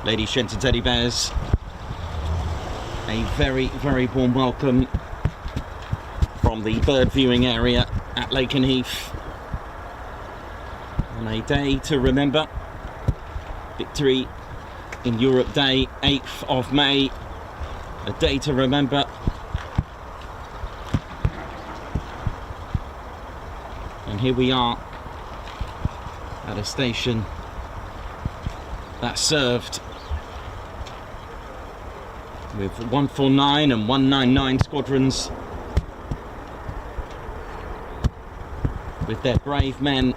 Ladies, gents and teddy bears, a very, very warm welcome from the bird viewing area at Lakenheath on a day to remember. Victory in Europe Day, 8th of May, a day to remember. And here we are at a station that served with 149 and 199 squadrons, with their brave men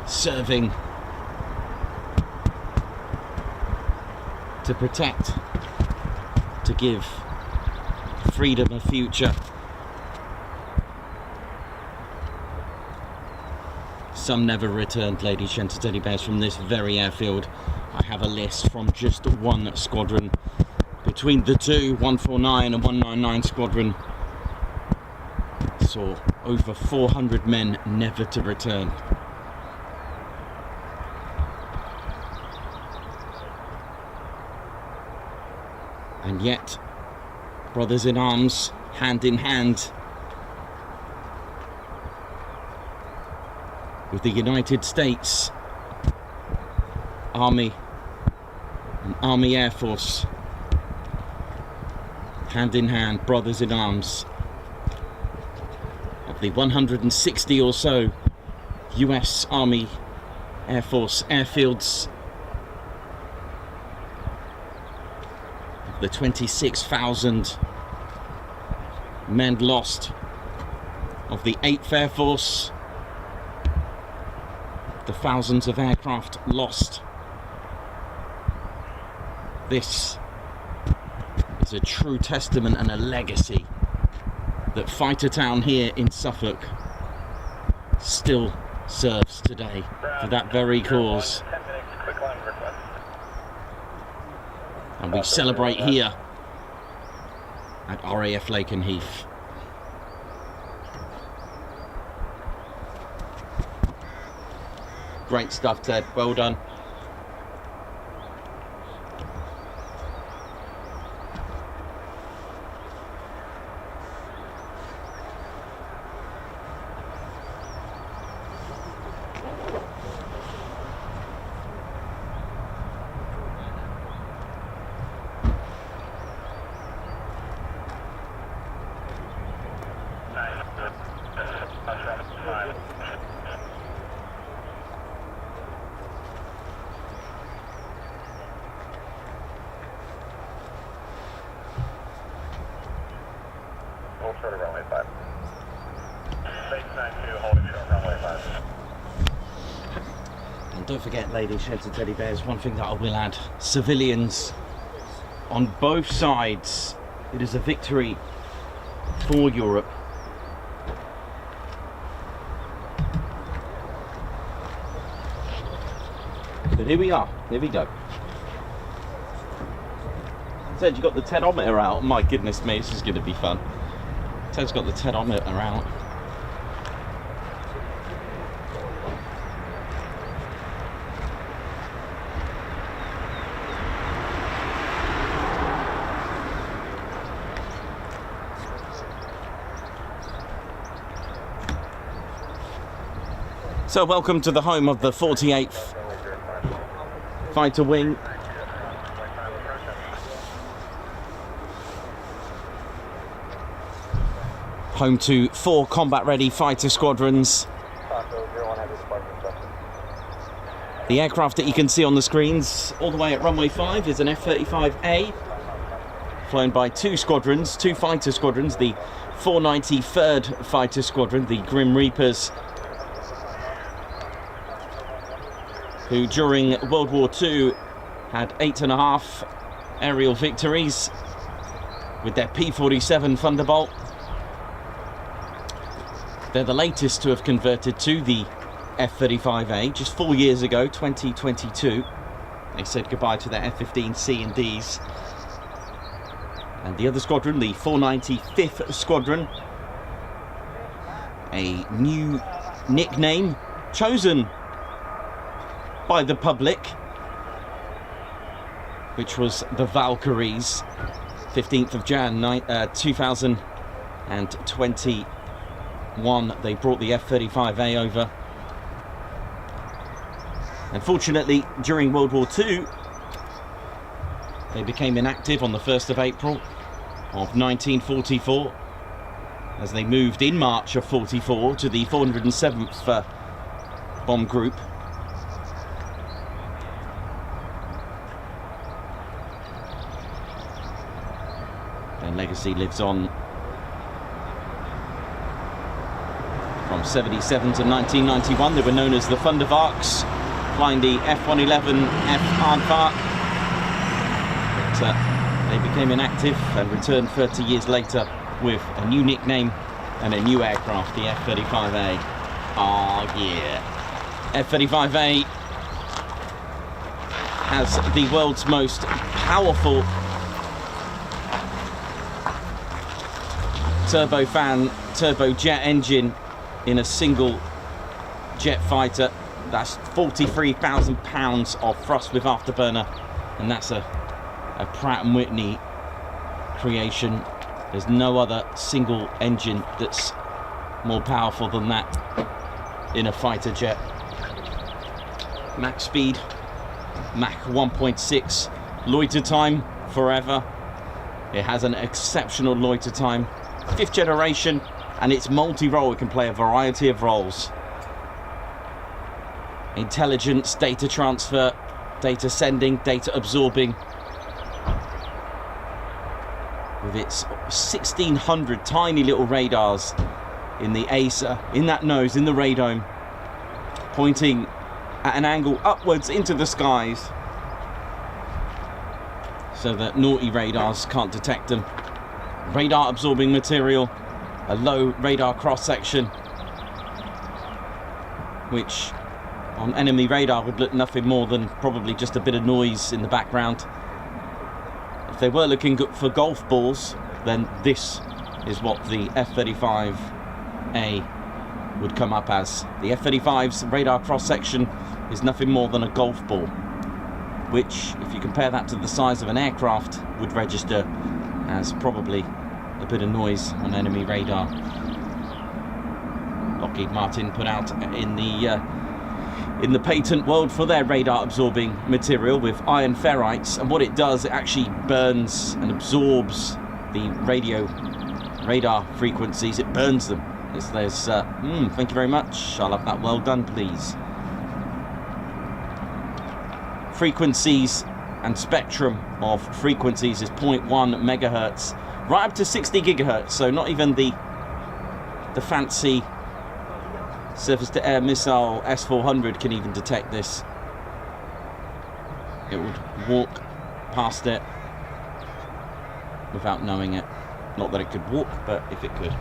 serving to protect, to give freedom a future. Some never returned, ladies, gents and teddy bears, from this very airfield. I have a list from just one squadron. Between the two, 149 and 199 squadron, saw over 400 men never to return. And yet, brothers in arms, hand in hand, with the United States Army and Army Air Force, hand in hand, brothers in arms, of the 160 or so US Army Air Force airfields, of the 26,000 men lost of the 8th Air Force, the thousands of aircraft lost. This is a true testament and a legacy that Fighter Town here in Suffolk still serves today for that very cause. And we celebrate here at RAF Lakenheath. Great stuff, Ted. Well done. Short of runway 5. Base 92, holding short runway 5. And don't forget, ladies, gents and teddy bears, one thing that I will add: civilians on both sides. It is a victory for Europe. But here we are, here we go. Ted, you got the tedometer out. My goodness me, this is going to be fun. Ted's got the tedometer out. So welcome to the home of the 48th Fighter Wing. Home to 4 combat-ready fighter squadrons. The aircraft that you can see on the screens all the way at runway 5 is an F-35A, flown by 2 squadrons, 2 fighter squadrons, the 493rd Fighter Squadron, the Grim Reapers, who during World War II had 8.5 aerial victories with their P-47 Thunderbolt. They're the latest to have converted to the F-35A. Just 4 years ago, 2022, they said goodbye to their F-15 C and Ds. And the other squadron, the 495th Squadron, a new nickname chosen by the public, which was the Valkyries. 15th of Jan 2021 they brought the F-35A over. Unfortunately, during World War II they became inactive on the 1st of April of 1944 as they moved in March of 44 to the 407th Bomb Group. Their legacy lives on from 77 to 1991. They were known as the Thundervarks, flying the F-111 F-Aardvark. But they became inactive and returned 30 years later with a new nickname and a new aircraft, the F-35A. Oh yeah. F-35A has the world's most powerful turbojet engine in a single jet fighter. That's 43,000 pounds of thrust with afterburner, and that's a Pratt & Whitney creation. There's no other single engine that's more powerful than that in a fighter jet. Max speed, Mach 1.6, loiter time forever. It has an exceptional loiter time. 5th generation, and it's multi-role. It can play a variety of roles. Intelligence, data transfer, data sending, data absorbing. With its 1,600 tiny little radars in the ASA, in that nose, in the radome, pointing at an angle upwards into the skies so that naughty radars can't detect them. Radar absorbing material, a low radar cross section, which on enemy radar would look nothing more than probably just a bit of noise in the background. If they were looking for golf balls, then this is what the F-35A would come up as. The F-35's radar cross section is nothing more than a golf ball, which, if you compare that to the size of an aircraft, would register as probably a bit of noise on enemy radar. Lockheed Martin put out in the patent world for their radar absorbing material with iron ferrites, and what it does, it actually burns and absorbs the radar frequencies. It burns them. Thank you very much. I'll have that well done, please. Frequencies and spectrum of frequencies is 0.1 megahertz, right up to 60 gigahertz. So not even the fancy surface-to-air missile S-400 can even detect this. It would walk past it without knowing it. Not that it could walk, but if it could.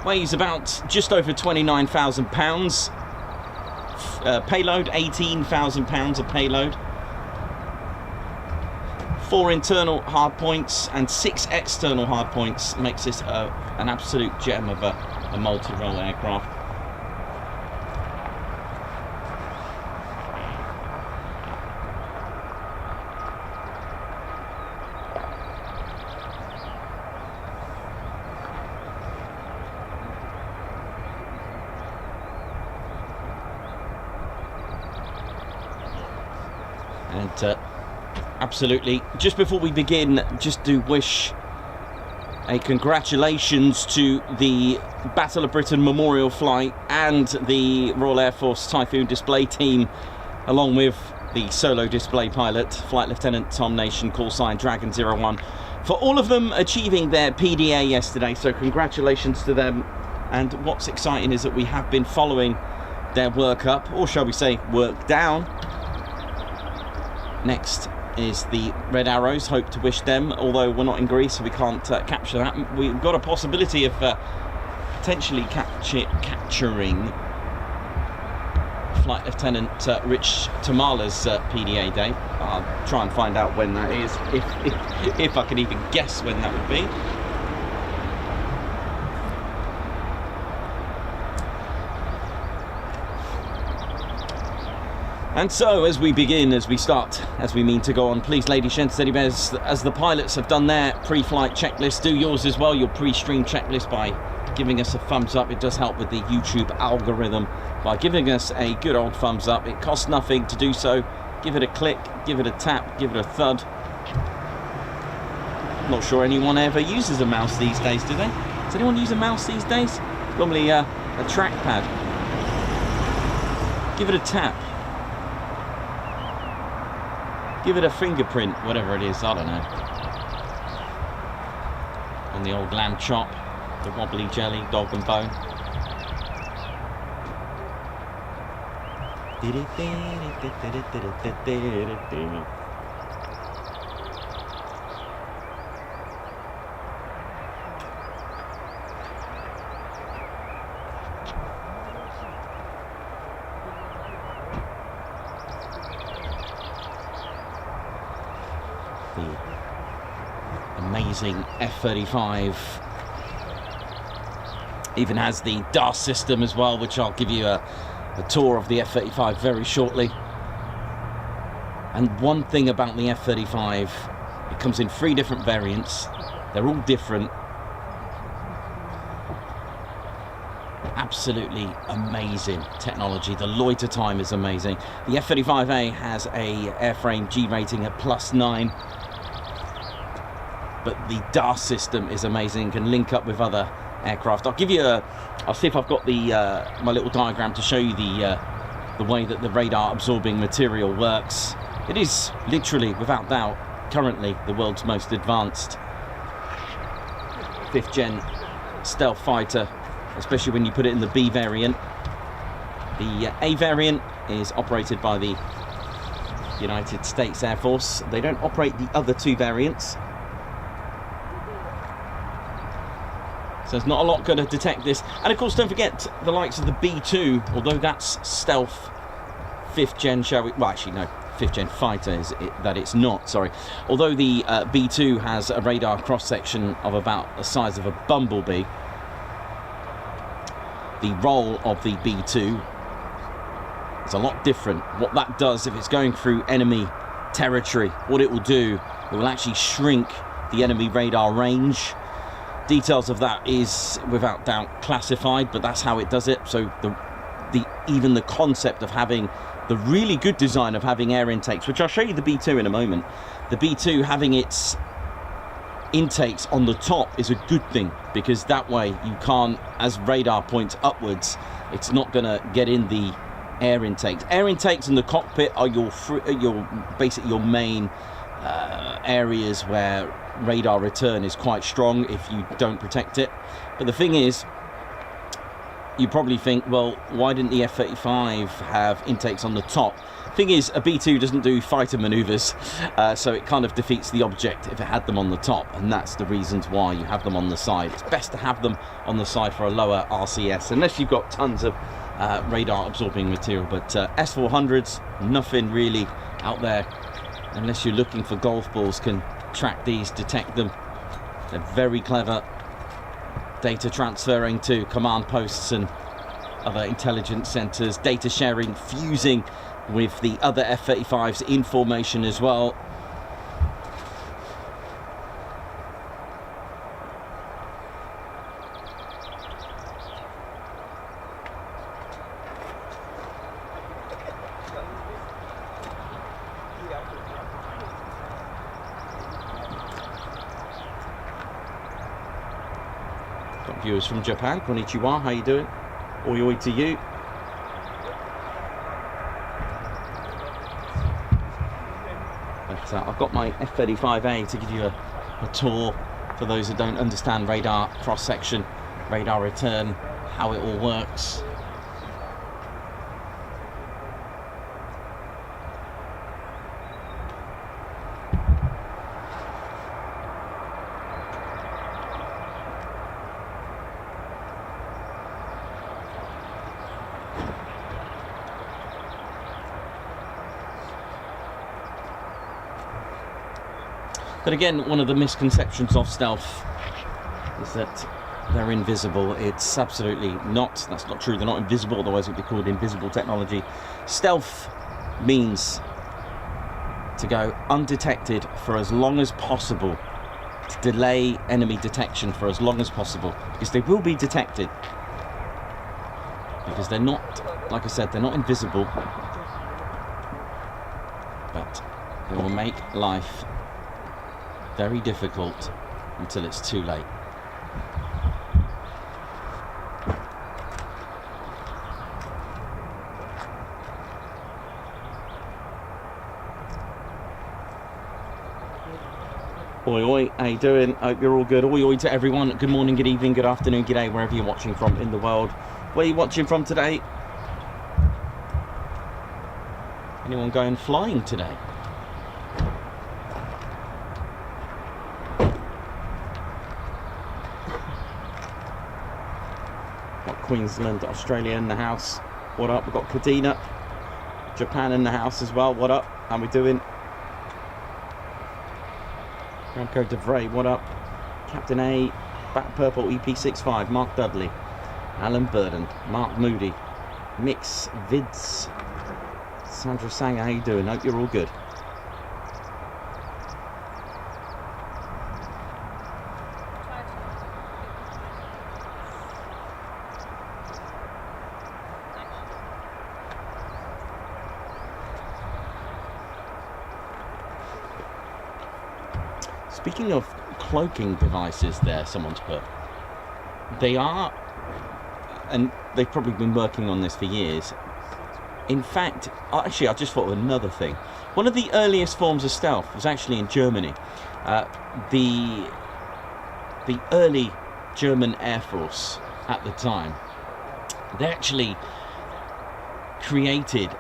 Weighs about just over 29,000 pounds. Payload, 18,000 pounds of payload. 4 internal hardpoints and 6 external hardpoints makes this an absolute gem of a multi-role aircraft. And absolutely, just before we begin, just do wish a congratulations to the Battle of Britain Memorial Flight and the Royal Air Force Typhoon display team, along with the solo display pilot, Flight Lieutenant Tom Nation, call sign Dragon 01, for all of them achieving their PDA yesterday. So congratulations to them. And what's exciting is that we have been following their work up, or shall we say work down. Next is the Red Arrows. Hope to wish them, although we're not in Greece, so we can't capture that. We've got a possibility of potentially capturing Flight Lieutenant Rich Tamala's PDA day. I'll try and find out when that is, if I can even guess when that would be. And so, as we begin, as we mean to go on, please, ladies, gents, teddy bears, as the pilots have done their pre-flight checklist, do yours as well, your pre-stream checklist, by giving us a thumbs up. It does help with the YouTube algorithm by giving us a good old thumbs up. It costs nothing to do so. Give it a click, give it a tap, give it a thud. Not sure anyone ever uses a mouse these days, do they? Does anyone use a mouse these days? Normally a trackpad. Give it a tap. Give it a fingerprint, whatever it is, I don't know. On the old lamb chop, the wobbly jelly, dog and bone. Amazing F-35 even has the DAS system as well, which I'll give you a tour of the F-35 very shortly. And one thing about the F-35, it comes in 3 different variants. They're all different. Absolutely amazing technology. The loiter time is amazing. The F-35A has a airframe G rating at +9. But the DAS system is amazing, can link up with other aircraft. I'll see if I've got the my little diagram to show you the way that the radar absorbing material works. It is literally, without doubt, currently the world's most advanced 5th gen stealth fighter, especially when you put it in the B variant. The A variant is operated by the United States Air Force. They don't operate the other 2 variants. So there's not a lot going to detect this. And of course, don't forget the likes of the B2, although that's stealth 5th gen, shall we? Well, actually, no, 5th gen fighter is that it's not, sorry. Although the B2 has a radar cross-section of about the size of a bumblebee, the role of the B2 is a lot different. What that does, if it's going through enemy territory, what it will do, it will actually shrink the enemy radar range. Details of that is without doubt classified, but that's how it does it. So even the concept of having the really good design of having air intakes, which I'll show you the B2 in a moment. The B2 having its intakes on the top is a good thing, because that way you can't, as radar points upwards, it's not going to get in the air intakes. Air intakes in the cockpit are basically your main areas where radar return is quite strong if you don't protect it. But the thing is, you probably think, well, why didn't the F-35 have intakes on the top? Thing is, a B-2 doesn't do fighter manoeuvres, so it kind of defeats the object if it had them on the top, and that's the reasons why you have them on the side. It's best to have them on the side for a lower RCS, unless you've got tons of radar absorbing material. But S-400s, nothing really out there, unless you're looking for golf balls, can track these, detect them. They're very clever. Data transferring to command posts and other intelligence centres, data sharing, fusing with the other F-35s in formation as well. Got viewers from Japan. Konnichiwa, how you doing? Oi oi to you. But I've got my F-35A to give you a tour for those who don't understand radar cross-section, radar return, how it all works. But again, one of the misconceptions of stealth is that they're invisible. It's absolutely not. That's not true. They're not invisible, otherwise it would be called invisible technology. Stealth means to go undetected for as long as possible, to delay enemy detection for as long as possible, because they will be detected. Because they're not, like I said, they're not invisible, but they will make life very difficult until it's too late. Oi oi, how you doing? Hope you're all good. Oi oi to everyone. Good morning, good evening, good afternoon, good day, wherever you're watching from in the world. Where are you watching from today? Anyone going flying today? Queensland, Australia in the house. What up? We've got Kadena, Japan in the house as well. What up? How we doing? Ramco DeVray, what up? Captain A, Bat Purple EP65, Mark Dudley, Alan Burden, Mark Moody, Mix Vids, Sandra Sanger, how you doing? Hope you're all good. Speaking of cloaking devices there, someone's put, they are, and they've probably been working on this for years. In fact, actually, I just thought of another thing. One of the earliest forms of stealth was actually in Germany. The early German Air Force at the time, they actually created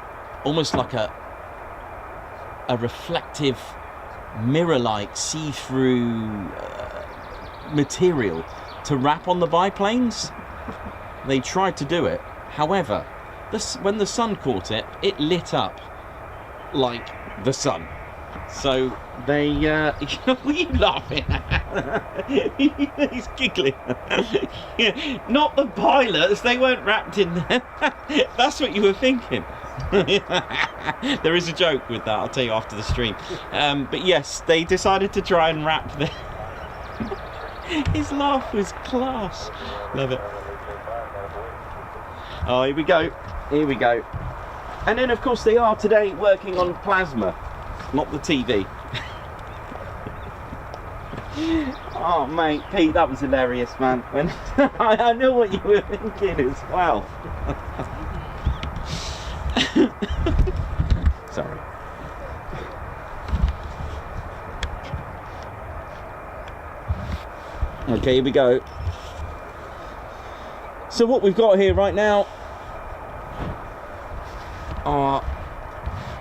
almost like a reflective mirror-like see-through material to wrap on the biplanes. They tried to do it, however, when the sun caught it, it lit up like the sun. So they what are you laughing at? He's giggling. Not the pilots, they weren't wrapped in there. That's what you were thinking. There is a joke with that, I'll tell you after the stream. But yes, they decided to try and wrap them. His laugh was class. Love it. Oh, here we go. Here we go. And then, of course, they are today working on plasma, not the TV. Oh, mate, Pete, that was hilarious, man. When I know what you were thinking as well. Sorry. Okay, here we go. So what we've got here right now are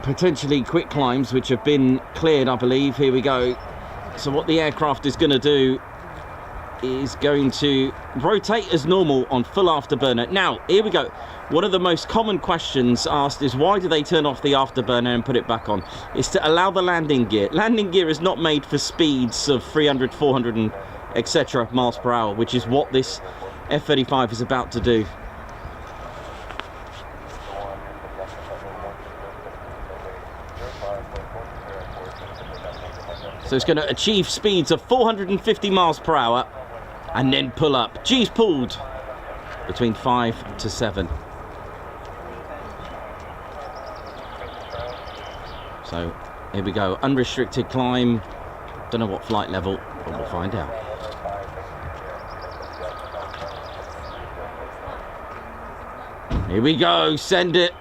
potentially quick climbs which have been cleared, I believe. Here we go. So what the aircraft is going to do is going to rotate as normal on full afterburner. Now, here we go. One of the most common questions asked is, why do they turn off the afterburner and put it back on? It's to allow the landing gear. Landing gear is not made for speeds of 300, 400 and etc. miles per hour, which is what this F-35 is about to do. So it's going to achieve speeds of 450 miles per hour and then pull up. G's pulled between 5 to 7. So here we go, unrestricted climb. Don't know what flight level, but we'll find out. Here we go, send it.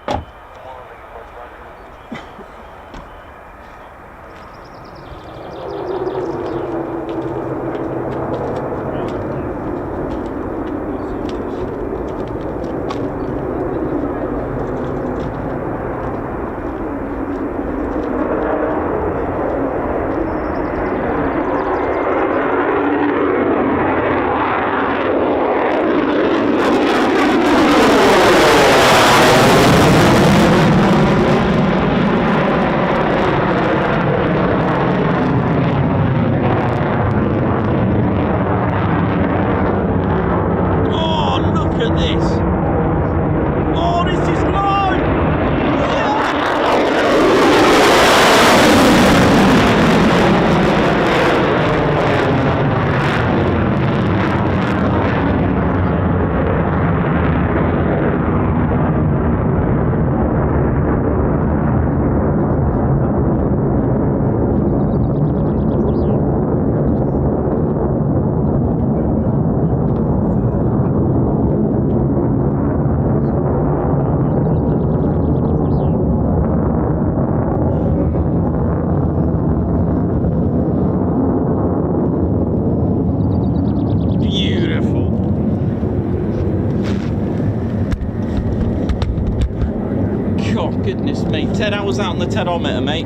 Goodness me, Ted, I was out on the Tedometer, mate.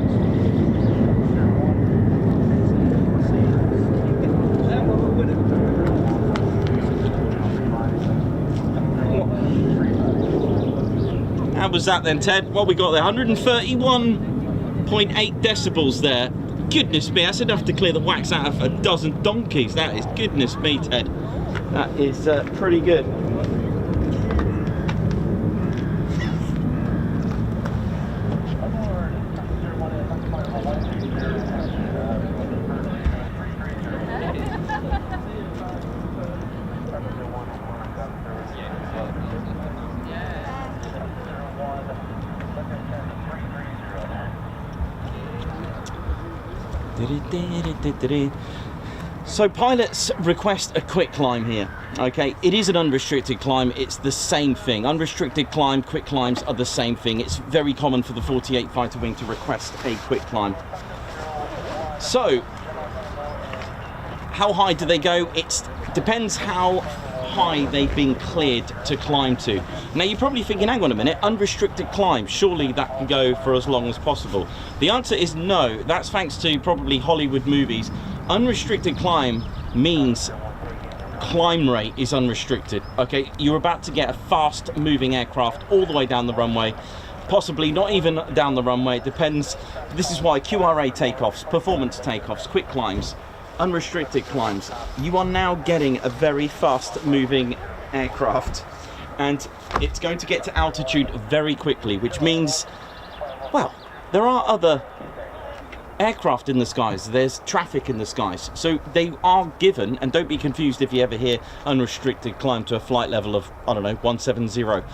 How was that then, Ted? What we got there? 131.8 decibels there. Goodness me, that's enough to clear the wax out of a dozen donkeys. That is, goodness me, Ted. That is pretty good. So pilots request a quick climb here. Okay, it is an unrestricted climb. It's the same thing. Unrestricted climb, quick climbs are the same thing. It's very common for the 48 fighter wing to request a quick climb. So how high do they go? It depends how high they've been cleared to climb to. Now you're probably thinking, hang on a minute, unrestricted climb, surely that can go for as long as possible. The answer is no. That's thanks to probably Hollywood movies. Unrestricted climb means climb rate is unrestricted. Okay, you're about to get a fast moving aircraft all the way down the runway, possibly not even down the runway, it depends. This is why QRA takeoffs, performance takeoffs, quick climbs, unrestricted climbs, you are now getting a very fast moving aircraft, and it's going to get to altitude very quickly, which means, well, there are other aircraft in the skies, there's traffic in the skies, so they are given, and don't be confused if you ever hear unrestricted climb to a flight level of, I don't know, 170.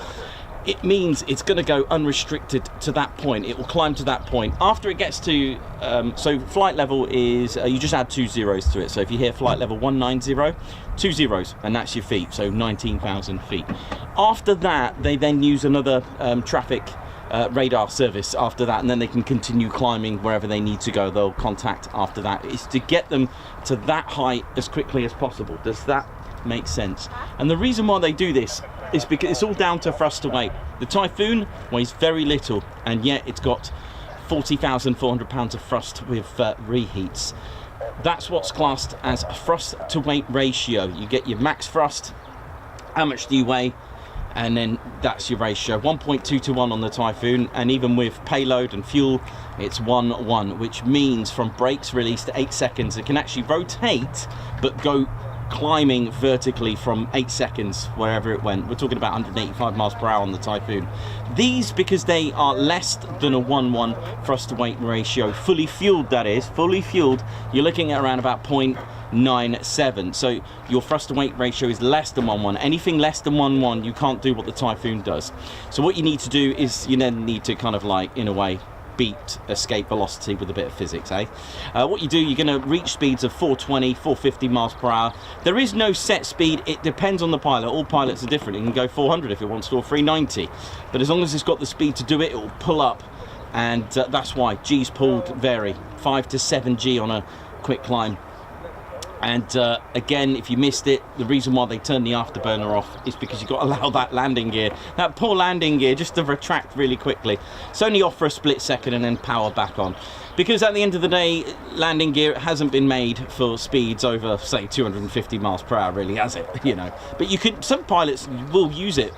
It means it's going to go unrestricted to that point. It will climb to that point. After it gets to, so flight level is, you just add 2 zeros to it. So if you hear flight level 190, 2 zeros, and that's your feet, so 19,000 feet. After that, they then use another traffic radar service after that, and then they can continue climbing wherever they need to go. They'll contact after that. It's to get them to that height as quickly as possible. Does that make sense? And the reason why they do this is because it's all down to thrust to weight. The Typhoon weighs very little, and yet it's got 40,400 pounds of thrust with reheats. That's what's classed as a thrust to weight ratio. You get your max thrust, how much do you weigh, and then that's your ratio. 1.2 to 1 on the Typhoon, and even with payload and fuel, it's 1-1, which means from brakes released at 8 seconds, it can actually rotate, but go climbing vertically from 8 seconds wherever it went. We're talking about 185 miles per hour on the Typhoon. These, because they are less than a 1-1 thrust to weight ratio, fully fueled, that is, fully fueled, you're looking at around about 0.97. So your thrust to weight ratio is less than 1-1. Anything less than 1-1, you can't do what the Typhoon does. So what you need to do is you then need to kind of like, in a way, beat escape velocity with a bit of physics, eh? What you do, you're going to reach speeds of 420, 450 miles per hour. There is no set speed. It depends on the pilot. All pilots are different. It can go 400 if it wants to, or 390. But as long as it's got the speed to do it, it will pull up. And that's why G's pulled vary. 5 to 7 G on a quick climb. And again, if you missed it, the reason why they turned the afterburner off is because you've got to allow that landing gear, that poor landing gear, just to retract really quickly. It's only off for a split second and then power back on. Because at the end of the day, landing gear hasn't been made for speeds over, say, 250 miles per hour, really, has it? You know, but you could. Some pilots will use it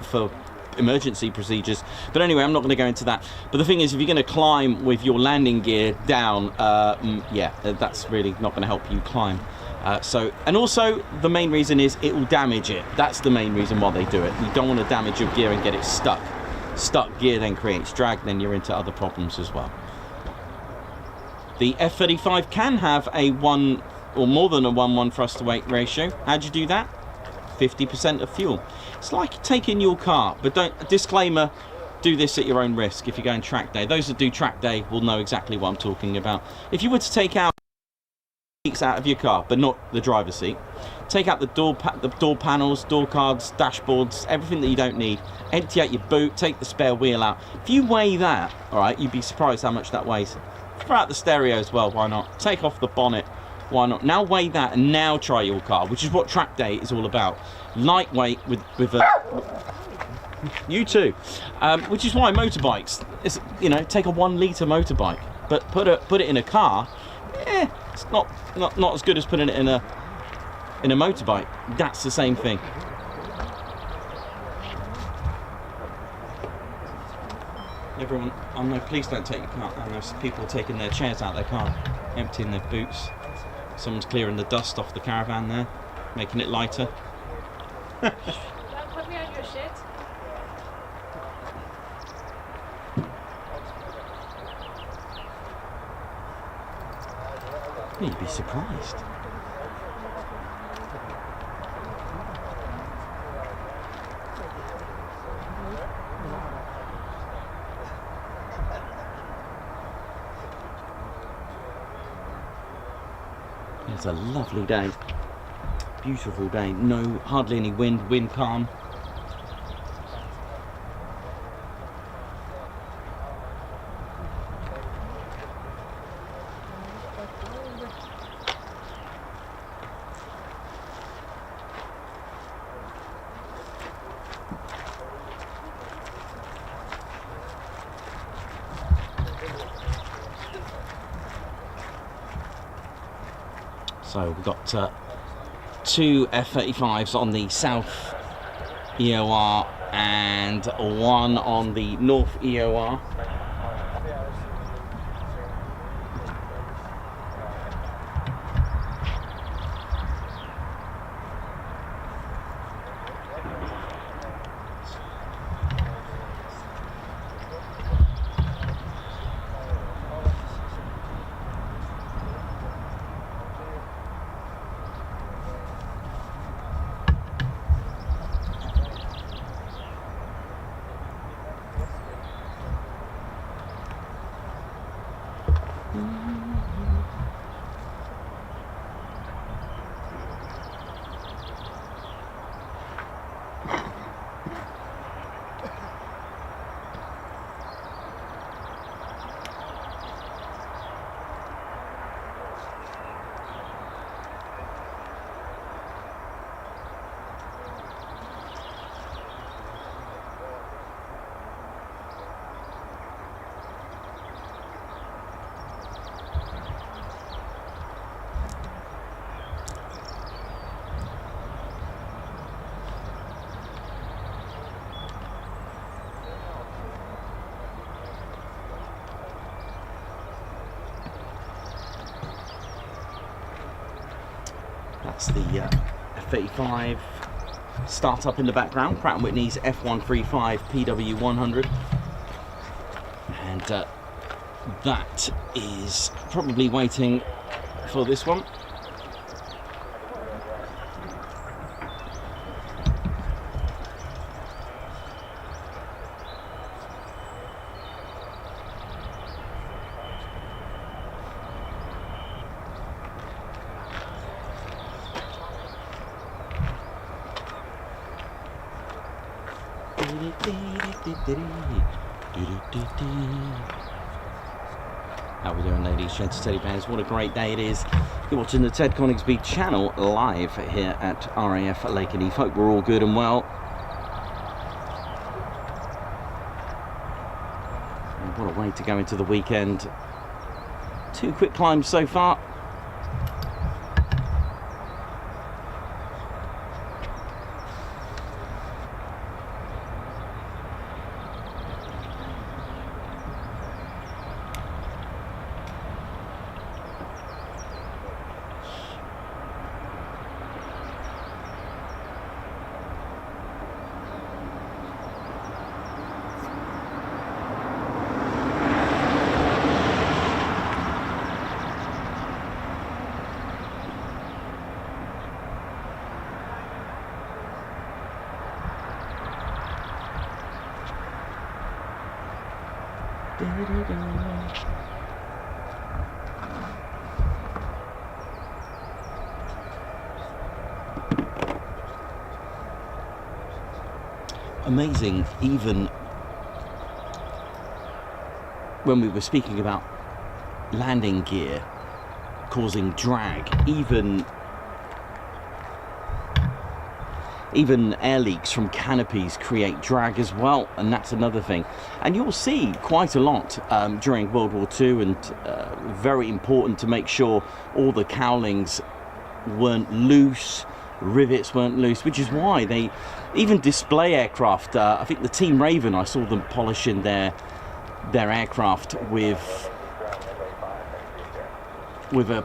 for emergency procedures, but anyway, I'm not going to go into that. But the thing is, if you're going to climb with your landing gear down, yeah, that's really not going to help you climb. And also the main reason is it will damage it. That's the main reason why they do it. You don't want to damage your gear and get it stuck. Stuck gear then creates drag, then you're into other problems as well. The F-35 can have a 1 or more than a 1-1 thrust to weight ratio. How do you do that? 50% of fuel. It's like taking your car, but don't, disclaimer, do this at your own risk if you're going track day. Those that do track day will know exactly what I'm talking about. If you were to take out seats out of your car, but not the driver's seat, take out the door panels, door cards, dashboards, everything that you don't need, empty out your boot, take the spare wheel out. If you weigh that, all right, you'd be surprised how much that weighs. Throw out the stereo as well, why not? Take off the bonnet. Why not? Now weigh that and now try your car, which is what track day is all about. Lightweight with a... You too. Which is why motorbikes, is, you know, take a 1 litre motorbike, but put it in a car, it's not as good as putting it in a motorbike. That's the same thing. Everyone, oh no, please don't take your car. I know people taking their chairs out of their car, emptying their boots. Someone's clearing the dust off the caravan there, making it lighter. Don't put me on your shit. You'd be surprised. It's a lovely day, beautiful day, no, hardly any wind calm. So we've got 2 F-35s on the south EOR and 1 on the north EOR. That's the F-35 startup in the background, Pratt & Whitney's F-135 PW100. And that is probably waiting for this one. How are we doing, ladies, gents, teddy bears? What a great day it is. You're watching the Ted Coningsby channel live here at RAF Lakenheath. Hope we're all good and well. And what a way to go into the weekend. 2 quick climbs so far. Amazing, even when we were speaking about landing gear causing drag, even air leaks from canopies create drag as well, and that's another thing. And you'll see quite a lot during World War II, and very important to make sure all the cowlings weren't loose, rivets weren't loose, which is why they even display aircraft. I think the Team Raven, I saw them polishing their aircraft with a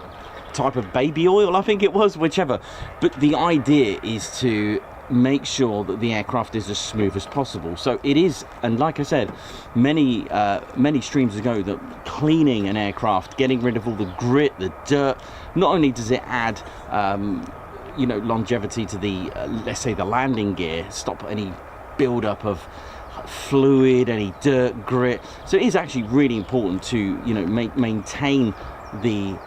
type of baby oil, I think it was, whichever. But the idea is to make sure that the aircraft is as smooth as possible. So it is, and like I said many streams ago, that cleaning an aircraft, getting rid of all the grit, the dirt, not only does it add you know, longevity to the let's say the landing gear, stop any build up of fluid, any dirt, grit. So it is actually really important to, you know, maintain the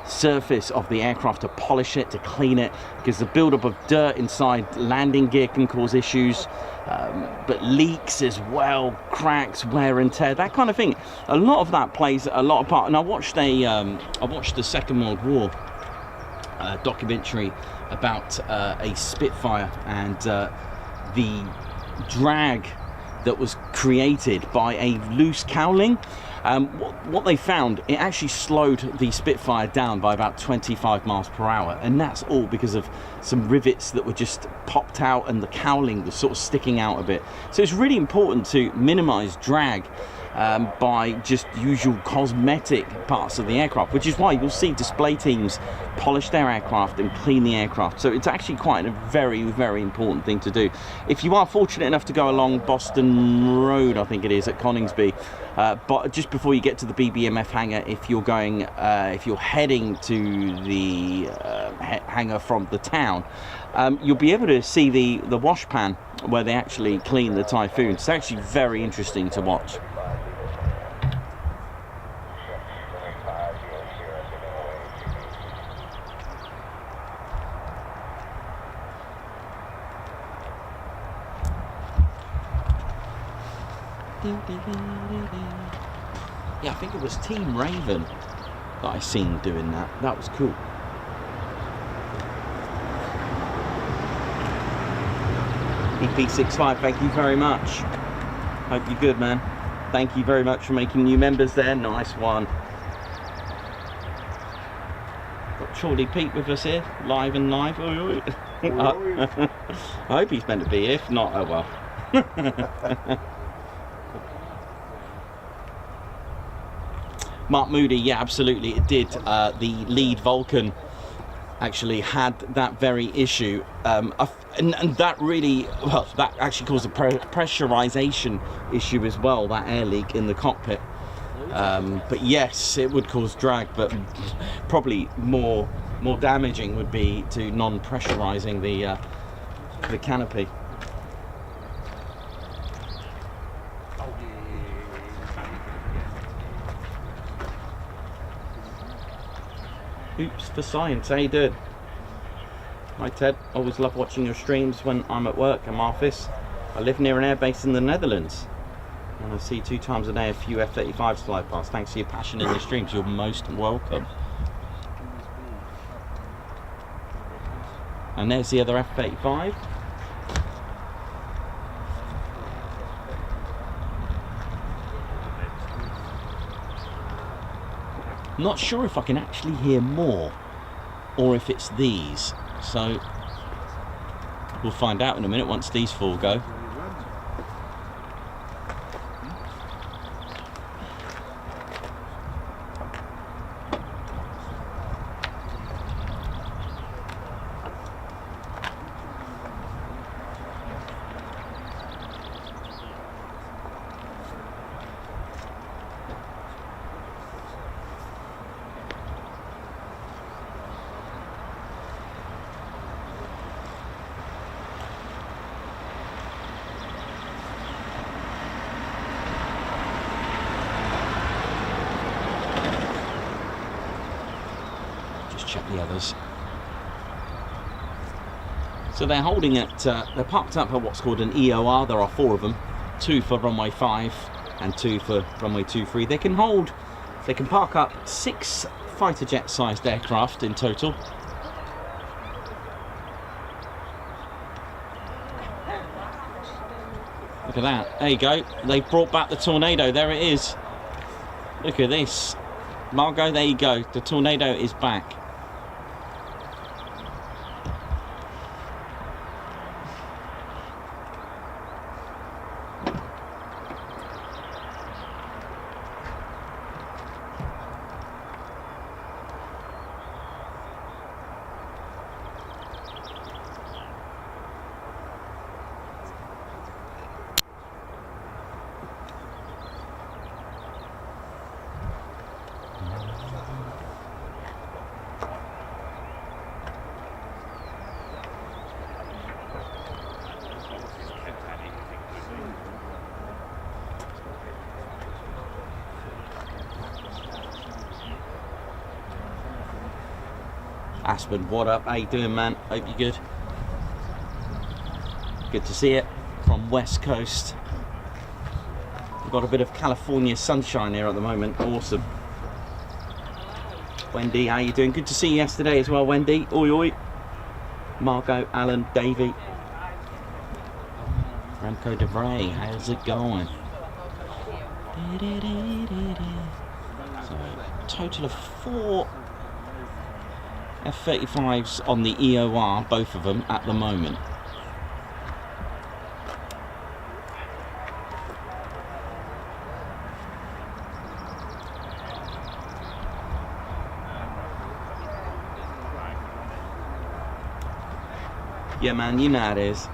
surface of the aircraft, to polish it, to clean it, because the buildup of dirt inside landing gear can cause issues, but leaks as well, cracks, wear and tear, that kind of thing. A lot of that plays a lot of part. And I watched the Second World War documentary about a Spitfire and the drag that was created by a loose cowling. What they found, it actually slowed the Spitfire down by about 25 miles per hour, and that's all because of some rivets that were just popped out and the cowling was sort of sticking out a bit. So it's really important to minimize drag by just usual cosmetic parts of the aircraft, which is why you'll see display teams polish their aircraft and clean the aircraft. So it's actually quite a very, very important thing to do. If you are fortunate enough to go along Boston Road, I think it is, at Coningsby, but just before you get to the BBMF hangar, if you're going, if you're heading to the hangar from the town, you'll be able to see the wash pan where they actually clean the Typhoon. It's actually very interesting to watch. Yeah, I think it was Team Raven that I seen doing that. That was cool. EP65, thank you very much. Hope you're good, man. Thank you very much for making new members there. Nice one. Got Charlie Pete with us here, live and live. I hope he's meant to be here. If not, oh well. Mark Moody, yeah, absolutely, it did. The lead Vulcan actually had that very issue, and that really, well, that actually caused a pressurization issue as well, that air leak in the cockpit. But yes, it would cause drag, but probably more damaging would be to non-pressurizing the canopy. Oops for science, how you doing? Hi Ted, always love watching your streams when I'm at work in my office. I live near an airbase in the Netherlands, and I see 2 times a day a few F-35s fly past. Thanks for your passion in your streams, you're most welcome. And there's the other F-35. Not sure if I can actually hear more or if it's these, so we'll find out in a minute once these 4 go. Check the others. So they're holding at, they're parked up at what's called an EOR. There are 4 of them, 2 for runway 5 and 2 for runway 23. They can park up 6 fighter jet sized aircraft in total. Look at that, there you go. They've brought back the Tornado, there it is. Look at this. Margot, there you go, the Tornado is back. Aspen, what up? How you doing, man? Hope you're good. Good to see it from West Coast. We've got a bit of California sunshine here at the moment. Awesome. Wendy, how you doing? Good to see you yesterday as well, Wendy. Oi, oi. Margot, Alan, Davey. Remco DeVray, how's it going? So, total of 4 F-35s on the EOR, both of them at the moment. Yeah, man, you know how it is.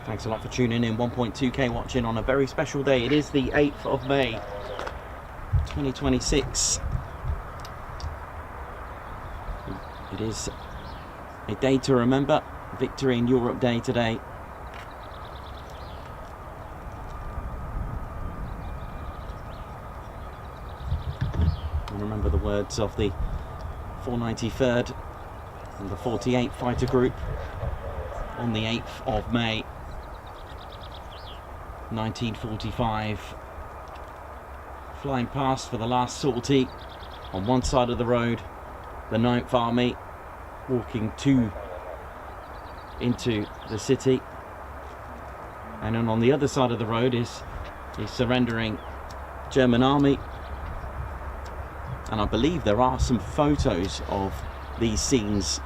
Thanks a lot for tuning in. 1.2k watching on a very special day. It is the 8th of May 2026. It is a day to remember. Victory in Europe Day today. And remember the words of the 493rd and the 48th Fighter Group on the 8th of May 1945, flying past for the last sortie on one side of the road, the 9th Army walking into the city, and then on the other side of the road is the surrendering German army. And I believe there are some photos of these scenes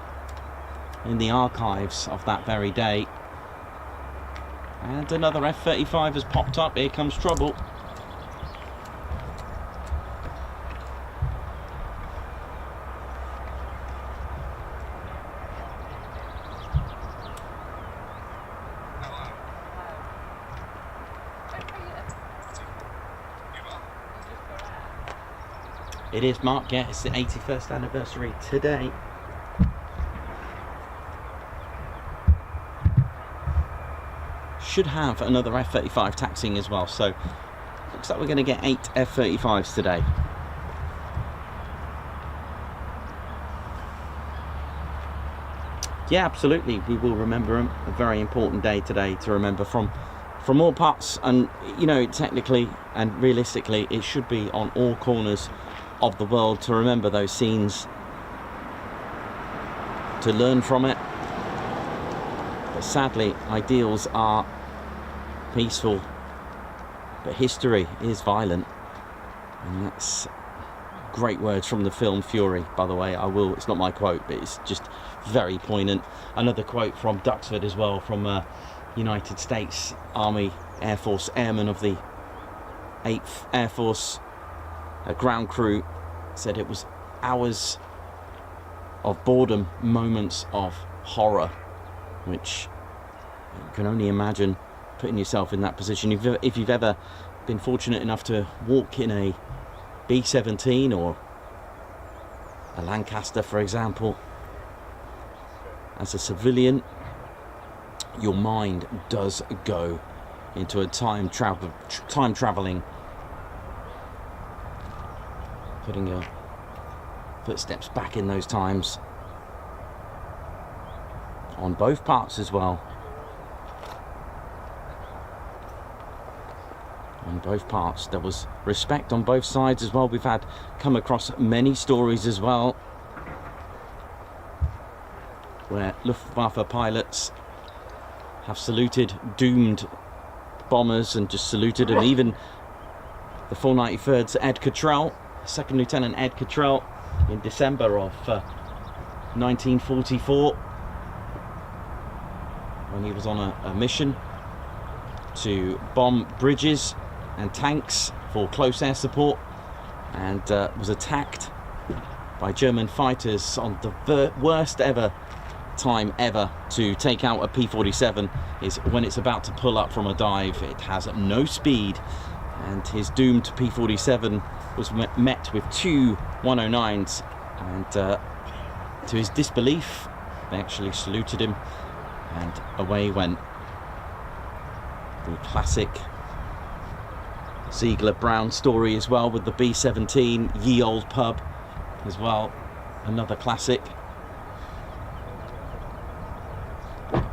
in the archives of that very day. And another F-35 has popped up. Here comes trouble. It is, Mark, yeah, it's the 81st anniversary today. Should have another F-35 taxiing as well, so looks like we're going to get 8 F-35s today. Yeah, absolutely, we will remember them. A very important day today to remember from all parts, and you know, technically and realistically it should be on all corners of the world to remember those scenes, to learn from it. But sadly, ideals are peaceful, but history is violent, and that's great words from the film Fury, by the way. It's not my quote, but it's just very poignant. Another quote from Duxford as well, from United States Army Air Force Airman of the 8th Air Force ground crew, said it was hours of boredom, moments of horror, which you can only imagine putting yourself in that position. If you've ever been fortunate enough to walk in a B-17 or a Lancaster, for example, as a civilian, your mind does go into a time traveling, putting your footsteps back in those times, on both parts as well. On both parts there was respect on both sides as well. We've come across many stories as well where Luftwaffe pilots have saluted doomed bombers and just saluted them. Even the 493rd's Ed Cottrell, Second Lieutenant Ed Cottrell, in December of 1944, when he was on a mission to bomb bridges and tanks for close air support, and was attacked by German fighters on the worst ever time ever to take out a P-47, is when it's about to pull up from a dive. It has no speed, and his doomed P-47 was met with 2 109s, and to his disbelief they actually saluted him, and away he went. The classic Ziegler Brown story as well, with the B-17, Ye Old Pub as well, another classic.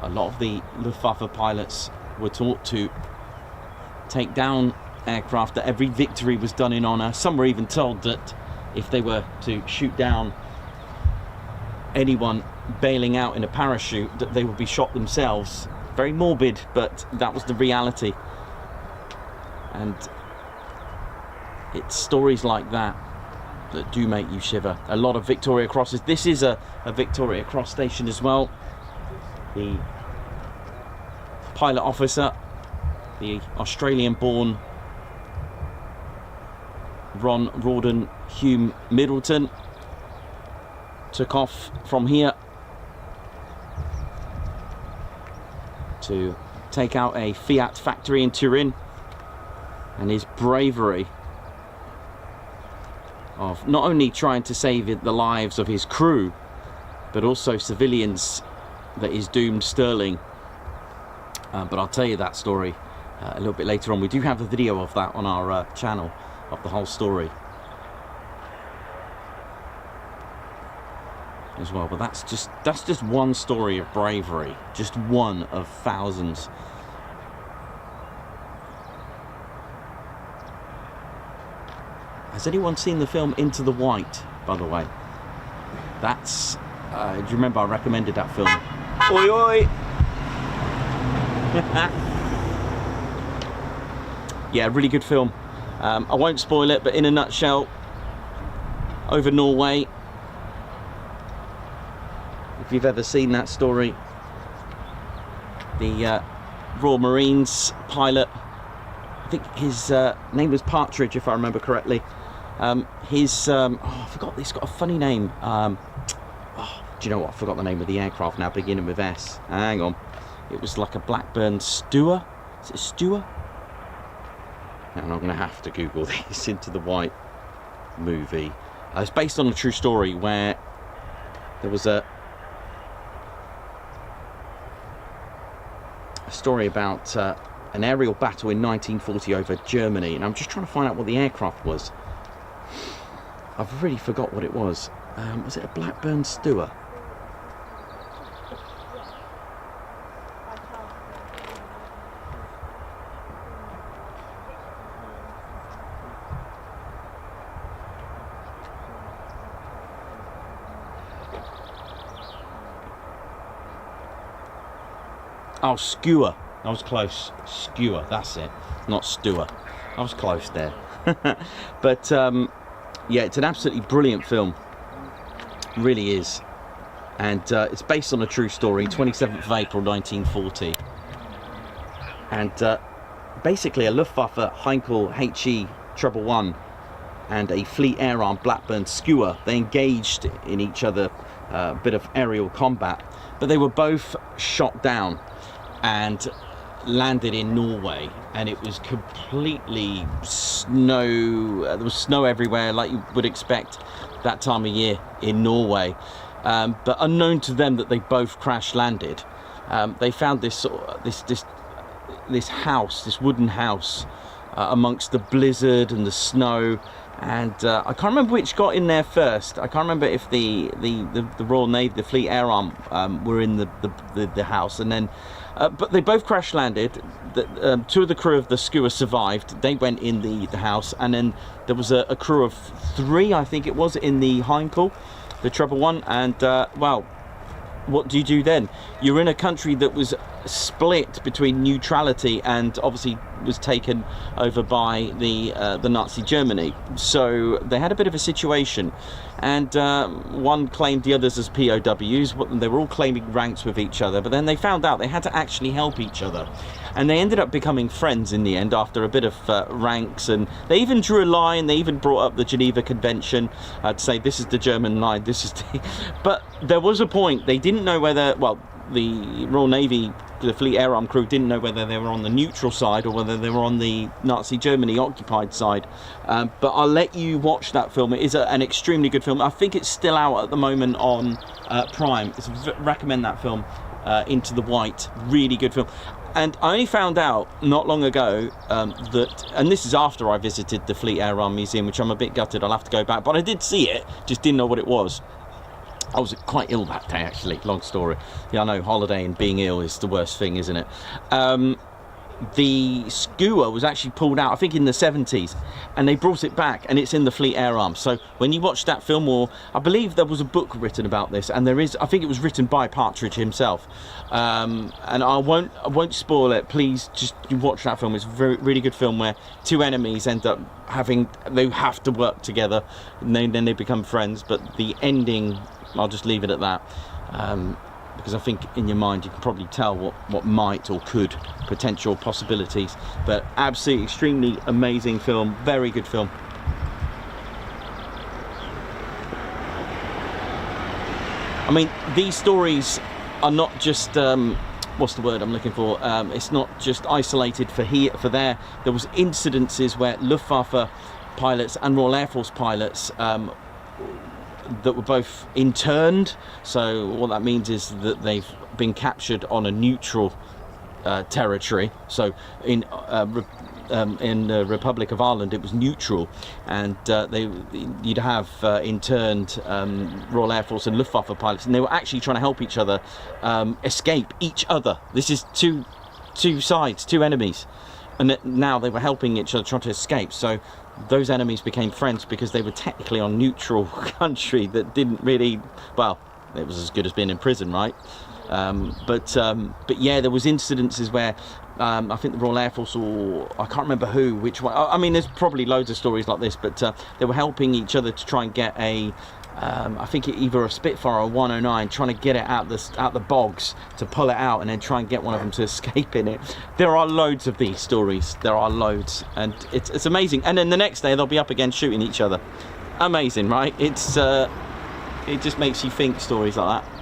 A lot of the Luftwaffe pilots were taught to take down aircraft that every victory was done in honour. Some were even told that if they were to shoot down anyone bailing out in a parachute, that they would be shot themselves. Very morbid, but that was the reality. And it's stories like that that do make you shiver. A lot of Victoria Crosses. This is a Victoria Cross station as well. The pilot officer, the Australian-born Ron Rawdon Hume Middleton, took off from here to take out a Fiat factory in Turin, and his bravery of not only trying to save the lives of his crew but also civilians that is doomed sterling. But I'll tell you that story a little bit later on. We do have a video of that on our channel, of the whole story as well. But that's just one story of bravery, just one of thousands. Has anyone seen the film Into the White, by the way? That's do you remember I recommended that film? Oi oi. Yeah, really good film. I won't spoil it, but in a nutshell, over Norway, if you've ever seen that story, the Royal Marines pilot, I think his name was Partridge, if I remember correctly. Oh, I forgot, he's got a funny name. Do you know what? I forgot the name of the aircraft now, beginning with S. Hang on. It was like a Blackburn Stuart. Is it Stuart? And I'm going to have to Google this. Into the White movie. It's based on a true story where there was a story about an aerial battle in 1940 over Germany, and I'm just trying to find out what the aircraft was. I've really forgot what it was. Was it a Blackburn Stuart? Oh, Skewer. I was close. Skewer, that's it. Not Stewart. I was close there. But yeah, it's an absolutely brilliant film. It really is. And it's based on a true story, 27th of April 1940. And basically a Luftwaffe Heinkel HE 111 and a Fleet Air Arm Blackburn Skewer, they engaged in each other, a bit of aerial combat, but they were both shot down and landed in Norway, and it was completely snow. There was snow everywhere, like you would expect that time of year in Norway. But unknown to them that they both crash landed, they found this house, this wooden house, amongst the blizzard and the snow. And I can't remember which got in there first. I can't remember if the Royal Navy, the Fleet Air Arm, were in the house, and then but they both crash landed. Two of the crew of the Skewer survived. They went in the house, and then there was a crew of 3, I think it was, in the Heinkel, the 111. And well, what do you do then? You're in a country that was split between neutrality and obviously was taken over by the Nazi Germany. So they had a bit of a situation, and one claimed the others as POWs. They were all claiming ranks with each other, but then they found out they had to actually help each other, and they ended up becoming friends in the end after a bit of ranks. And they even drew a line. They even brought up the Geneva Convention to say this is the German line, this is the but there was a point they didn't know whether, well, the Royal Navy, the Fleet Air Arm crew didn't know whether they were on the neutral side or whether they were on the Nazi Germany occupied side. But I'll let you watch that film. It is an extremely good film. I think it's still out at the moment on Prime. Recommend that film, Into the White. Really good film. And I only found out not long ago that, and this is after I visited the Fleet Air Arm Museum, which I'm a bit gutted, I'll have to go back, but I did see it, just didn't know what it was. I was quite ill that day, actually, long story. Yeah, I know, holiday and being ill is the worst thing, isn't it? the skua was actually pulled out, I think in the 70s, and they brought it back, and it's in the Fleet Air Arms. So when you watch that film, or I believe there was a book written about this, and there is, I think it was written by Partridge himself, and I won't spoil it. Please just you watch that film. It's a really good film where two enemies end up they have to work together, and then they become friends. But the ending, I'll just leave it at that. Because I think in your mind you can probably tell what might or could, potential possibilities. But absolutely extremely amazing film, very good film. I mean, these stories are not just what's the word I'm looking for, it's not just isolated for there. There was incidences where Luftwaffe pilots and Royal Air Force pilots that were both interned. So what that means is that they've been captured on a neutral territory. So in the Republic of Ireland it was neutral, and you'd have interned Royal Air Force and Luftwaffe pilots, and they were actually trying to help each other escape each other. This is two sides, two enemies, and now they were helping each other trying to escape. So those enemies became friends because they were technically on neutral country that didn't really, well, it was as good as being in prison, right? But yeah, there was incidences where I think the Royal Air Force, or I can't remember which one. I mean, there's probably loads of stories like this, but they were helping each other to try and get I think either a Spitfire or a 109, trying to get it out the bogs to pull it out, and then try and get one of them to escape in it. There are loads of these stories. There are loads, and it's amazing. And then the next day they'll be up again shooting each other. Amazing, right? It just makes you think, stories like that.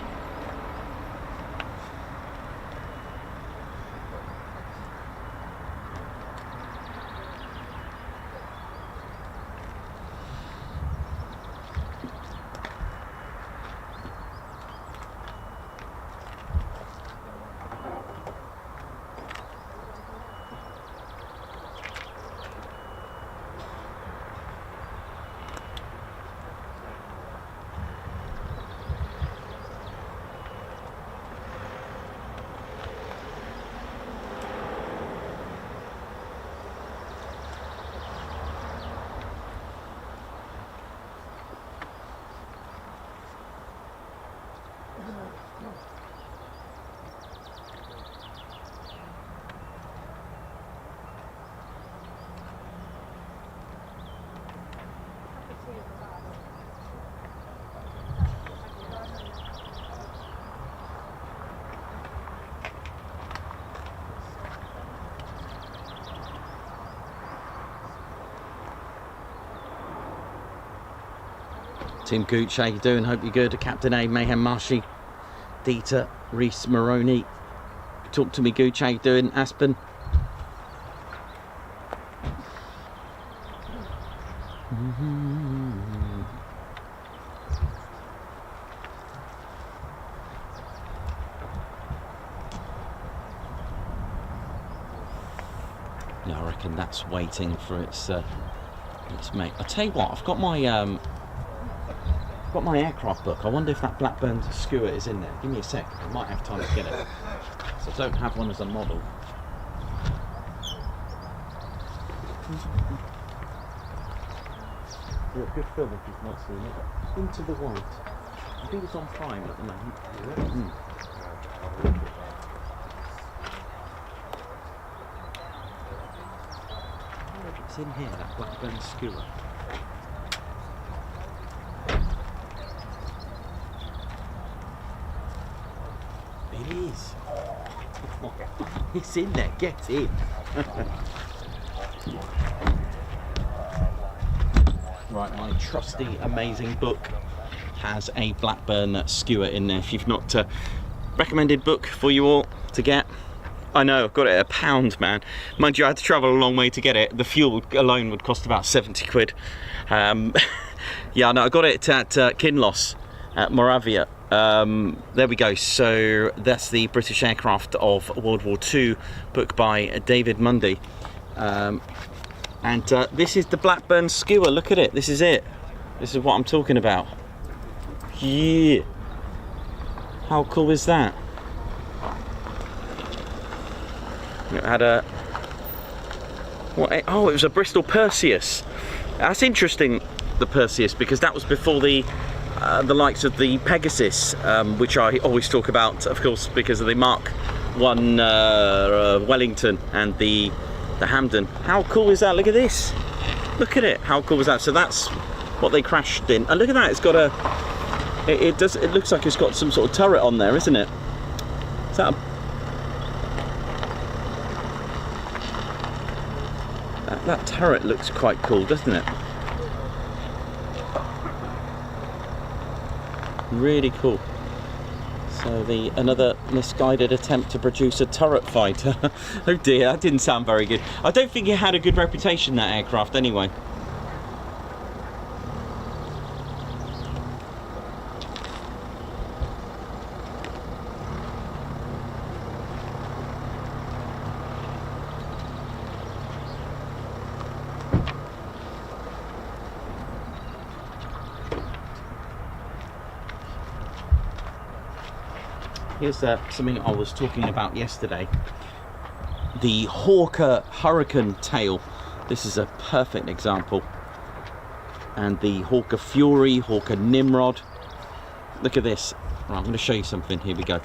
Tim Gooch, how you doing? Hope you're good. Captain A, Mayhem Marshy, Dieter, Reese Maroney. Talk to me, Gooch, how you doing? Aspen. Yeah, I reckon that's waiting for its mate. I'll tell you what, I've got my aircraft book. I wonder if that Blackburn Skua is in there. Give me a sec. I might have time to get it. So I don't have one as a model. Yeah, good film if you've not seen it. Into the White. I think it's on Prime at the moment. It's in here, that Blackburn Skua. It is. It's in there, get in. Right, my trusty, amazing book has a Blackburn Skua in there. If you've not, recommended book for you all to get. I know, I've got it at £1, man. Mind you, I had to travel a long way to get it. The fuel alone would cost about 70 quid. Yeah, no, I got it at Kinloss at Moravia. There we go. So that's the British aircraft of World War II, book by David Mundy. And this is the Blackburn Skua. Look at it. This is it. This is what I'm talking about. Yeah. How cool is that? It had a What? Oh, it was a Bristol Perseus. That's interesting, the Perseus, because that was before the likes of the Pegasus, which I always talk about, of course, because of the Mark 1 Wellington and the Hampden. How cool is that? Look at this. Look at it. How cool is that? So that's what they crashed in. And look at that. It's got a. It looks like it's got some sort of turret on there, isn't it? Is that that turret looks quite cool, doesn't it? Really cool. So another misguided attempt to produce a turret fighter. Oh dear, that didn't sound very good. I don't think it had a good reputation, that aircraft, anyway. Here's something I was talking about yesterday. The Hawker Hurricane tail. This is a perfect example. And the Hawker Fury, Hawker Nimrod. Look at this. Right, I'm going to show you something. Here we go.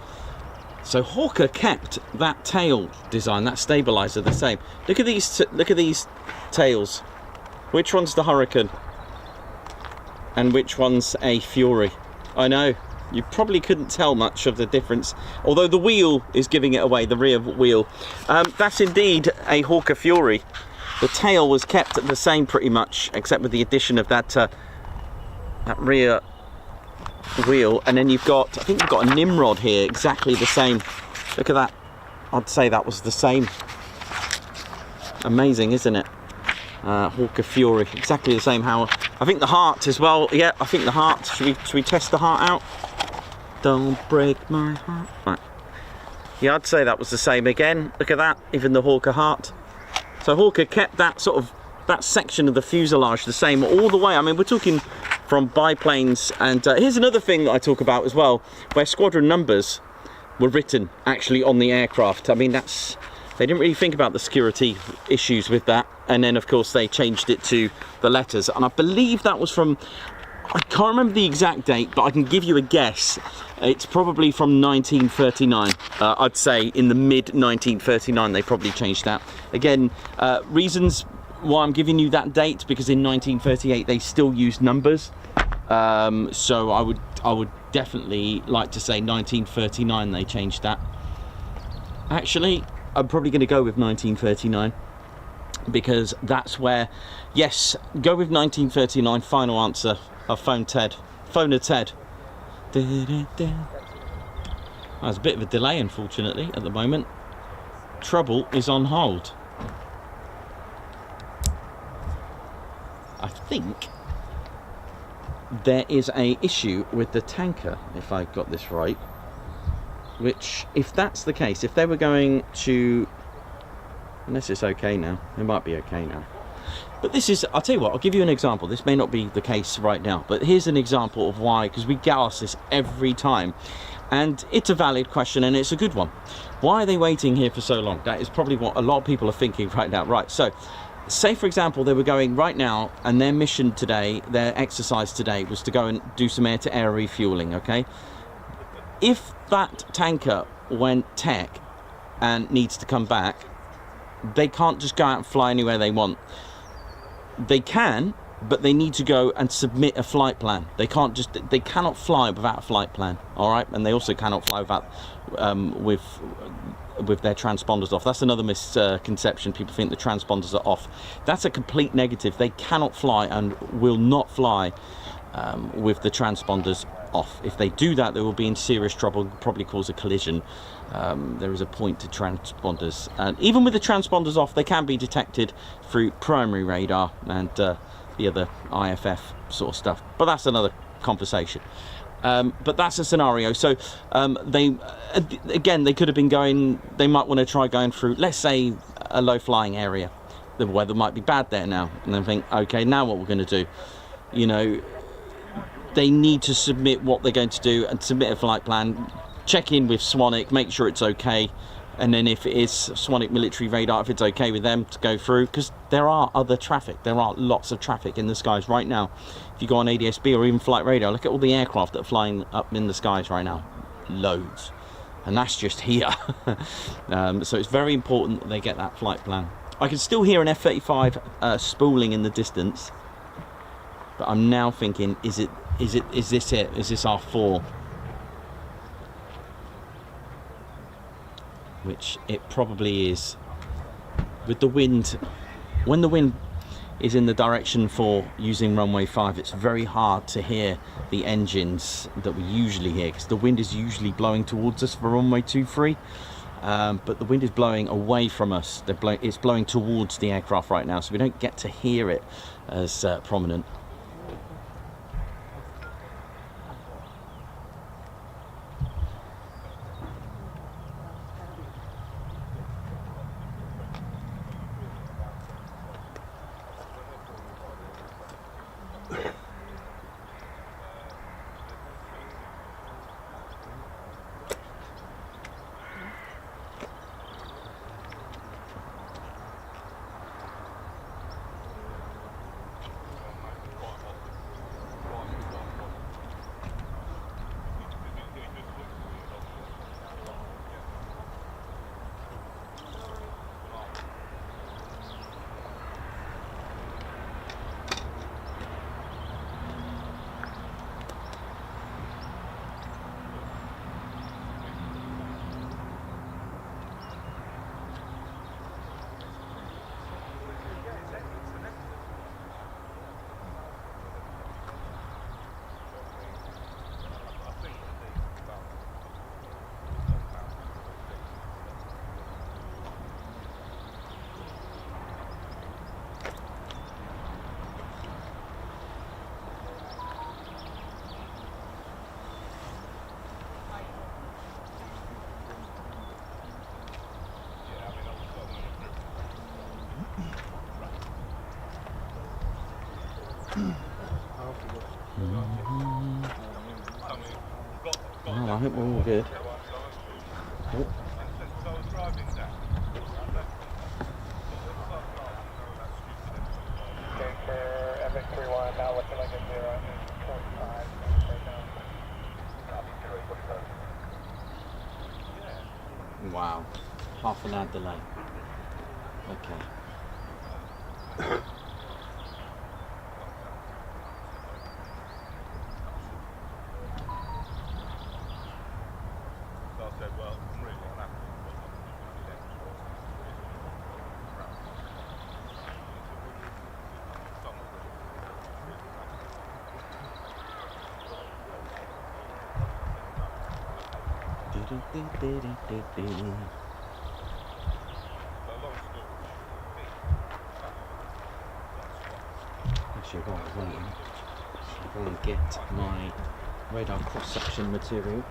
So Hawker kept that tail design, that stabilizer, the same. Look at these. Look at these tails. Which one's the Hurricane? And which one's a Fury? I know. You probably couldn't tell much of the difference, although the wheel is giving it away, the rear wheel. That's indeed a Hawker Fury. The tail was kept the same pretty much, except with the addition of that rear wheel. And then you've got, I think you've got a Nimrod here, exactly the same. Look at that. I'd say that was the same. Amazing, isn't it? Hawker Fury, exactly the same. How I think the heart as well. Yeah, I think the heart. Should we test the heart out? Don't break my heart. Right. Yeah, I'd say that was the same again. Look at that, even the Hawker heart. So Hawker kept that sort of, that section of the fuselage the same all the way. I mean, we're talking from biplanes. And here's another thing that I talk about as well, where squadron numbers were written actually on the aircraft. I mean, that's, they didn't really think about the security issues with that. And then, of course, they changed it to the letters. And I believe that was from, I can't remember the exact date, but I can give you a guess. It's probably from 1939. I'd say in the mid-1939 they probably changed that. Again, reasons why I'm giving you that date, because in 1938 they still used numbers. So I would definitely like to say 1939 they changed that. Actually, I'm probably going to go with 1939. Because that's where, yes, go with 1939, final answer. I've phoned Ted. Phone a Ted. There's a bit of a delay, unfortunately, at the moment. Trouble is on hold. I think there is a issue with the tanker, if I got this right. Which, if that's the case, if they were going to, unless it's okay now, it might be okay now. But this is, I'll tell you what, I'll give you an example. This may not be the case right now, but here's an example of why, because we get asked this every time. And it's a valid question, and it's a good one. Why are they waiting here for so long? That is probably what a lot of people are thinking right now. Right, so, say for example, they were going right now, and their mission today, their exercise today, was to go and do some air-to-air refueling, okay? If that tanker went tech and needs to come back, they can't just go out and fly anywhere they want. They can, but they need to go and submit a flight plan. They can't just, they cannot fly without a flight plan, all right? And they also cannot fly without, with their transponders off. That's another misconception. People think the transponders are off. That's a complete negative. They cannot fly and will not fly with the transponders off. If they do that, they will be in serious trouble, probably cause a collision. There is a point to transponders, and even with the transponders off, they can be detected through primary radar and the other IFF sort of stuff, but that's another conversation. But that's a scenario. So they again, they could have been going, they might want to try going through, let's say, a low flying area. The weather might be bad there now, and then think, okay, now what we're going to do, you know, they need to submit what they're going to do and submit a flight plan, check in with Swanick, make sure it's okay, and then if it is sonic military radar, if it's okay with them to go through, because there are other traffic, there are lots of traffic in the skies right now. If you go on ADSB or even flight radar, look at all the aircraft that are flying up in the skies right now, loads, and that's just here. So it's very important that they get that flight plan. I can still hear an F-35 spooling in the distance, but I'm now thinking, is this it? Is this our 4? Which it probably is. With the wind, when the wind is in the direction for using runway 5, it's very hard to hear the engines that we usually hear, because the wind is usually blowing towards us for runway 23, but the wind is blowing away from us. It's blowing towards the aircraft right now, so we don't get to hear it as prominent. Well, I hope we're all good. Oh. Okay, for FX31, now looking like a 0.5. Wow, half an hour delay. Okay. Actually, while I'm waiting, I'll go and get my radar cross-section material.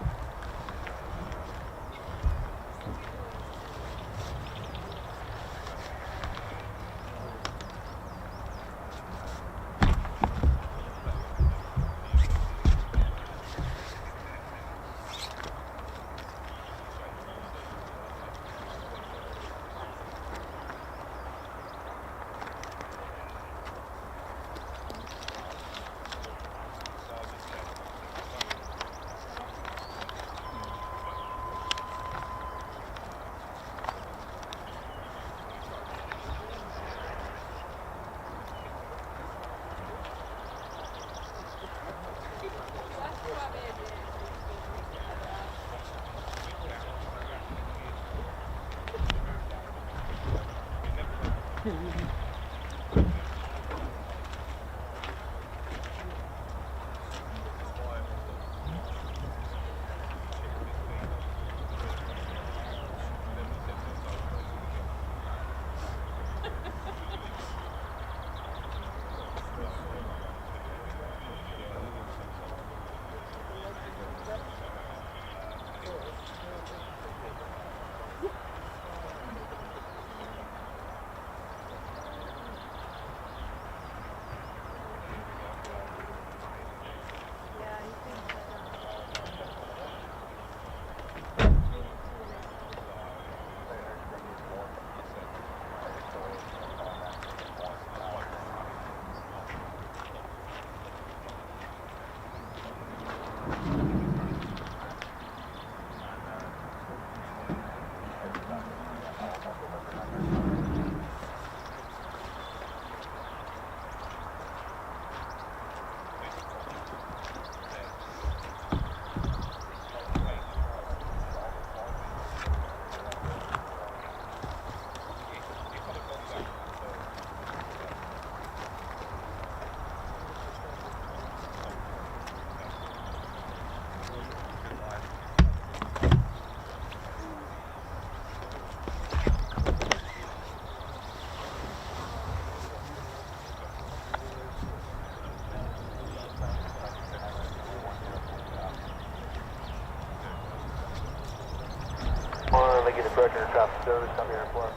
Correct your traffic service, come here and form.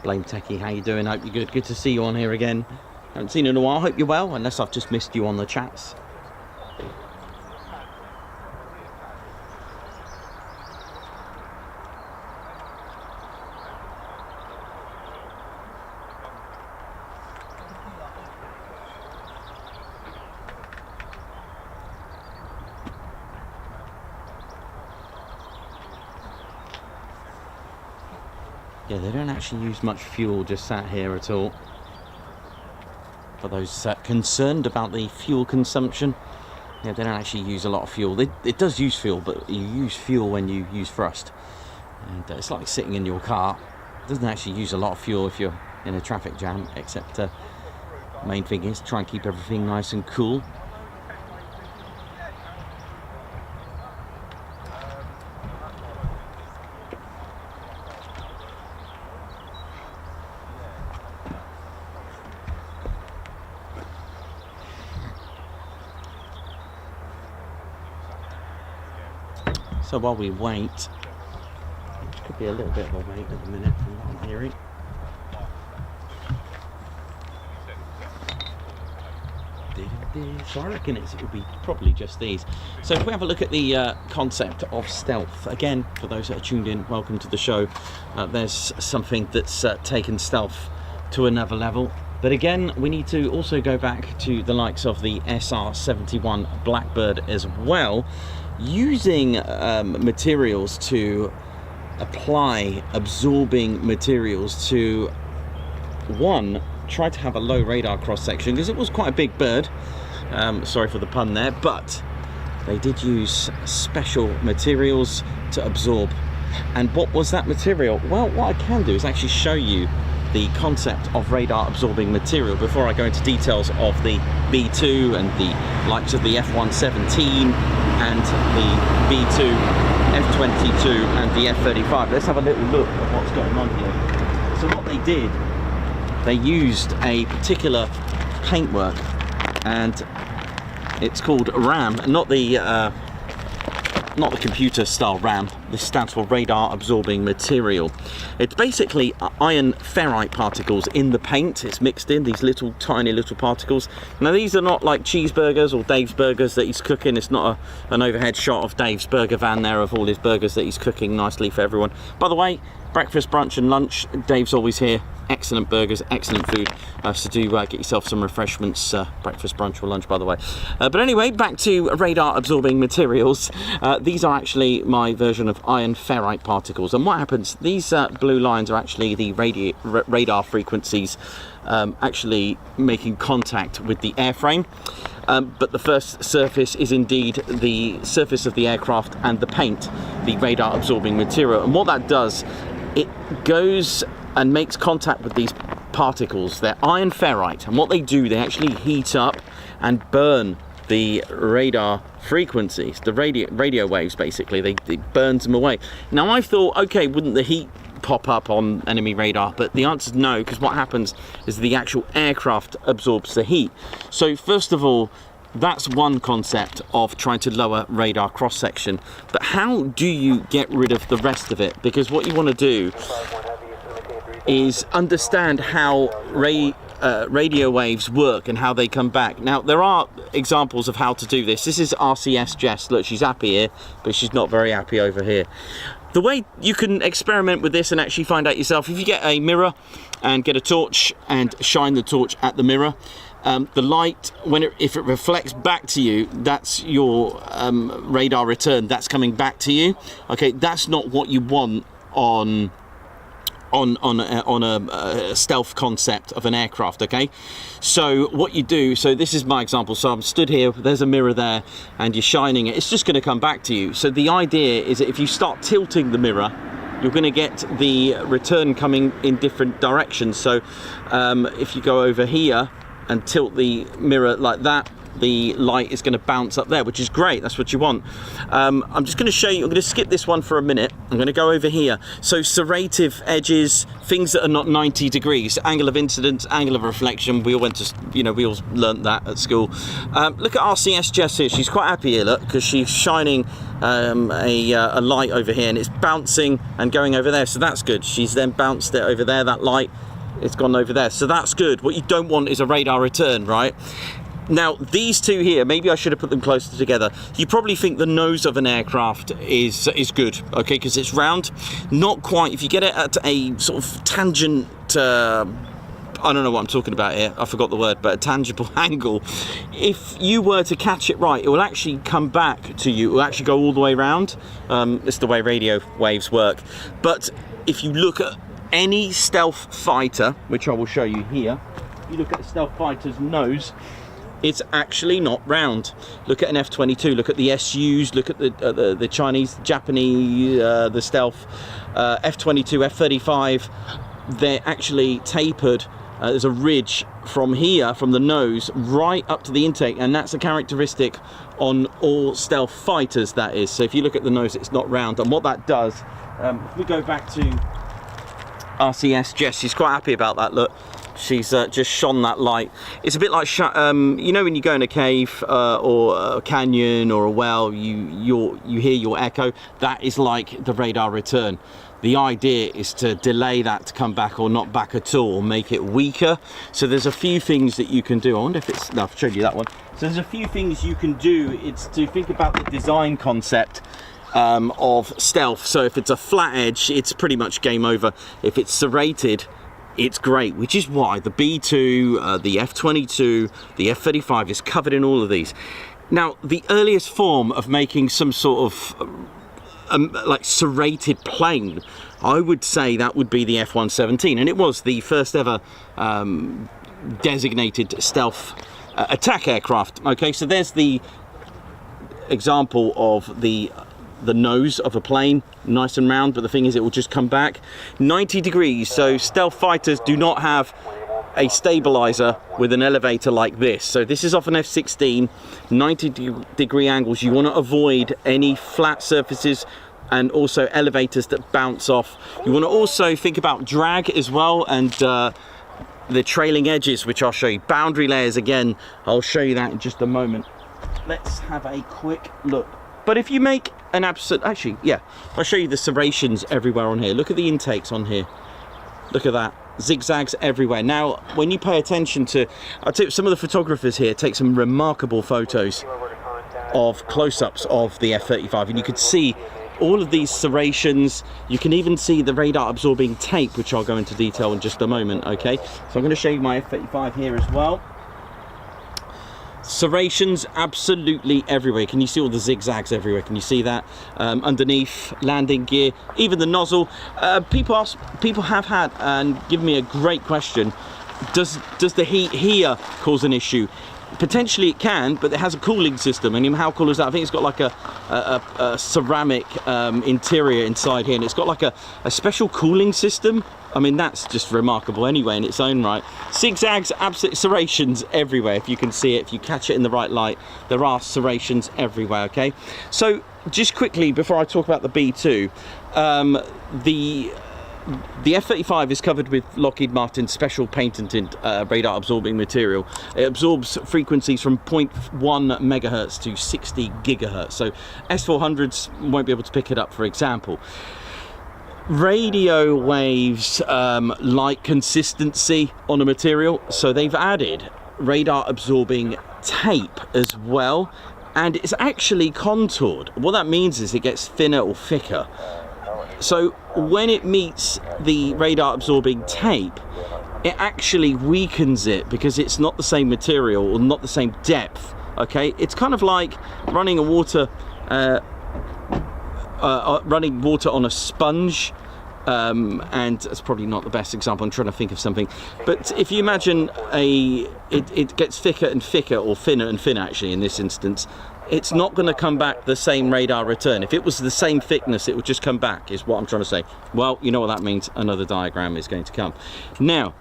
Blame Techie, how you doing? Hope you're good. Good to see you on here again. Haven't seen you in a while. Hope you're well, unless I've just missed you on the chats. Yeah, they don't actually use much fuel just sat here at all. For those concerned about the fuel consumption, yeah, they don't actually use a lot of fuel. It does use fuel, but you use fuel when you use thrust. And it's like sitting in your car. It doesn't actually use a lot of fuel if you're in a traffic jam, except main thing is try and keep everything nice and cool. So while we wait, which could be a little bit of a wait at the minute from what I'm hearing. So I reckon it would be probably just these. So if we have a look at the concept of stealth, again, for those that are tuned in, welcome to the show. There's something that's taken stealth to another level. But again, we need to also go back to the likes of the SR-71 Blackbird as well, using materials to apply absorbing materials to, one, try to have a low radar cross section, because it was quite a big bird, sorry for the pun there, but they did use special materials to absorb. And what was that material? Well, what I can do is actually show you the concept of radar absorbing material before I go into details of the B2 and the likes of the F-117 and the B2, F-22 and the F-35. Let's have a little look at what's going on here. So what they did, they used a particular paintwork, and it's called RAM, not the computer style RAM. This stands for radar absorbing material. It's basically iron ferrite particles in the paint. It's mixed in, these little tiny little particles. Now these are not like cheeseburgers or Dave's burgers that he's cooking. It's not an overhead shot of Dave's burger van there of all his burgers that he's cooking nicely for everyone. By the way, breakfast, brunch and lunch, Dave's always here. Excellent burgers, excellent food. So do get yourself some refreshments, breakfast, brunch or lunch, by the way. But anyway, back to radar absorbing materials. These are actually my version of iron ferrite particles. And what happens, these blue lines are actually the radar frequencies actually making contact with the airframe. But the first surface is indeed the surface of the aircraft and the paint, the radar absorbing material. And what that does, it goes and makes contact with these particles. They're iron ferrite, and what they do, they actually heat up and burn the radar frequencies, the radio waves basically. It burns them away. Now I thought, okay, wouldn't the heat pop up on enemy radar? But the answer is no, because what happens is the actual aircraft absorbs the heat. So first of all, that's one concept of trying to lower radar cross-section. But how do you get rid of the rest of it? Because what you want to do is understand how radio waves work and how they come back. Now, there are examples of how to do this. This is RCS Jess. Look, she's happy here, but she's not very happy over here. The way you can experiment with this and actually find out yourself, if you get a mirror and get a torch and shine the torch at the mirror, the light, if it reflects back to you, that's your radar return. That's coming back to you. Okay, that's not what you want on a stealth concept of an aircraft. Okay, so what you do, so this is my example. So I'm stood here, there's a mirror there, and you're shining it. It's just going to come back to you. So the idea is that if you start tilting the mirror, you're going to get the return coming in different directions. So if you go over here and tilt the mirror like that, the light is going to bounce up there, which is great. That's what you want. I'm just going to show you, I'm going to skip this one for a minute. I'm going to go over here. So serrative edges, things that are not 90 degrees, angle of incidence, angle of reflection. We all went to, we all learnt that at school. Look at RCS Jess here. She's quite happy here, look, because she's shining a light over here, and it's bouncing and going over there. So that's good. She's then bounced it over there, that light. It's gone over there. So that's good. What you don't want is a radar return, right? Now, these two here, maybe I should have put them closer together. You probably think the nose of an aircraft is good, okay, because it's round. Not quite. If you get it at a sort of tangent, I don't know what I'm talking about here. I forgot the word, but a tangible angle. If you were to catch it right, it will actually come back to you. It will actually go all the way around. It's the way radio waves work. But if you look at any stealth fighter, which I will show you here, you look at the stealth fighter's nose, it's actually not round. Look at an F-22, look at the SUs, look at the Chinese, Japanese, the stealth, F-22, F-35, they're actually tapered. There's a ridge from here, from the nose, right up to the intake, and that's a characteristic on all stealth fighters, that is. So if you look at the nose, it's not round, and what that does, if we go back to RCS Jess, she's quite happy about that, look. She's just shone that light. It's a bit like, you know, when you go in a cave or a canyon or a well, you hear your echo. That is like the radar return. The idea is to delay that to come back or not back at all, or make it weaker. So there's a few things that you can do. I wonder if it's, no, I've showed you that one. So there's a few things you can do. It's to think about the design concept of stealth. So if it's a flat edge, it's pretty much game over. If it's serrated, it's great, which is why the B2, the F-22, the F-35 is covered in all of these. Now, the earliest form of making some sort of like serrated plane, I would say that would be the F-117, and it was the first ever designated stealth attack aircraft. Okay, so there's the example of the nose of a plane, nice and round, but the thing is it will just come back 90 degrees. So stealth fighters do not have a stabilizer with an elevator like this. So this is off an F-16, 90 degree angles. You want to avoid any flat surfaces and also elevators that bounce off. You want to also think about drag as well, and the trailing edges, which I'll show you. Boundary layers, again, I'll show you that in just a moment. Let's have a quick look. But if you make an absolute, actually, yeah, I'll show you the serrations everywhere on here. Look at the intakes on here. Look at that. Zigzags everywhere. Now, when you pay attention to, I'll tell you, some of the photographers here take some remarkable photos of close-ups of the F-35, and you could see all of these serrations. You can even see the radar absorbing tape, which I'll go into detail in just a moment, okay? So I'm going to show you my F-35 here as well. Serrations absolutely everywhere. Can you see all the zigzags everywhere? Can you see that? Underneath, landing gear, even the nozzle. People have had and given me a great question. Does the heat here cause an issue? Potentially it can, but it has a cooling system. And how cool is that? I think it's got like a ceramic interior inside here, and it's got like a special cooling system. I mean, that's just remarkable anyway in its own right. Zigzags, absolute serrations everywhere. If you can see it, if you catch it in the right light, there are serrations everywhere, okay? So just quickly, before I talk about the B2, the the F-35 is covered with Lockheed Martin's special patented radar absorbing material. It absorbs frequencies from 0.1 megahertz to 60 gigahertz. So S-400s won't be able to pick it up, for example. Radio waves like consistency on a material, so they've added radar absorbing tape as well, and it's actually contoured. What that means is it gets thinner or thicker. So when it meets the radar absorbing tape, it actually weakens it because it's not the same material or not the same depth. Okay, it's kind of like running a water on a sponge. And it's probably not the best example. I'm trying to think of something, but if you imagine it gets thicker and thicker, or thinner and thinner actually in this instance, it's not going to come back the same radar return. If it was the same thickness, it would just come back, is what I'm trying to say. Well, you know what that means. Another diagram is going to come now.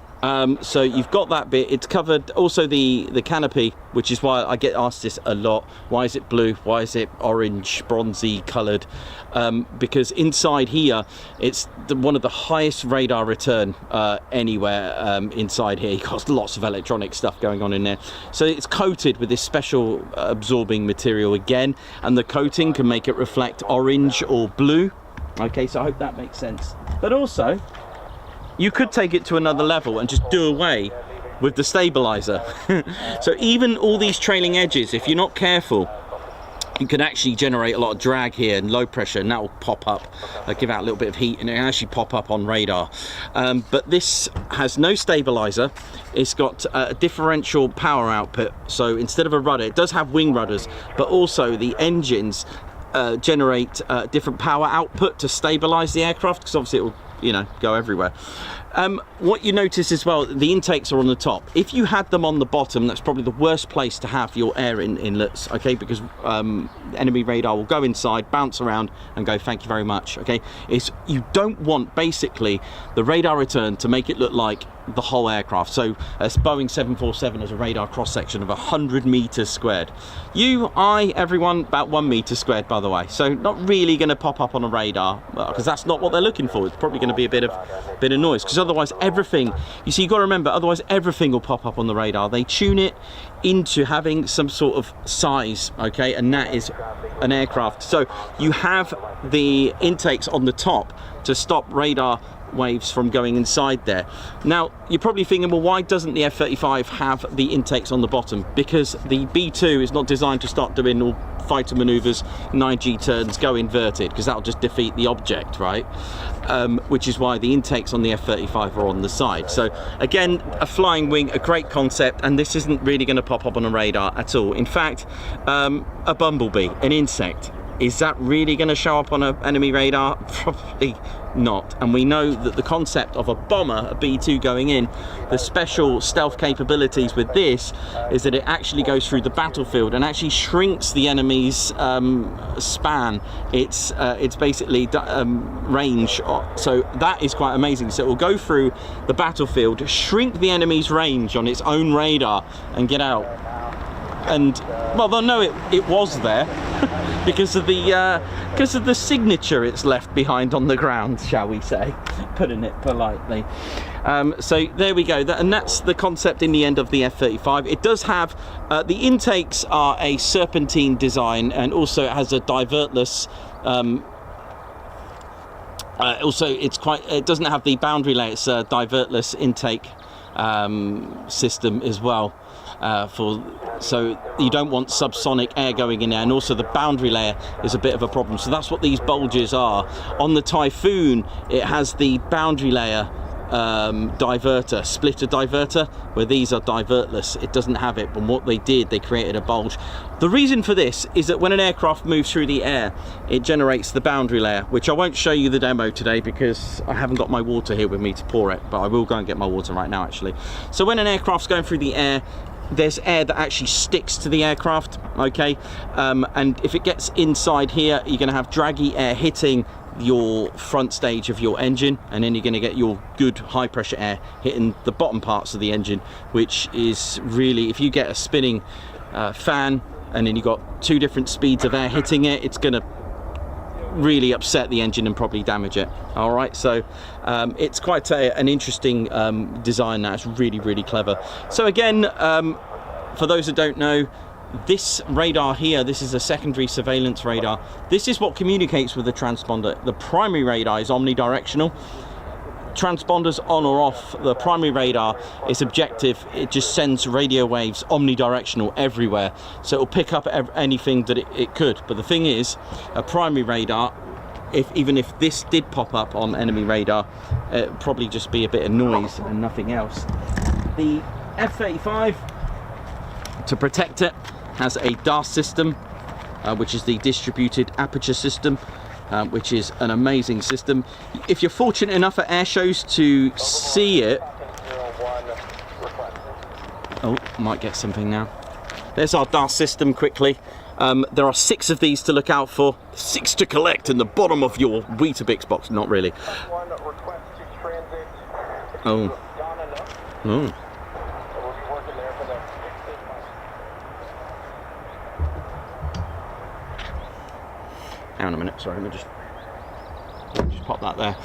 So you've got that bit. It's covered also the canopy, which is why I get asked this a lot. Why is it blue? Why is it orange, bronzy coloured? Because inside here, it's one of the highest radar return anywhere inside here. You've got lots of electronic stuff going on in there. So it's coated with this special absorbing material again, and the coating can make it reflect orange or blue. Okay, so I hope that makes sense. But also, you could take it to another level and just do away with the stabilizer. So even all these trailing edges, if you're not careful, you can actually generate a lot of drag here and low pressure, and that will pop up, give out a little bit of heat, and it can actually pop up on radar. But this has no stabilizer. It's got a differential power output. So instead of a rudder, it does have wing rudders, but also the engines generate different power output to stabilize the aircraft, because obviously it will, you know, go everywhere. What you notice as well, the intakes are on the top. If you had them on the bottom, that's probably the worst place to have your air inlets, okay, because enemy radar will go inside, bounce around and go thank you very much. Okay, you don't want basically the radar return to make it look like the whole aircraft. So a Boeing 747 has a radar cross section of 100 meters squared. Everyone about 1 meter squared, by the way, so not really going to pop up on a radar, because that's not what they're looking for. It's probably going to be a bit of noise, because otherwise everything, you see, you've got to remember, otherwise everything will pop up on the radar. They tune it into having some sort of size, okay, and that is an aircraft. So you have the intakes on the top to stop radar waves from going inside there. Now you're probably thinking, well, why doesn't the F-35 have the intakes on the bottom? Because the B2 is not designed to start doing all fighter maneuvers, 9G turns, go inverted, because that'll just defeat the object, right? Which is why the intakes on the F-35 are on the side. So again, a flying wing, a great concept, and this isn't really going to pop up on a radar at all. In fact, a bumblebee, an insect, is that really going to show up on an enemy radar? Probably not. And we know that the concept of a bomber, a B-2 going in, the special stealth capabilities with this is that it actually goes through the battlefield and actually shrinks the enemy's span. It's basically range. So that is quite amazing. So it will go through the battlefield, shrink the enemy's range on its own radar and get out. And well, they'll know it was there because of the signature it's left behind on the ground, shall we say, putting it politely. So there we go, and that's the concept in the end of the F-35. It does have the intakes are a serpentine design, and also it has a divertless. Also, it doesn't have the boundary layer. It's a divertless intake system as well. So you don't want subsonic air going in there, and also the boundary layer is a bit of a problem. So that's what these bulges are. On the Typhoon, it has the boundary layer diverter, splitter diverter, where these are divertless. It doesn't have it, but what they did, they created a bulge. The reason for this is that when an aircraft moves through the air, it generates the boundary layer, which I won't show you the demo today because I haven't got my water here with me to pour it, but I will go and get my water right now actually. So when an aircraft's going through the air, there's air that actually sticks to the aircraft, okay, and if it gets inside here, you're going to have draggy air hitting your front stage of your engine, and then you're going to get your good high pressure air hitting the bottom parts of the engine, which is really, if you get a spinning fan and then you've got two different speeds of air hitting it, it's going to really upset the engine and probably damage it. All right, so it's quite an interesting design now. It's really, really clever. So again, for those that don't know, this radar here, this is a secondary surveillance radar. This is what communicates with the transponder. The primary radar is omnidirectional. Transponders on or off, the primary radar is objective. It just sends radio waves omnidirectional everywhere, so it'll pick up anything that it could. But the thing is, a primary radar, even if this did pop up on enemy radar, it'd probably just be a bit of noise and nothing else. The F-35, to protect it, has a DAS system, which is the distributed aperture system, which is an amazing system. If you're fortunate enough at air shows to see it, oh, might get something now. There's our DAS system quickly. There are 6 of these to look out for, 6 to collect in the bottom of your Weetabix box. Not really. Oh. Oh. Hang on a minute, sorry, let me just pop that there.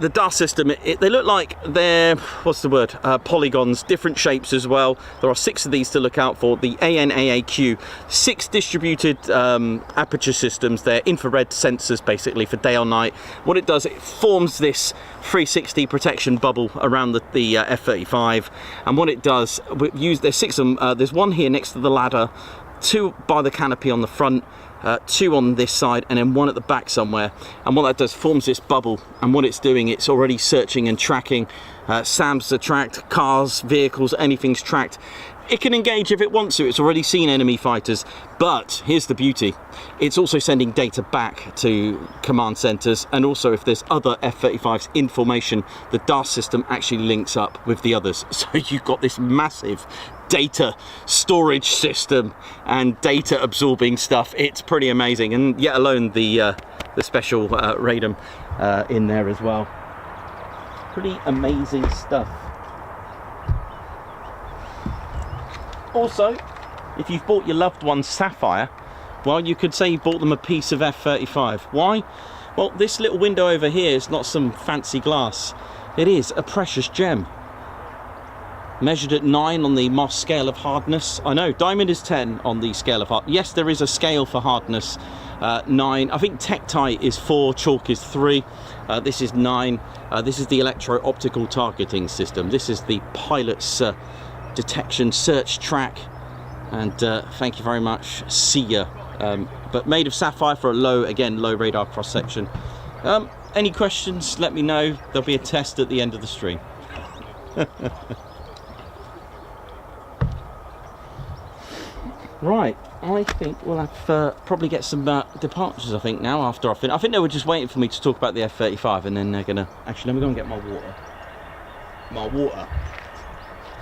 The DAS system, they look like they're, what's the word, polygons, different shapes as well. There are 6 of these to look out for. The ANAAQ, 6 distributed aperture systems. They're infrared sensors basically for day or night. What it does, it forms this 360 protection bubble around the F-35, and what it does, there's 6 of them. There's 1 here next to the ladder, 2 by the canopy on the front, 2 on this side, and then 1 at the back somewhere. And what that does, forms this bubble, and what it's doing, it's already searching and tracking. SAMs are tracked, cars, vehicles, anything's tracked. It can engage if it wants to. It's already seen enemy fighters, but here's the beauty. It's also sending data back to command centers, and also if there's other F-35s in formation, the DAS system actually links up with the others. So you've got this massive data storage system and data absorbing stuff. It's pretty amazing, and yet alone the special radome in there as well. Pretty amazing stuff. Also, if you've bought your loved one Sapphire, well, you could say you bought them a piece of F-35. Why? Well, this little window over here is not some fancy glass. It is a precious gem. Measured at 9 on the Moss scale of hardness. I know, diamond is 10 on the scale of hardness. Yes, there is a scale for hardness. 9. I think Tektite is 4, chalk is 3. This is 9. This is the electro-optical targeting system. This is the pilot's detection, search, track, and thank you very much, see ya. But made of sapphire for a low radar cross section. Any questions, let me know. There'll be a test at the end of the stream. Right, I think we'll have probably get some departures, I think, now after I finish. I think they were just waiting for me to talk about the F-35, and then they're gonna, actually, let me go and get my water.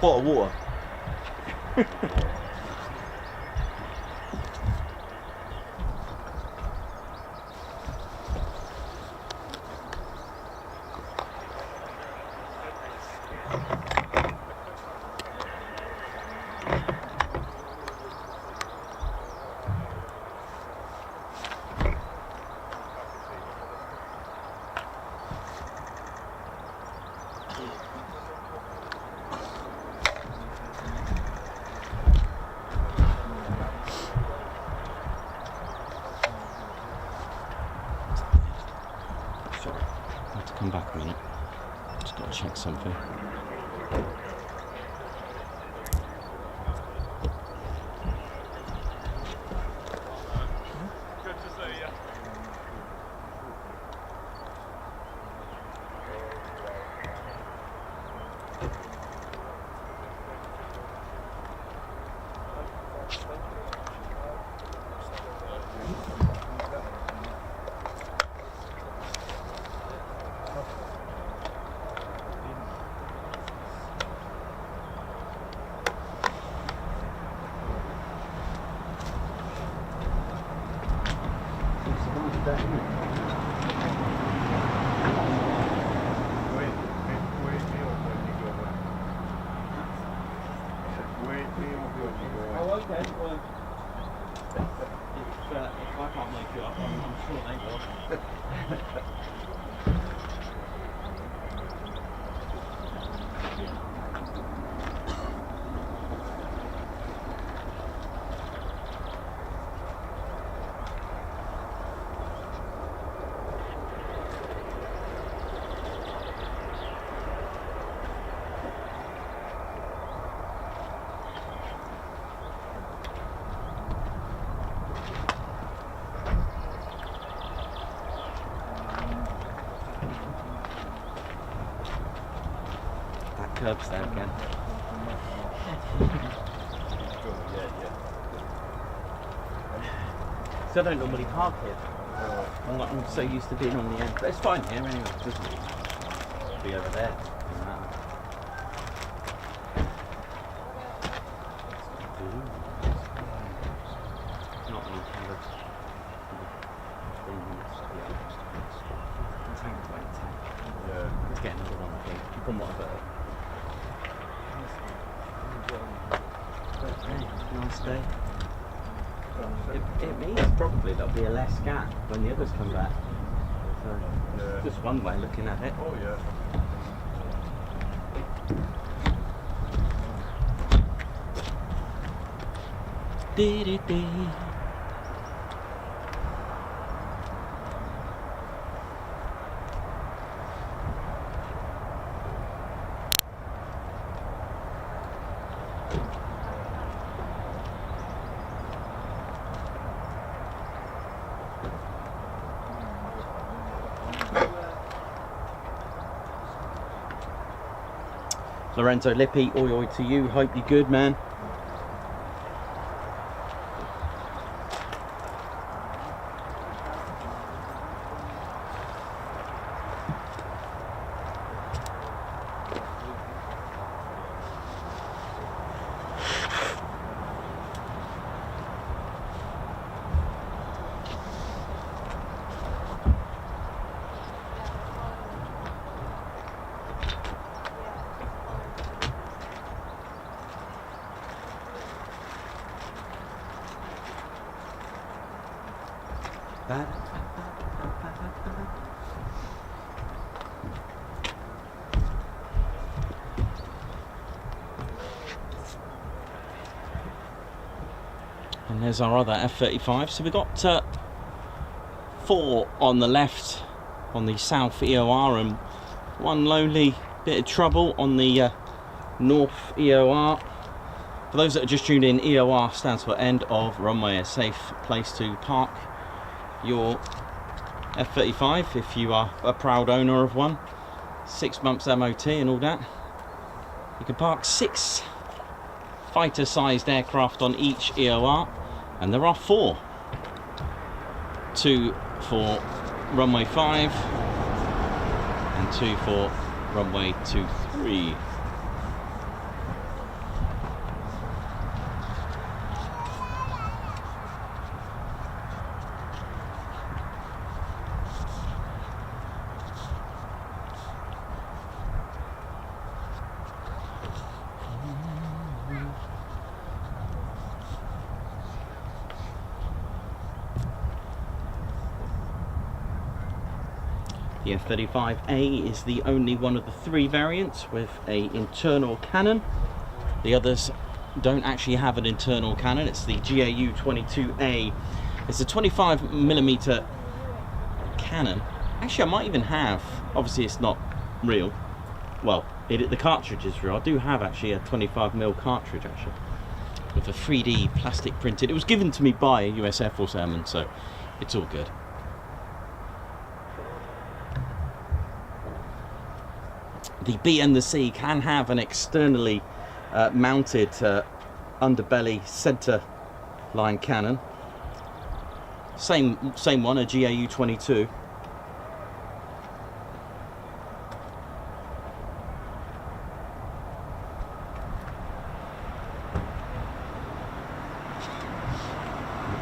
Bottle of water. Come back a minute. Just got to check something. Good to see you. If I can't make it up, I'm sure they will. Curbs there again. So I don't normally park here. I'm so used to being on the end. But it's fine here anyway. It doesn't be over there. Not any kind of yeah. Let's get another one, I think. From what I've heard. Nice day. It means probably there'll be a less gap when the others come back. So, yeah. Just one way looking at it. Oh yeah. Did it be? Lorenzo Lippi, oi oi to you, hope you're good, man. And there's our other F-35. So we've got 4 on the left on the south EOR and one lonely bit of trouble on the north EOR. For those that are just tuned in, EOR stands for end of runway, a safe place to park your F-35 if you are a proud owner of one. 6 months MOT and all that. You can park 6 fighter sized aircraft on each EOR, and there are 4. 2 for runway 5 and 2 for runway 23. The F-35A is the only one of the 3 variants with an internal cannon. The others don't actually have an internal cannon. It's the GAU-22A. It's a 25mm cannon. Actually, I might even have, obviously it's not real. Well, the cartridge is real. I do have actually a 25mm cartridge actually with a 3D plastic printed. It was given to me by a US Air Force airman, so it's all good. The B and the C can have an externally mounted underbelly centre line cannon. Same one, a GAU-22. It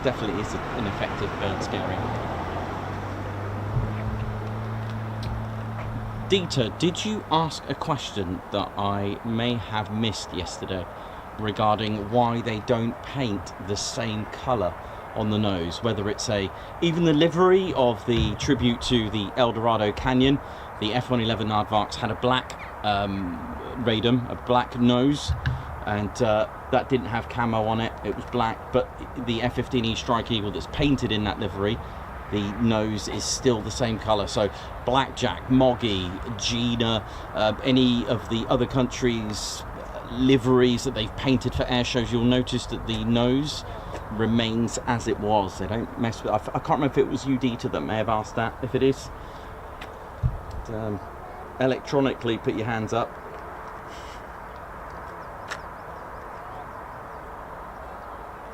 definitely is an effective bird scaring. Dieter, did you ask a question that I may have missed yesterday regarding why they don't paint the same colour on the nose, whether it's even the livery of the tribute to the El Dorado Canyon. The F-111 Aardvarks had a black radome, a black nose, and that didn't have camo on it, it was black. But the F-15E Strike Eagle that's painted in that livery, the nose is still the same colour. So Blackjack, Moggy, Gina, any of the other countries' liveries that they've painted for air shows, you'll notice that the nose remains as it was. They don't mess with it. I can't remember if it was UD to them. May have asked that. If it is, electronically put your hands up.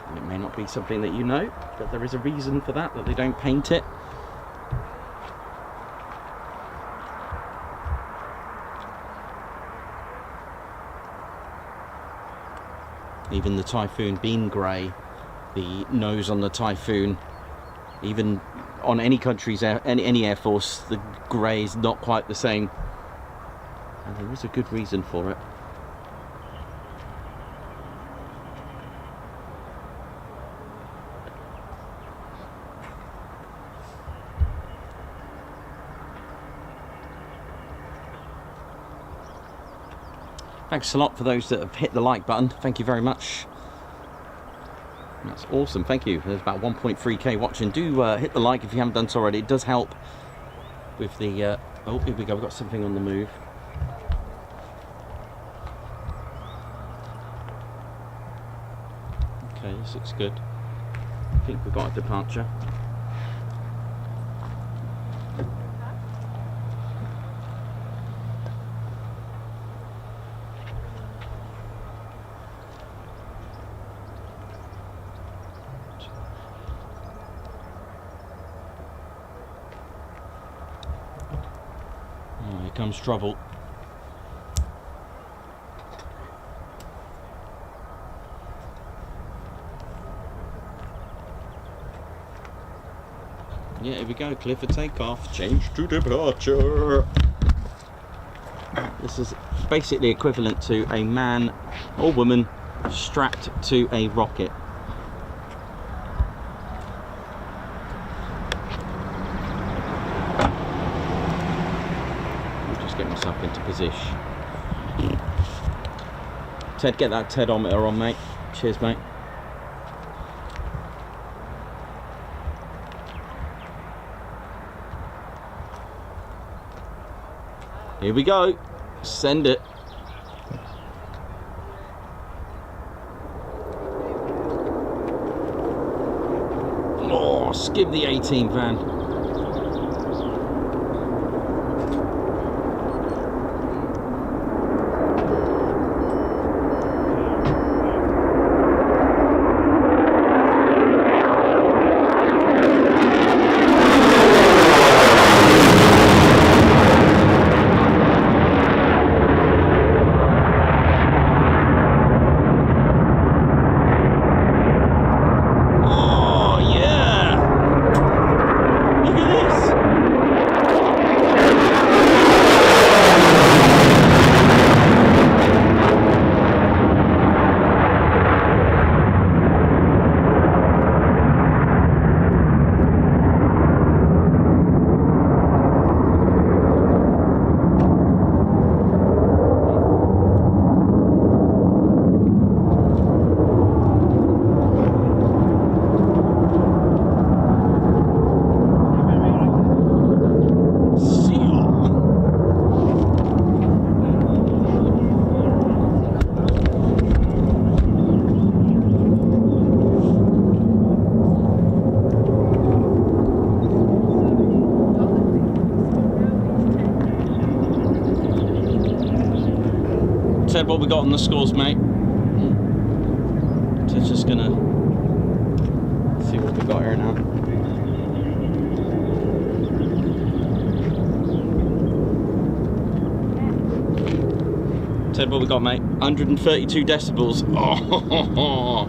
And it may not be something that you know, but there is a reason for that they don't paint it. Even the Typhoon being grey, the nose on the Typhoon, even on any country's any air force, the grey is not quite the same, and there is a good reason for it. Thanks a lot for those that have hit the like button. Thank you very much. That's awesome. Thank you. There's about 1.3k watching. Do hit the like if you haven't done so already. It does help with the... oh, here we go. We've got something on the move. Okay, this looks good. I think we've got a departure. Oh, here comes trouble. Yeah, here we go, clear for takeoff, change to departure. This is basically equivalent to a man or woman strapped to a rocket. I'll just get myself into position. Ted, get that Tedometer on, mate. Cheers, mate. Here we go. Send it. Oh, skip the 18 van. Ted, what we got on the scores, mate? Ted's just gonna see what we got here now. Ted, what we got, mate? 132 decibels. Oh,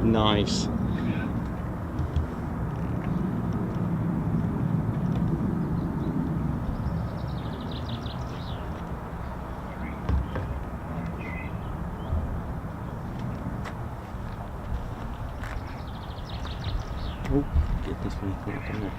nice. Oh, goodness me, what have I done there?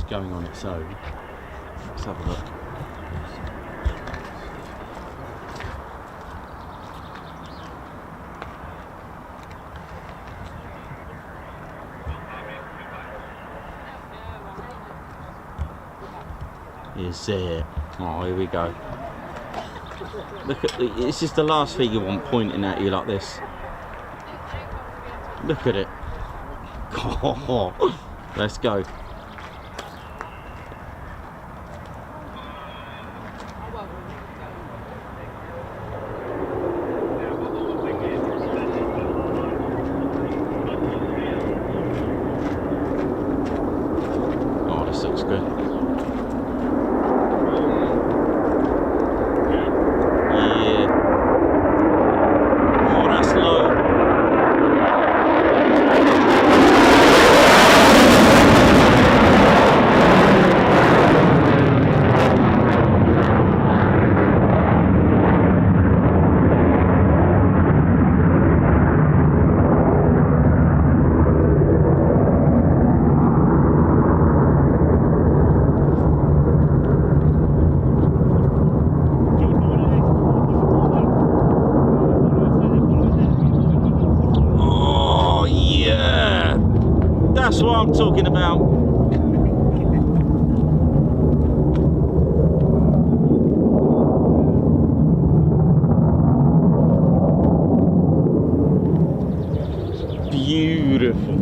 Going on its own. Let's have a look. Is it? Oh, here we go. Look at the, it's just the last thing you want pointing at you like this. Look at it. Oh, let's go. That's what I'm talking about. Beautiful.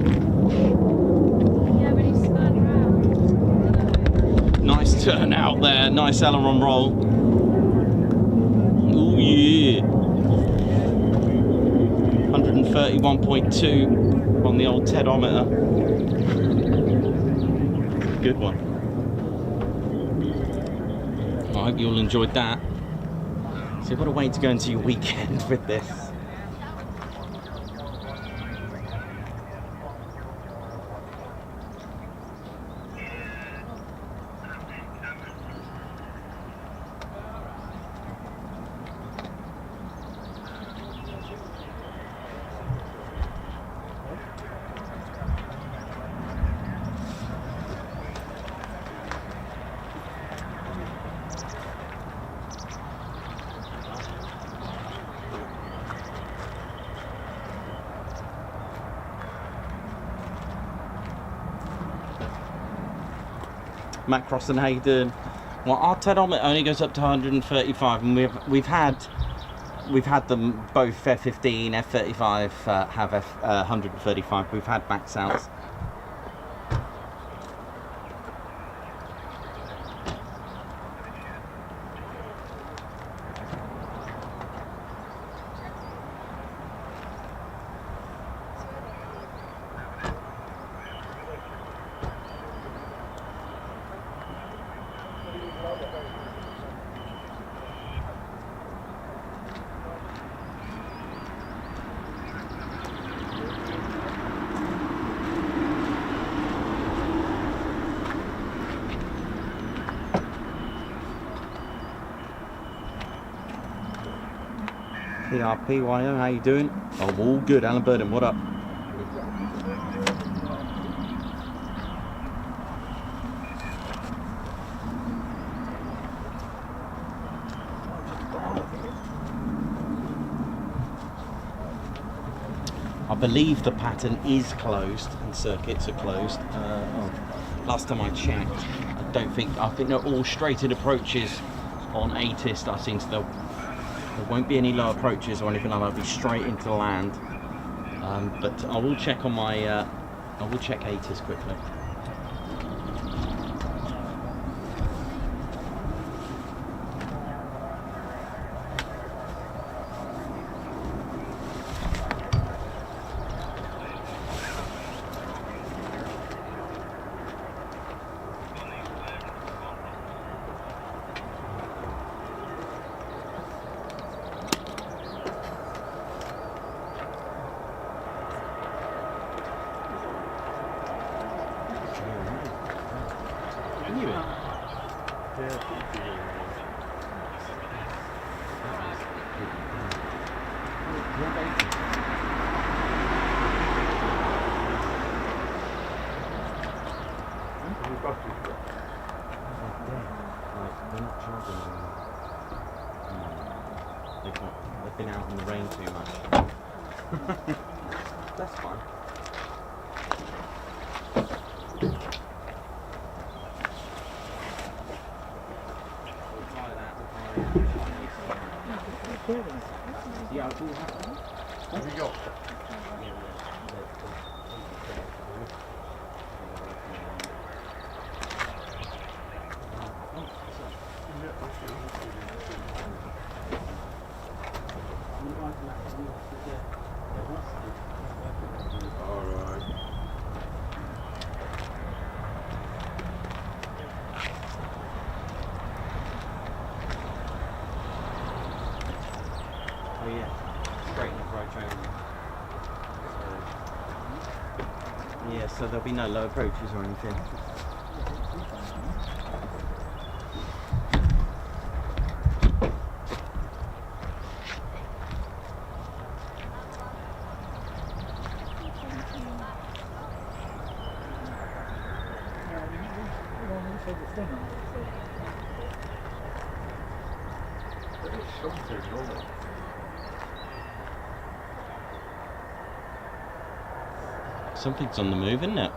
Yeah, but he's spun around. Nice turn out there, nice aileron roll. Oh yeah. 131.2 on the old tedometer. Good one. I hope you all enjoyed that. So what a way to go into your weekend with this. Matt Cross and Hayden. Well, our tedometer only goes up to 135, and we've had them both F-15, F-35 have 135. We've had max outs. PRPYO, how you doing? Oh, all good. Alan Burden, what up? I believe the pattern is closed and circuits are closed. Last time I checked, I think they're all straighted approaches on ATIS. I think there won't be any low approaches or anything like that. It'll be straight into land. But I will check on my, I will check ATIS quickly. They've been out in the rain too much. That's fine. Yeah, I do have one. Have you got? Yeah, so there'll be no low approaches or anything. Something's on the move, isn't it?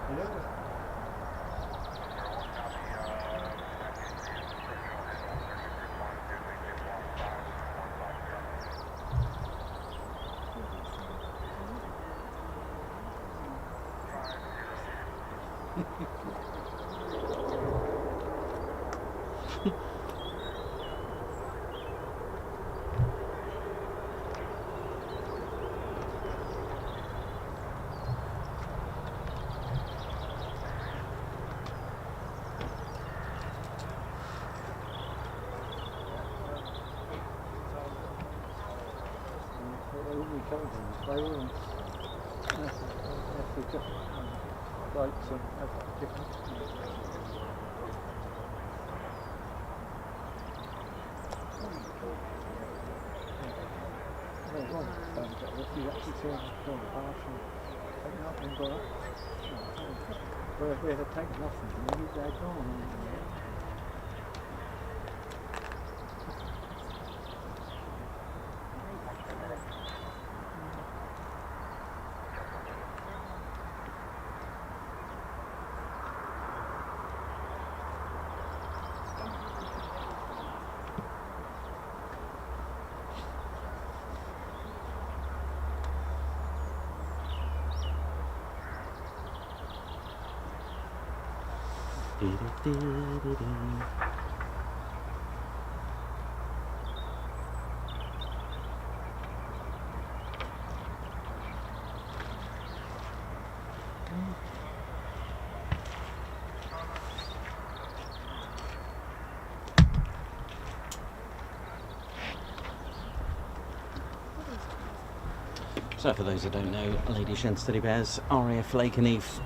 So for those that don't know, ladies and teddy bears, RAF Lakenheath,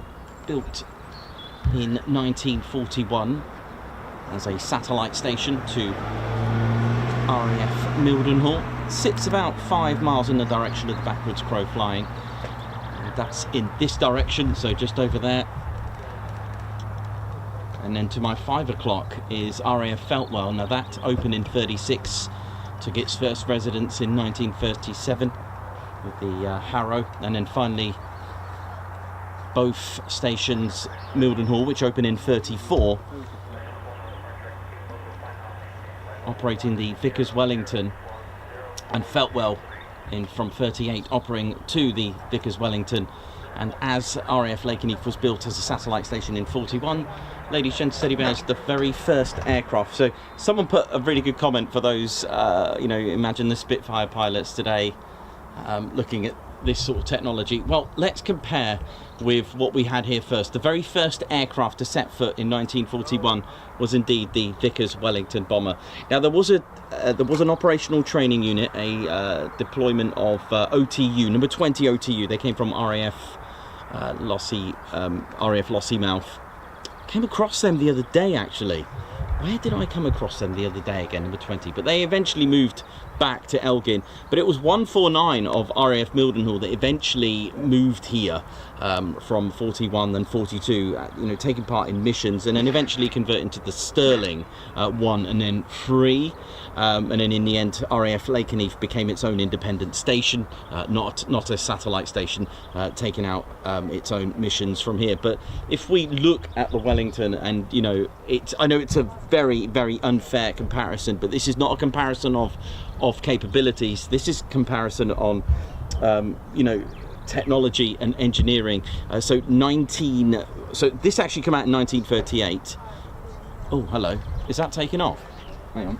built in 1941 as a satellite station to RAF Mildenhall. sits about 5 miles in the direction of the backwards crow flying. That's in this direction, so just over there. And then to my 5 o'clock is RAF Feltwell. Now that opened in 36, took its first residence in 1937 with the Harrow, and then finally both stations, Mildenhall, which opened in 34, operating the Vickers Wellington, and Feltwell from 38 operating to the Vickers Wellington. And as RAF Lakenheath was built as a satellite station in 41, ladies, gents, teddy bears, the very first aircraft. So someone put a really good comment for those, you know, imagine the Spitfire pilots today looking at this sort of technology. Well, let's compare with what we had here first. The very first aircraft to set foot in 1941 was indeed the Vickers Wellington bomber. Now there was an operational training unit, a deployment of OTU, number 20 OTU. They came from RAF Lossiemouth. Came across them the other day, actually. Where did I come across them the other day again, number 20? But they eventually moved back to Elgin. But it was 149 of RAF Mildenhall that eventually moved here from 41 and 42, you know, taking part in missions, and then eventually converting to the Sterling 1 and then 3. And then in the end, RAF Lakenheath became its own independent station, not a satellite station, taking out its own missions from here. But if we look at the Wellington, and you know, I know it's a very, very unfair comparison, but this is not a comparison of capabilities. This is comparison on, you know, technology and engineering. So this actually came out in 1938. Oh, hello. Is that taking off? Hang on.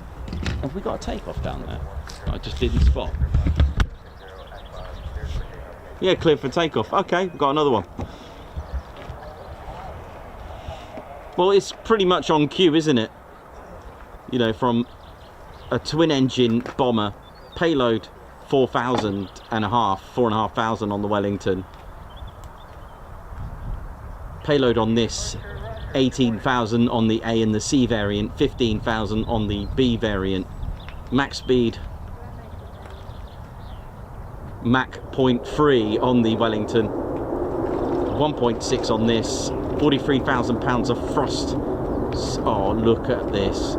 Have we got a takeoff down there? I just didn't spot. Yeah, clear for takeoff. Okay, we've got another one. Well, it's pretty much on cue, isn't it? You know, from a twin engine bomber, payload 4,500 on the Wellington, payload on this 18,000 on the A and the C variant, 15,000 on the B variant, max speed Mach 0.3 on the Wellington, 1.6 on this, 43,000 pounds of thrust. Oh, look at this.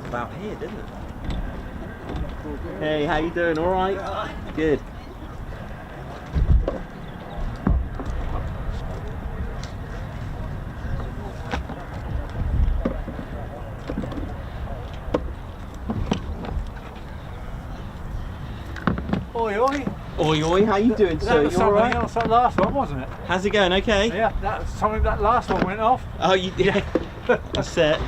About here, didn't it? Hey, how you doing? All right? Good. Oi, oi. Oi, oi, how you doing, That sir? was You something alright? else, that last one, wasn't it? How's it going? Okay? Yeah, that was something that last one went off. Oh, you did? That's set.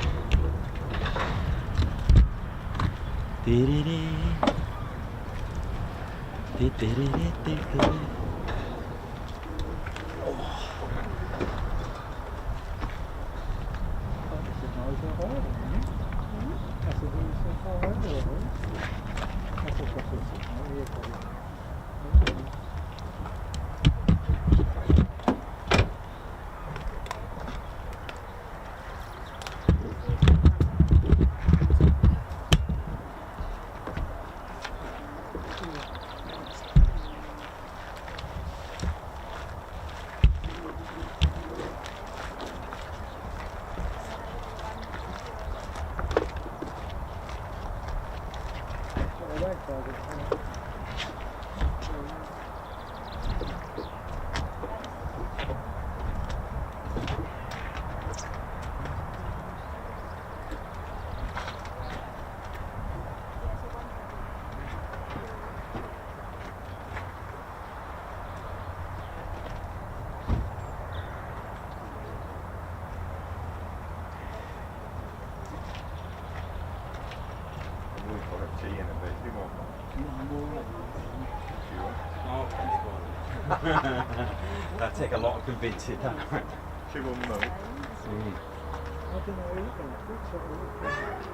That'd take a lot of convincing, that.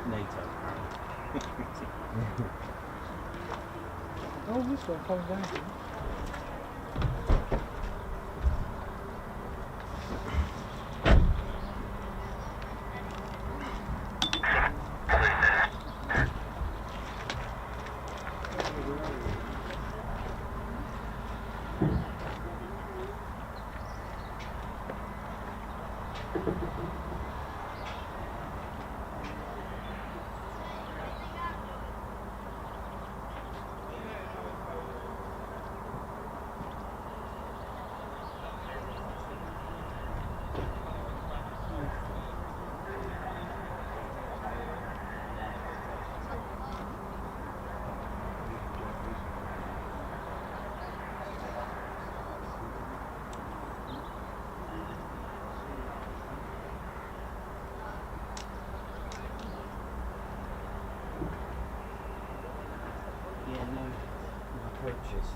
NATO. Oh, this one comes down. Approaches.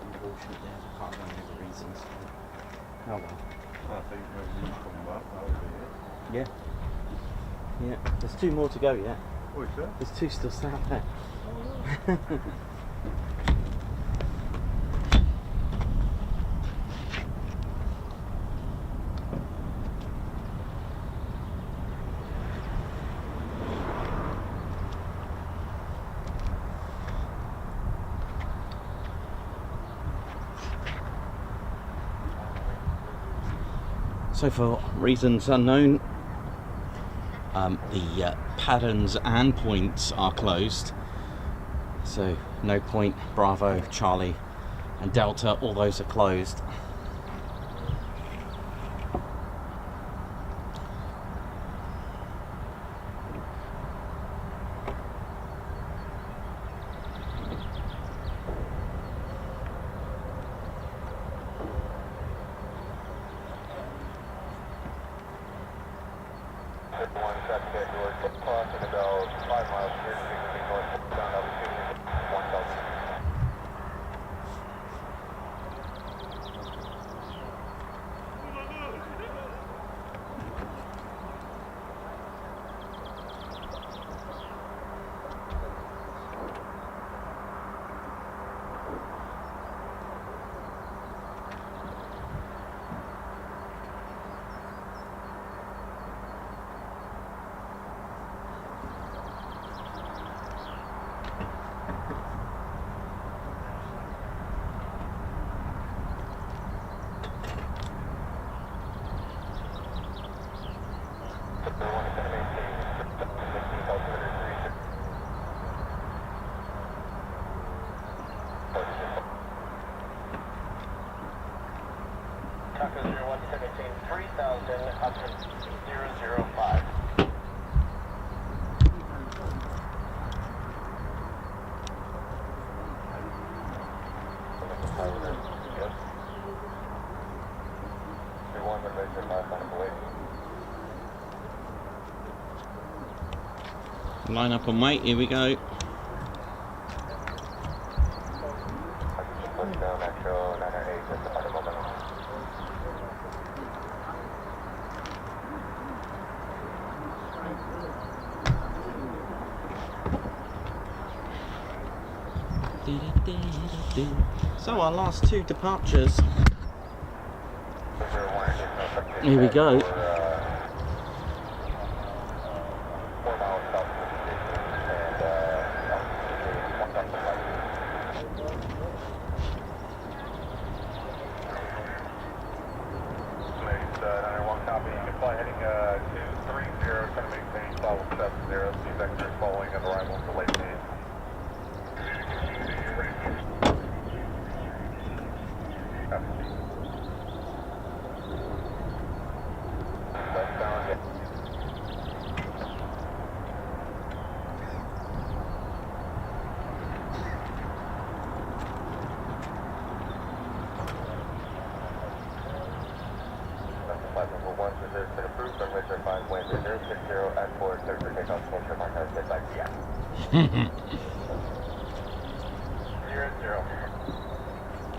Unfortunately, I can't remember the reasons. Oh well. I think maybe you come back, that would be it. Yeah. Yeah. There's 2 more to go yet. What is that? There's 2 still sat there. So for reasons unknown, the patterns and points are closed. So no point, Bravo, Charlie and Delta, all those are closed. Taco 0117, 3000 up to 005. Line up and wait, here we go. So our last two departures. Here we go.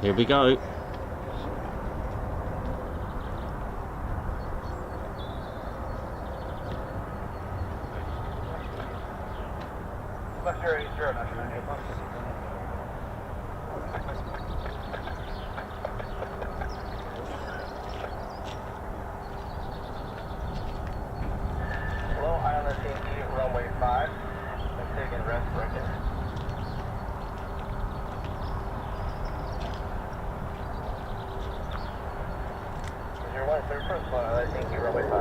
Here we go. Hello, Island AT, runway 5. I'm taking rest break. First one, I think you're runway 5.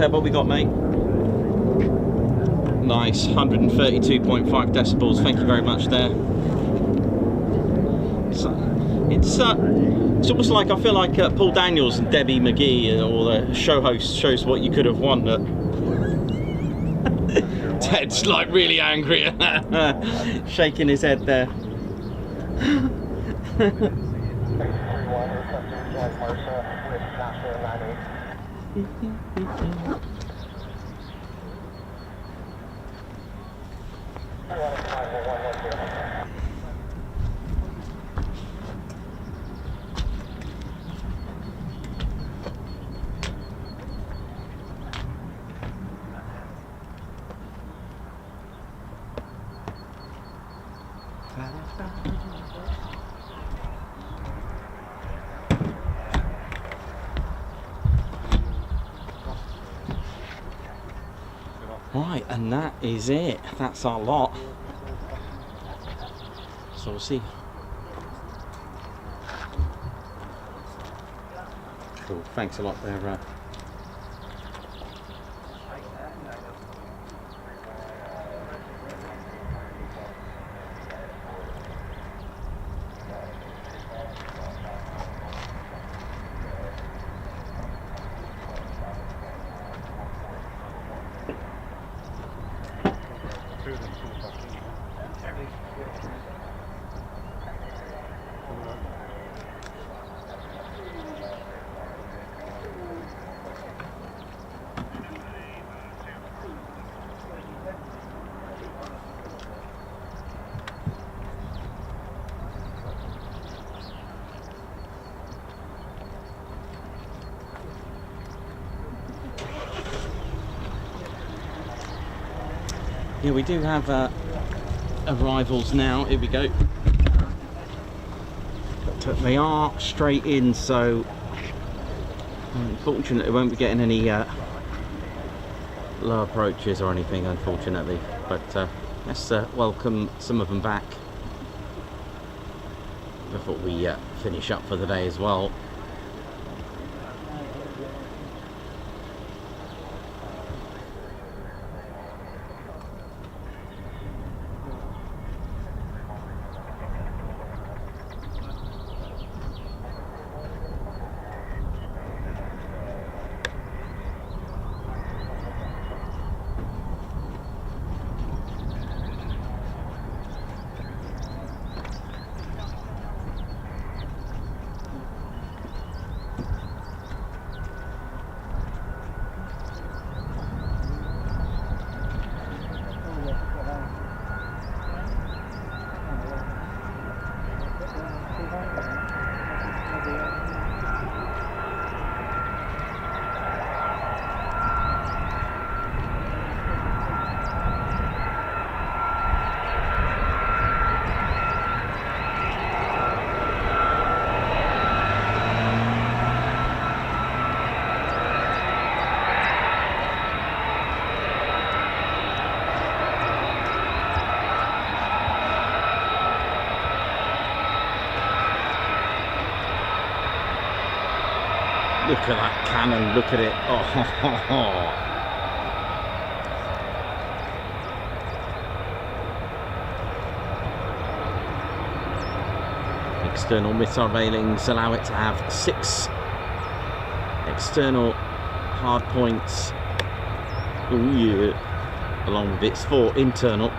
What we got, mate? Nice, 132.5 decibels. Thank you very much there. It's almost like I feel like Paul Daniels and Debbie McGee, or the show host, shows what you could have won. Ted's like really angry, shaking his head there. Right, and that is it. That's our lot. So we'll see. Cool. Thanks a lot there, two of them come back in. Yeah, we do have arrivals now. Here we go. But they are straight in, so unfortunately, we won't be getting any low approaches or anything, unfortunately. But let's welcome some of them back before we finish up for the day as well. Look at that cannon, look at it. Oh, ho, ho, ho. External missile railings allow it to have 6 external hard points. Oh yeah. Along with its 4 internal.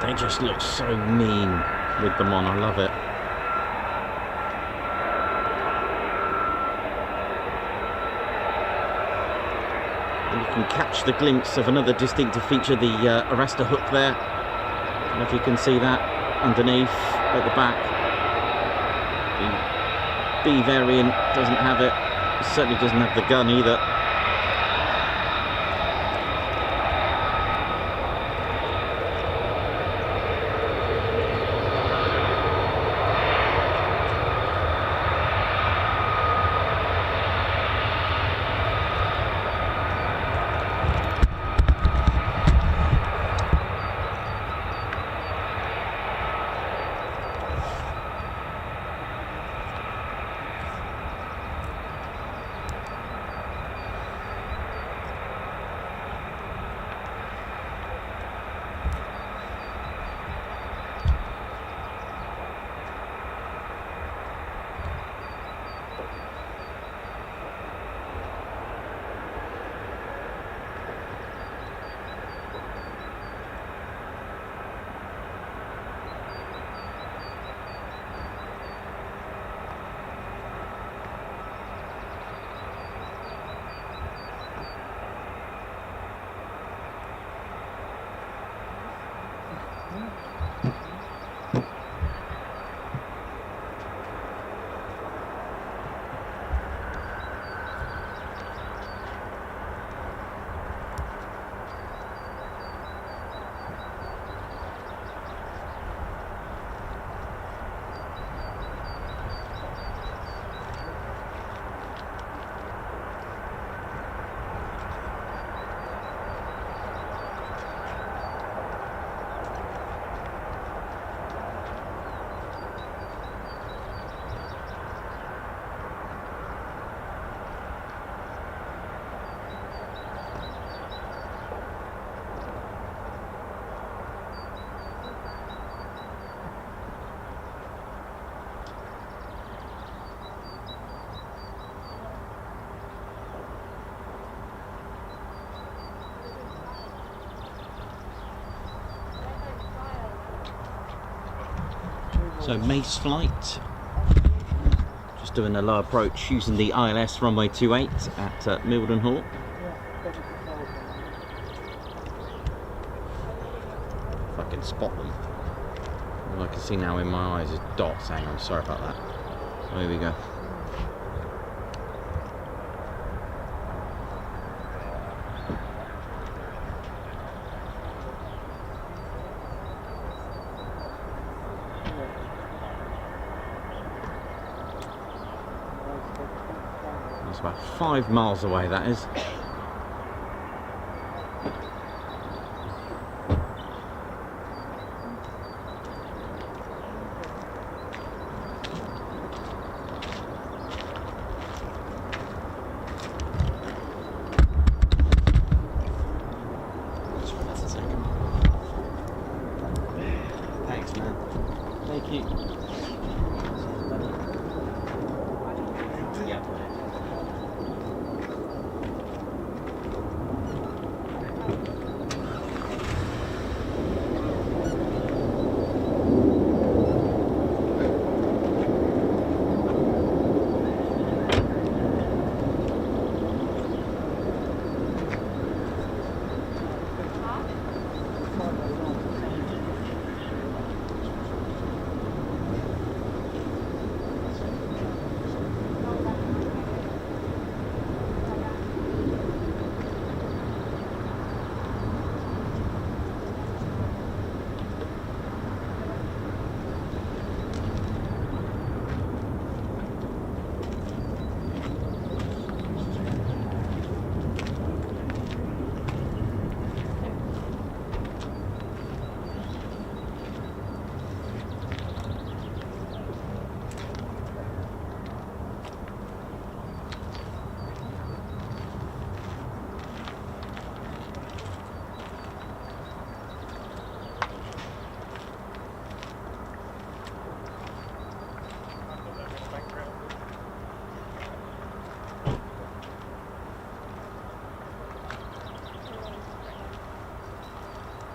They just look so mean with them on, I love it. And you can catch the glimpse of another distinctive feature, the arrestor hook there. I don't know if you can see that underneath at the back. The B variant doesn't have it. It certainly doesn't have the gun either. So Mace flight, just doing a low approach using the ILS runway 28 at Mildenhall. If I can spot them. All I can see now in my eyes is dots. Hang on, sorry about that. Oh, here we go. It's about 5 miles away, that is. Thanks, man. Thank you. Yeah.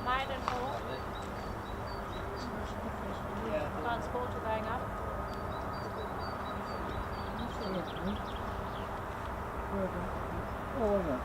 Mildenhall. Transporter going up. Oh, no.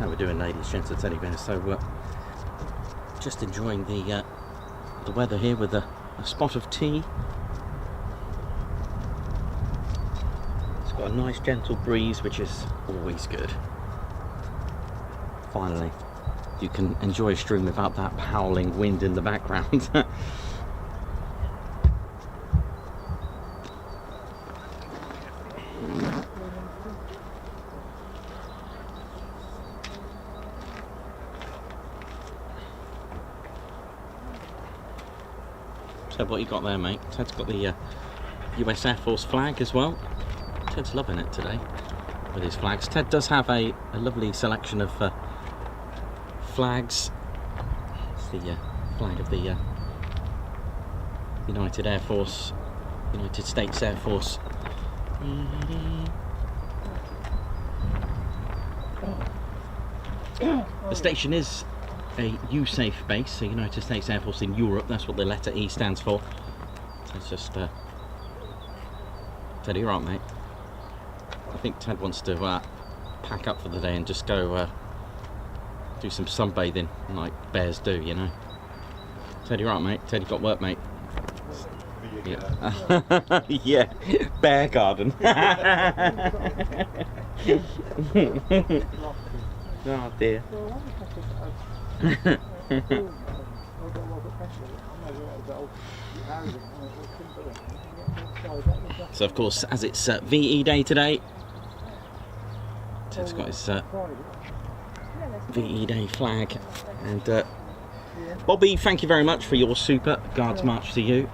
How we're doing, ladies, gents, and teddy bears. So just enjoying the weather here with a spot of tea. It's got a nice gentle breeze, which is always good. Finally, you can enjoy a stream without that howling wind in the background. So what you got there, mate? Ted's got the US Air Force flag as well. Ted's loving it today with his flags. Ted does have a lovely selection of flags. It's the flag of the United States Air Force. The station is a USAF base, so United States Air Force in Europe. That's what the letter E stands for. So it's just Ted, you're right, mate. I think Ted wants to pack up for the day and just go do some sunbathing like bears do, you know. Ted, you're right, mate. Ted, you've got work, mate. Yeah. Yeah, bear garden. Oh dear. So of course, as it's VE day today, Ted's got his VE day flag, and Bobby, thank you very much for your super. Guards march to you.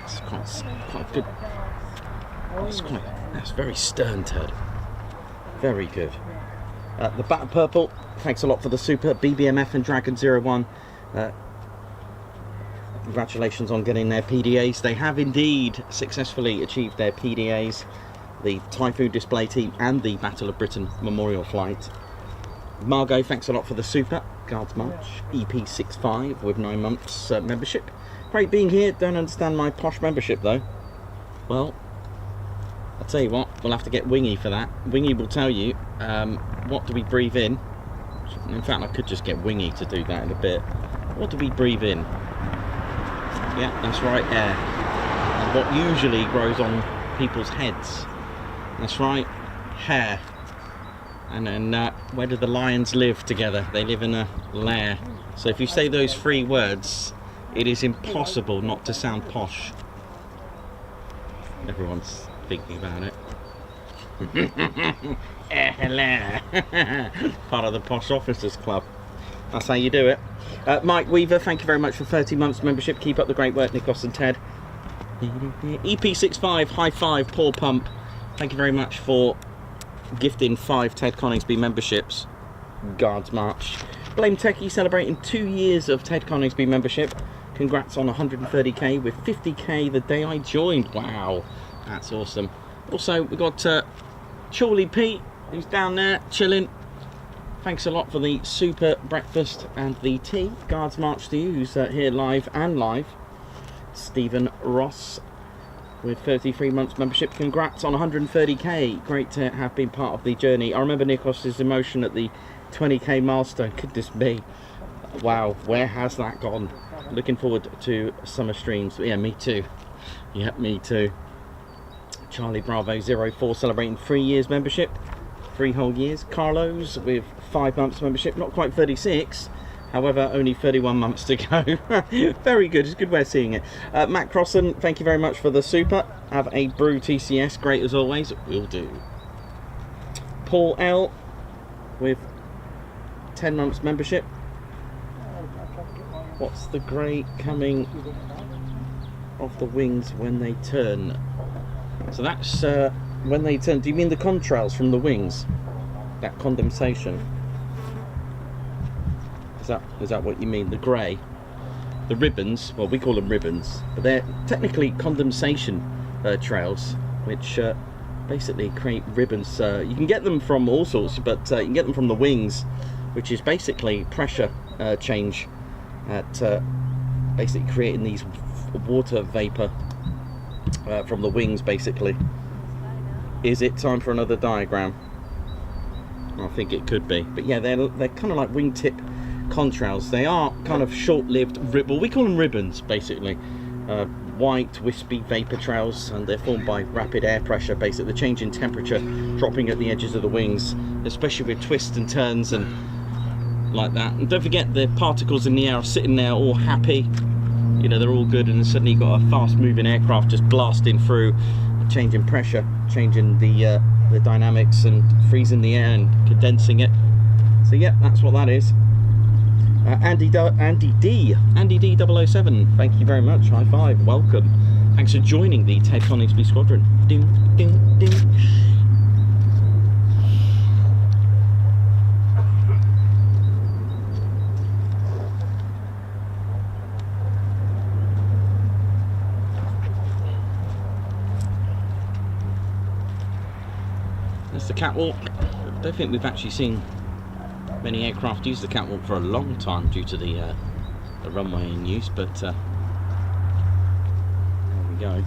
It's quite good. That's very stern, Ted. Very good. The Battle Purple, thanks a lot for the super. BBMF and Dragon 01, congratulations on getting their PDAs. They have indeed successfully achieved their PDAs, the Typhoon Display Team and the Battle of Britain Memorial Flight. Margot, thanks a lot for the super. Guards March, EP65 with 9 months membership. Great being here. Don't understand my posh membership though. Well, I'll tell you what, we'll have to get Wingy for that. Wingy will tell you what do we breathe in. In fact, I could just get Wingy to do that in a bit. What do we breathe in? Yeah, that's right, air. And what usually grows on people's heads? That's right, hair. And then where do the lions live together? They live in a lair. So if you say those 3 words, it is impossible not to sound posh. Everyone's thinking about it. Hello. Part of the Posh Officers Club. That's how you do it. Mike Weaver, thank you very much for 30 months membership. Keep up the great work, Nikos and Ted. EP65, high five, Paul Pump. Thank you very much for gifting 5 Ted Coningsby memberships. Guards March. Blame Techie celebrating 2 years of Ted Coningsby membership. Congrats on 130k with 50k the day I joined. Wow, that's awesome. Also, we've got Chorley Pete, who's down there chilling. Thanks a lot for the super breakfast and the tea. Guards March to you, who's here live and live. Stephen Ross with 33 months membership. Congrats on 130k. Great to have been part of the journey. I remember Nikos's emotion at the 20k milestone. Goodness me. Wow, where has that gone? Looking forward to summer streams. Yeah, me too. Yeah, me too. Charlie Bravo 04 celebrating 3 years membership. 3 whole years. Carlos with 5 months membership. Not quite 36. However, only 31 months to go. Very good. It's a good way of seeing it. Matt Crossan, thank you very much for the super. Have a brew TCS. Great as always. Will do. Paul L with 10 months membership. What's the grey coming off the wings when they turn? So that's when they turn. Do you mean the contrails from the wings? That condensation? Is that what you mean? The grey? The ribbons, well, we call them ribbons, but they're technically condensation trails, which basically create ribbons. You can get them from all sorts, but you can get them from the wings, which is basically pressure change at basically creating these water vapor from the wings, basically. Is it time for another diagram? I think it could be. But yeah, they're kind of like wingtip contrails. They are kind of short-lived well, we call them ribbons, basically. White, wispy vapor trails, and they're formed by rapid air pressure, basically the change in temperature dropping at the edges of the wings, especially with twists and turns and like that. And don't forget, the particles in the air are sitting there all happy, you know, they're all good, and then suddenly you've got a fast-moving aircraft just blasting through, changing pressure, changing the dynamics, and freezing the air and condensing it. So yeah, that's what that is. Andy D 007, thank you very much, high five, welcome. Thanks for joining the Ted Coningsby Squadron. Ding, ding, ding. That's the catwalk. I don't think we've actually seen many aircraft use the catwalk for a long time due to the runway in use, but there we go.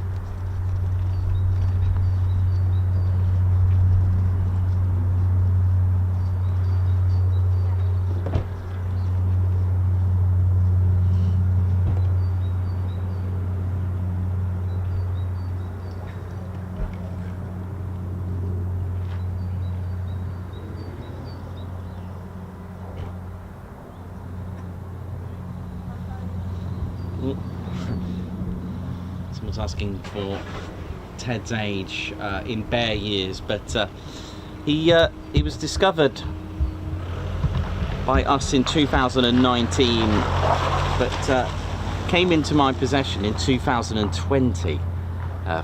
Someone's asking for Ted's age in bare years, but he was discovered by us in 2019, but came into my possession in 2020.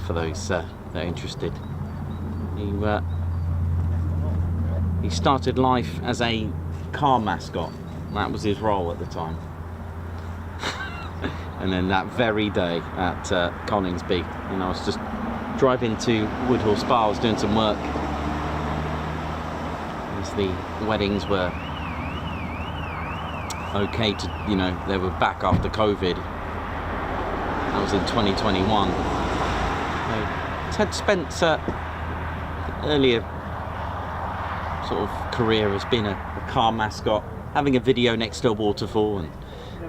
For those that are interested, he started life as a car mascot. That was his role at the time. And then that very day at Coningsby, and I was just driving to Woodhall Spa, I was doing some work as the weddings were okay to, you know, they were back after COVID. That was in 2021. So Ted spent earlier sort of career as being a car mascot, having a video next to a waterfall and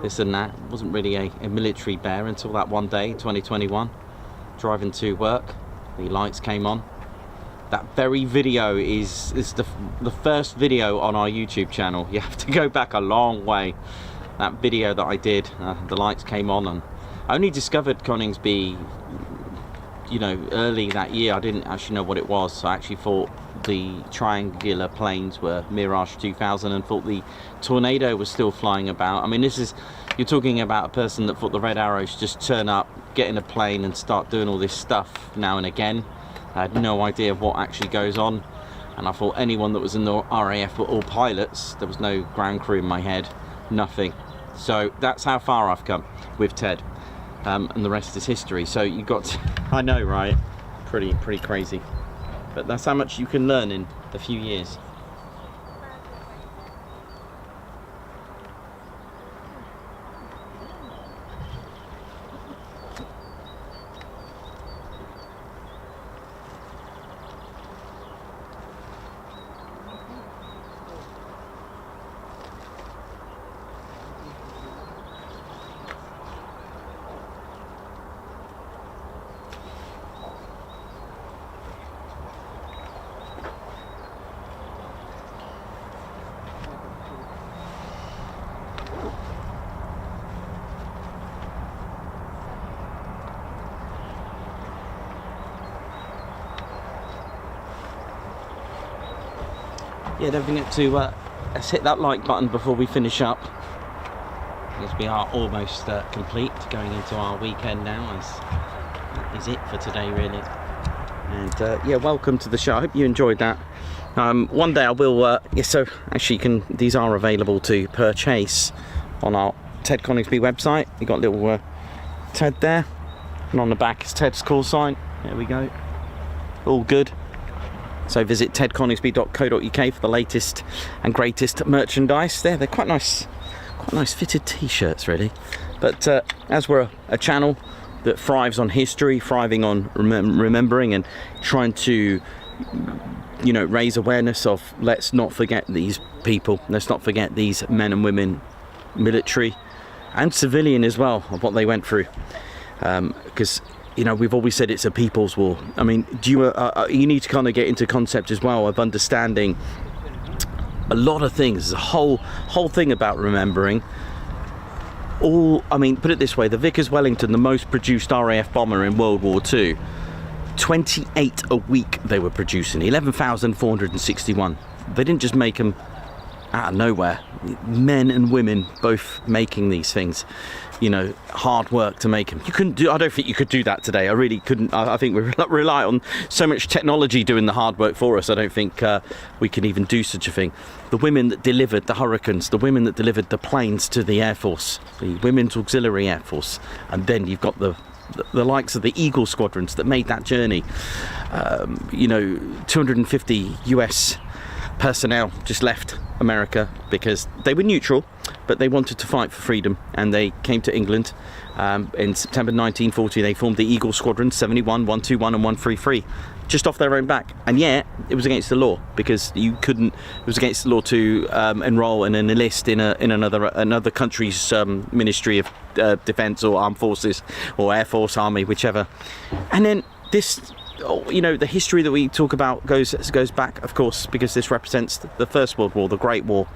this and that. Wasn't really a military bear until that one day, 2021, driving to work, the lights came on. That very video is the first video on our YouTube channel. You have to go back a long way. That video that I did, the lights came on, and I only discovered Coningsby, you know, early that year. I didn't actually know what it was, so I actually thought the triangular planes were Mirage 2000 and thought the Tornado was still flying about. I mean, you're talking about a person that thought the Red Arrows just turn up, get in a plane and start doing all this stuff now and again. I had no idea of what actually goes on, and I thought anyone that was in the RAF were all pilots. There was no ground crew in my head, nothing. So that's how far I've come with Ted, and the rest is history. So you got to, I know, right? Pretty crazy. But that's how much you can learn in a few years. Yeah, don't forget to let's hit that like button before we finish up, because we are almost complete, going into our weekend now, as that is it for today really. And yeah, welcome to the show. I hope you enjoyed that. One day I will yeah, so actually these are available to purchase on our Ted Coningsby website. You got little Ted there, and on the back is Ted's call sign. There we go, all good. So visit tedconingsby.co.uk for the latest and greatest merchandise. They're quite nice fitted t-shirts really. But as we're a channel that thrives on history, thriving on remembering and trying to you know, raise awareness of, let's not forget these people, let's not forget these men and women, military and civilian as well, of what they went through, because you know, we've always said it's a people's war. I mean, do you you need to kind of get into concept as well of understanding a lot of things. There's a whole thing about remembering. I mean, put it this way, the Vickers Wellington, the most produced RAF bomber in World War II, 28 a week they were producing, 11,461. They didn't just make them out of nowhere. Men and women both making these things, you know, hard work to make them. You couldn't do, I don't think you could do that today. I really couldn't. I think we rely on so much technology doing the hard work for us. I don't think we can even do such a thing. The women that delivered the Hurricanes, the women that delivered the planes to the Air Force, the Women's Auxiliary Air Force, and then you've got the likes of the Eagle squadrons that made that journey. You know, 250 US personnel just left America because they were neutral, but they wanted to fight for freedom, and they came to England. In September 1940 they formed the Eagle Squadron 71, 121 and 133, just off their own back, and yet it was against the law, because you couldn't, it was against the law to enroll and enlist in another country's Ministry of Defence or Armed Forces or Air Force, Army, whichever. And then this, you know, the history that we talk about goes back, of course, because this represents the First World War, the Great War.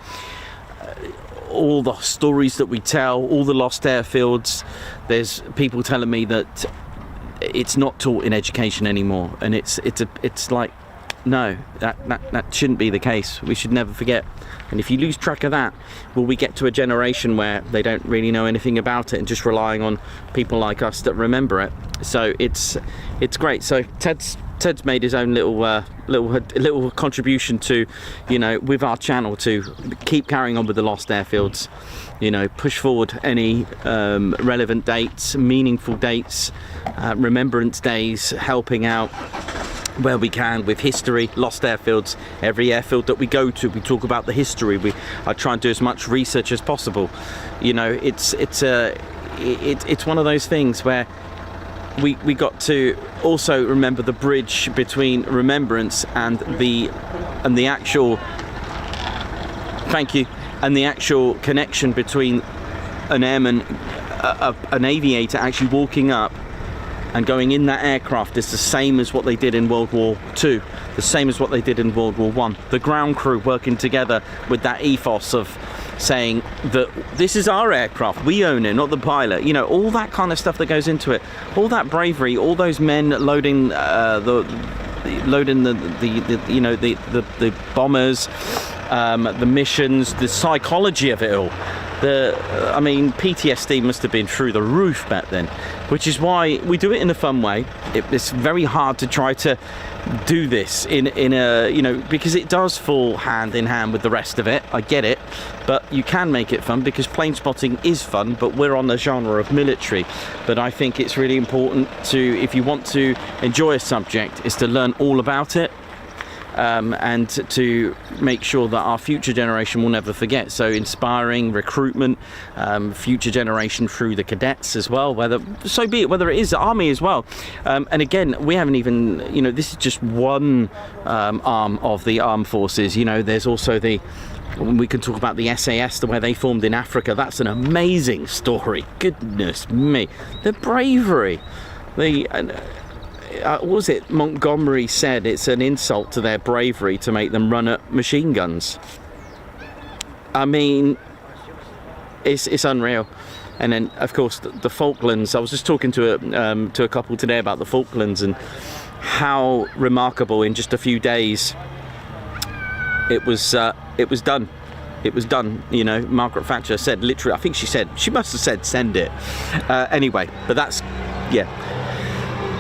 All the stories that we tell, all the lost airfields. There's people telling me that it's not taught in education anymore, and it's like, no, that shouldn't be the case. We should never forget. And if you lose track of that, will we get to a generation where they don't really know anything about it and just relying on people like us that remember it? So it's great. So Ted's made his own little contribution to, you know, with our channel, to keep carrying on with the lost airfields, you know, push forward any relevant dates, meaningful dates, remembrance days, helping out where we can with history, lost airfields. Every airfield that we go to, we talk about the history. I try and do as much research as possible. You know, it's one of those things where we got to also remember the bridge between remembrance and the actual, thank you, and the actual connection between an airman, an aviator actually walking up and going in that aircraft is the same as what they did in World War II, the same as what they did in World War I. The ground crew working together with that ethos of saying that this is our aircraft, we own it, not the pilot. You know, all that kind of stuff that goes into it, all that bravery, all those men loading the bombers, the missions, the psychology of it all. I mean, PTSD must have been through the roof back then, which is why we do it in a fun way. It's very hard to try to do this in a, you know, because it does fall hand in hand with the rest of it. I get it, but you can make it fun, because plane spotting is fun, but we're on the genre of military. But I think it's really important to, if you want to enjoy a subject, is to learn all about it. And to make sure that our future generation will never forget. So inspiring recruitment, future generation through the cadets as well, whether it is the army as well. And again, we haven't even, you know, this is just one arm of the armed forces. You know, there's also we can talk about the SAS, the way they formed in Africa. That's an amazing story. Goodness me, the bravery, what was it Montgomery said, it's an insult to their bravery to make them run at machine guns. I mean, it's unreal. And then of course the Falklands, I was just talking to a couple today about the Falklands and how remarkable in just a few days it was done. It was done, you know. Margaret Thatcher said, literally, I think she must have said send it. Anyway, but that's, yeah.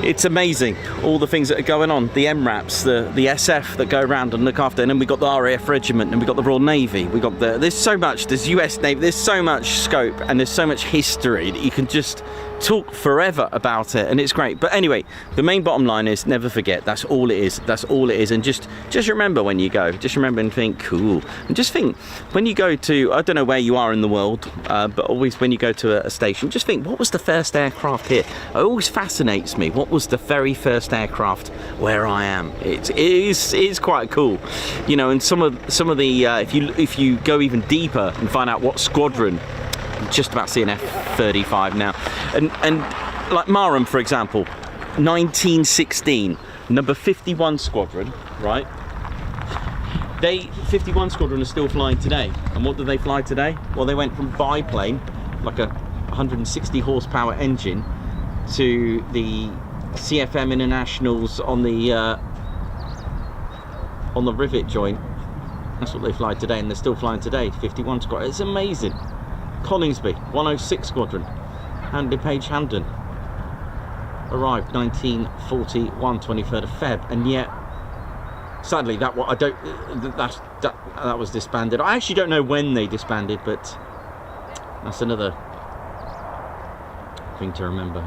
It's amazing, all the things that are going on. The MRAPs, the SF that go around and look after, and then we got the RAF Regiment, and we got the Royal Navy. We got there's so much. There's US Navy. There's so much scope, and there's so much history that you can just talk forever about it, and it's great. But anyway, the main bottom line is never forget. That's all it is. That's all it is. And just remember when you go. Just remember and think cool. And just think when you go to, I don't know where you are in the world, but always when you go to a station, just think, what was the first aircraft here? It always fascinates me. What was the very first first aircraft where I am. It is quite cool, you know. And some of the if you go even deeper and find out what squadron, you just about see an F-35 now, and like Marham, for example, 1916, number 51 squadron, right? 51 squadron are still flying today. And what do they fly today? Well, they went from biplane, like a 160 horsepower engine, to the CFM Internationals on the rivet joint. That's what they fly today, and they're still flying today. 51 squadron. It's amazing. Coningsby 106 squadron, Handley Page Hamden, arrived 1941, 23rd of Feb, and yet sadly that was disbanded. I actually don't know when they disbanded, but that's another thing to remember.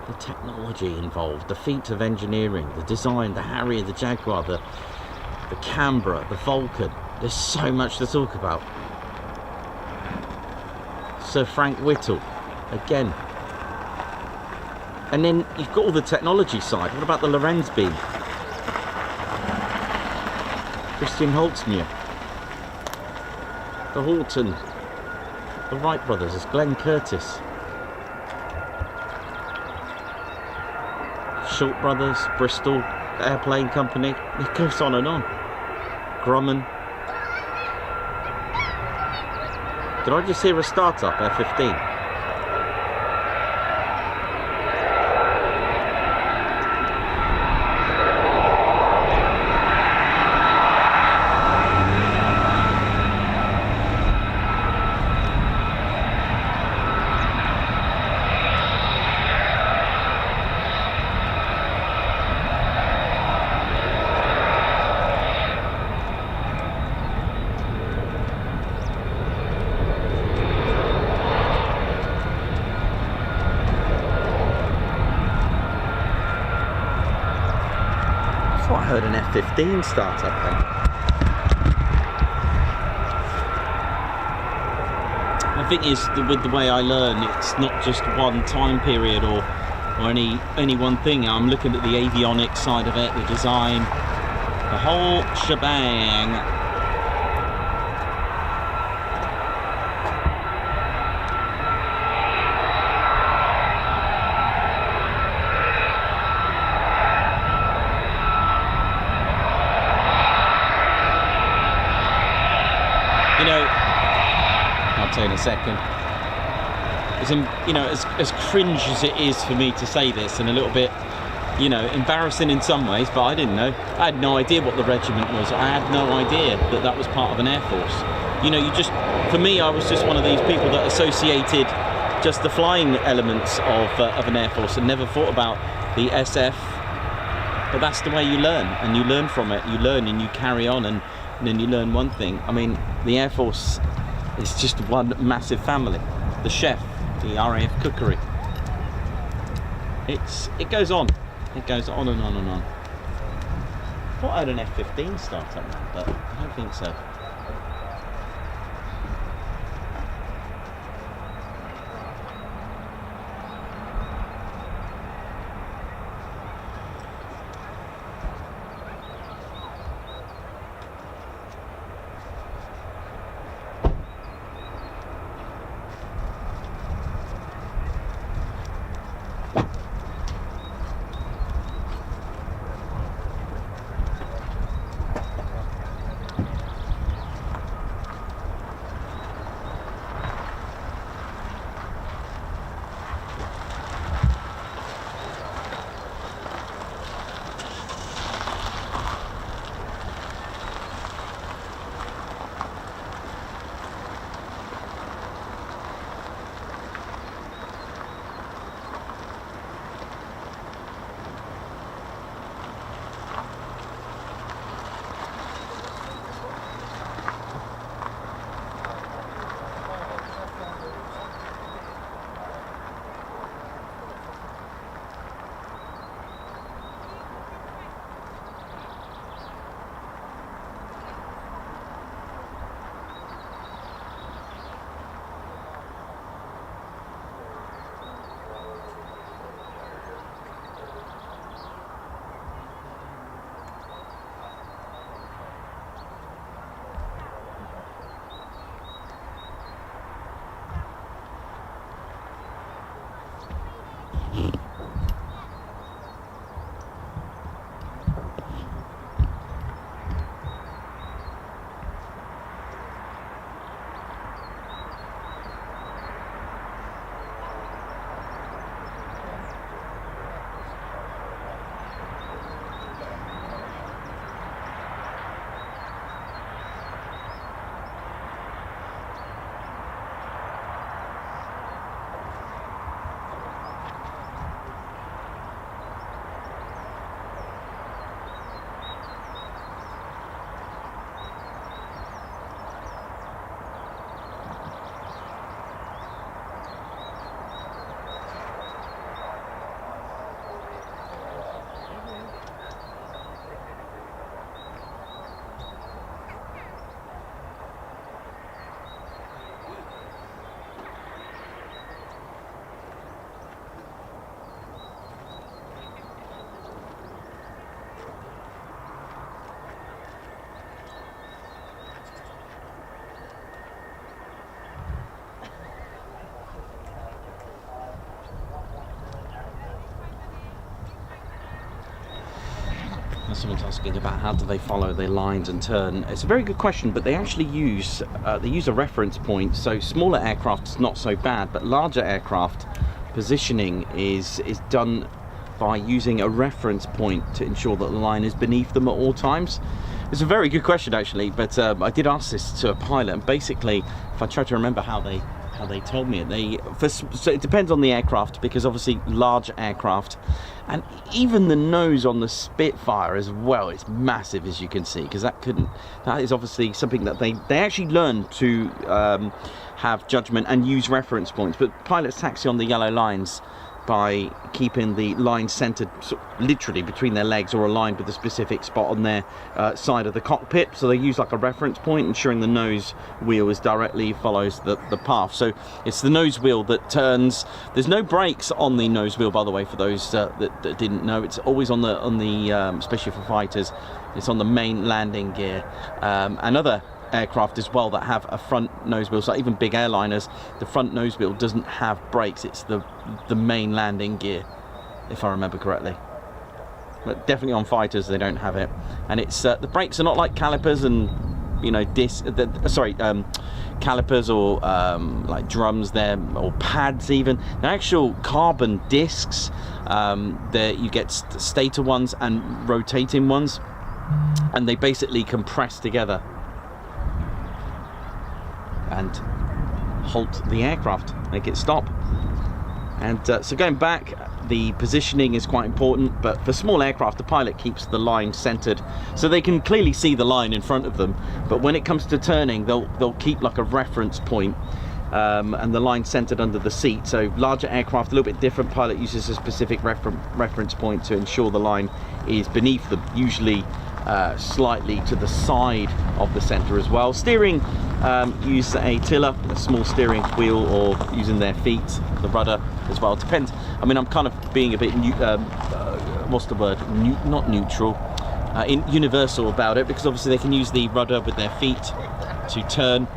The technology involved, the feat of engineering, the design, the Harrier, the Jaguar, the Canberra, the Vulcan. There's so much to talk about. Sir Frank Whittle, again. And then you've got all the technology side. What about the Lorenz beam? Christian Holtzmuir, the Horton, the Wright brothers, there's Glenn Curtis, Short brothers, Bristol Airplane Company. It goes on and on. Grumman. Did I just hear a startup F-15? I heard an F-15 start up then. The thing is, with the way I learn, it's not just one time period or any one thing. I'm looking at the avionics side of it, the design, the whole shebang. You know, I'll tell you in a second. You know, as cringe as it is for me to say this, and a little bit, you know, embarrassing in some ways, but I didn't know. I had no idea what the regiment was. I had no idea that that was part of an air force. You know, for me, I was just one of these people that associated just the flying elements of an air force and never thought about the SF. But that's the way you learn, and you learn from it. You learn and you carry on, and then you learn one thing. I mean, the Air Force is just one massive family. The chef, the RAF cookery. It goes on. It goes on and on and on. I thought I had an F-15 start up now, but I don't think so. Someone's asking about how do they follow their lines and turn. It's a very good question, but they actually use a reference point. So smaller aircraft is not so bad, but larger aircraft positioning is done by using a reference point to ensure that the line is beneath them at all times. It's a very good question actually, but I did ask this to a pilot, and basically, if I try to remember how they told me it, so it depends on the aircraft, because obviously large aircraft, and even the nose on the Spitfire as well, it's massive, as you can see, because that is obviously something that they actually learn to have judgment and use reference points. But pilots taxi on the yellow lines by keeping the line centered literally between their legs or aligned with a specific spot on their side of the cockpit. So they use like a reference point, ensuring the nose wheel is directly follows the path. So it's the nose wheel that turns. There's no brakes on the nose wheel, by the way, for those that didn't know. It's always on the especially for fighters, it's on the main landing gear. And other aircraft as well that have a front nose wheel, so even big airliners, the front nose wheel doesn't have brakes. It's the main landing gear, if I remember correctly. But definitely on fighters they don't have it. And it's the brakes are not like calipers and calipers or like drums there, or pads even. They're actual carbon discs. There you get stator ones and rotating ones, and they basically compress together and halt the aircraft, make it stop. And so going back, the positioning is quite important, but for small aircraft the pilot keeps the line centered so they can clearly see the line in front of them, but when it comes to turning they'll keep like a reference point, and the line centered under the seat. So larger aircraft, a little bit different, pilot uses a specific reference point to ensure the line is beneath them, usually slightly to the side of the center as well. Steering, use a tiller, a small steering wheel, or using their feet, the rudder as well. Depends. I mean, I'm kind of being a bit what's the word? Not neutral, universal about it, because obviously they can use the rudder with their feet to turn.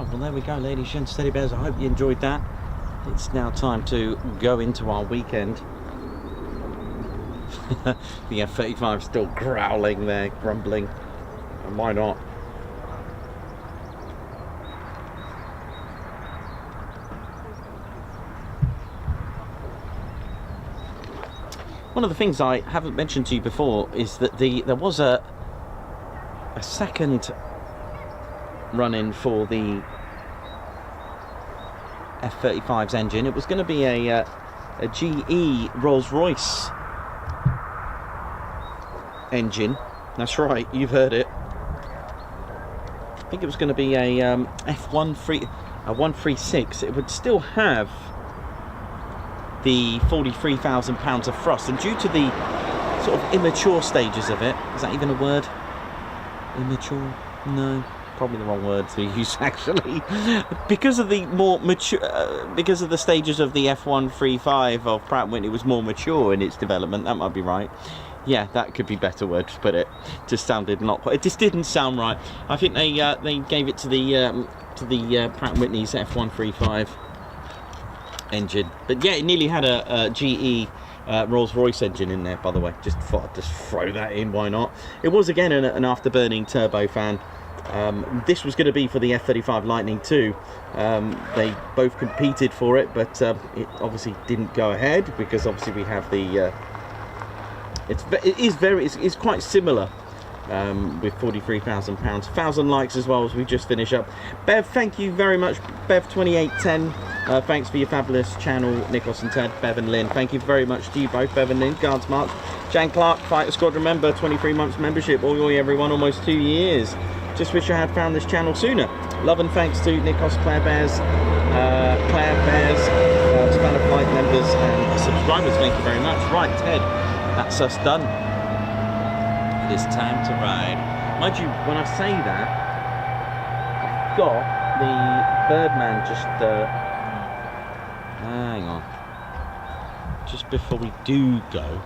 Right, well there we go, ladies and steady bears. I hope you enjoyed that. It's now time to go into our weekend. The F-35 still growling there, grumbling. And why not? One of the things I haven't mentioned to you before is that there was a second run-in for the F-35's engine. It was going to be a GE Rolls-Royce engine. That's right, you've heard it. I think it was going to be a F136. It would still have the 43,000 pounds of thrust, and due to the sort of immature stages of it, is that even a word? Immature? No, probably the wrong word to use actually. Because of the more mature, because of the stages of the F135 of Pratt & Whitney was more mature in its development. That might be right. Yeah, that could be better word to put it. Just sounded not quite. It just didn't sound right. I think they gave it to the Pratt & Whitney's F135 engine, but yeah, it nearly had a GE Rolls-Royce engine in there, by the way. Just thought I'd just throw that in, why not? It was again an afterburning turbofan. This was going to be for the F-35 Lightning II. They both competed for it, but it obviously didn't go ahead because obviously we have the it's quite similar with 43,000 pounds. 1,000 likes as well as we just finish up. Bev, thank you very much. Bev2810, thanks for your fabulous channel. Nikos and Ted, Bev and Lynn, thank you very much to you both. Bev and Lynn, Guards March. Jan Clark, Fighter Squadron member, 23 months membership. Oi everyone, almost 2 years. Just wish I had found this channel sooner. Love and thanks to Nikos, Claire Bears, Span of Flight members and subscribers, thank you very much. Right, Ted, that's us done. It is time to ride. Mind you, when I say that, I've got the Birdman just hang on, just before we do go.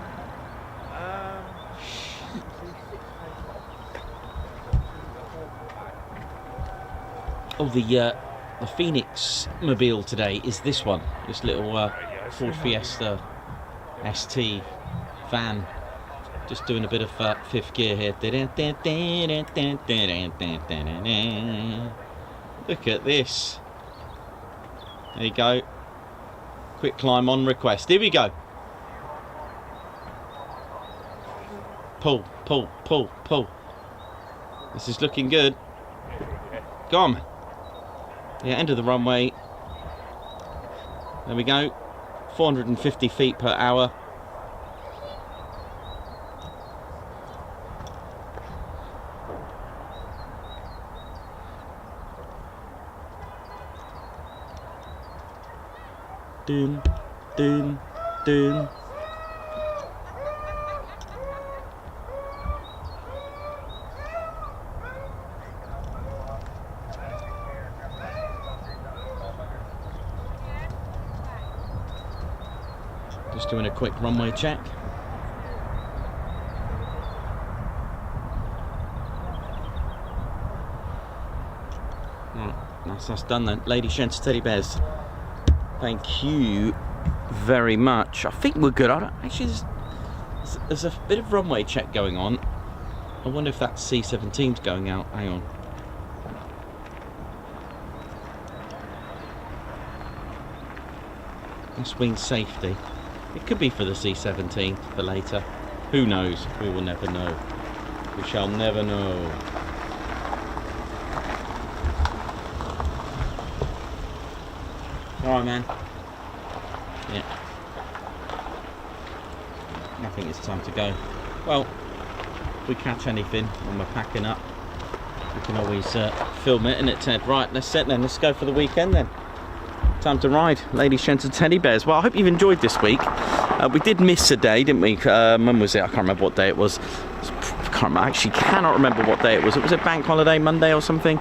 Oh, the Phoenix mobile today is this one, this little Ford Fiesta ST van. Just doing a bit of fifth gear here. Look at this. There you go. Quick climb on request. Here we go. Pull, pull, pull, pull. This is looking good. Go on. Yeah, end of the runway. There we go. 450 feet per hour. Doom, doom, doom. Just doing a quick runway check. Right, that's us done then. Lady Shanta Teddy Bears, thank you very much. I think we're good. Actually, there's a bit of runway check going on. I wonder if that C-17's going out. Hang on. That's wing safety. It could be for the C-17 for later. Who knows? We will never know. We shall never know. Alright, man. Yeah. I think it's time to go. Well, if we catch anything when we're packing up, we can always film it, innit, Ted? Right, let's set then. Let's go for the weekend then. Time to ride, Lady Shanta Teddy Bears. Well, I hope you've enjoyed this week. We did miss a day, didn't we? When was it? I can't remember what day it was. I actually cannot remember what day it was. It was a bank holiday, Monday or something.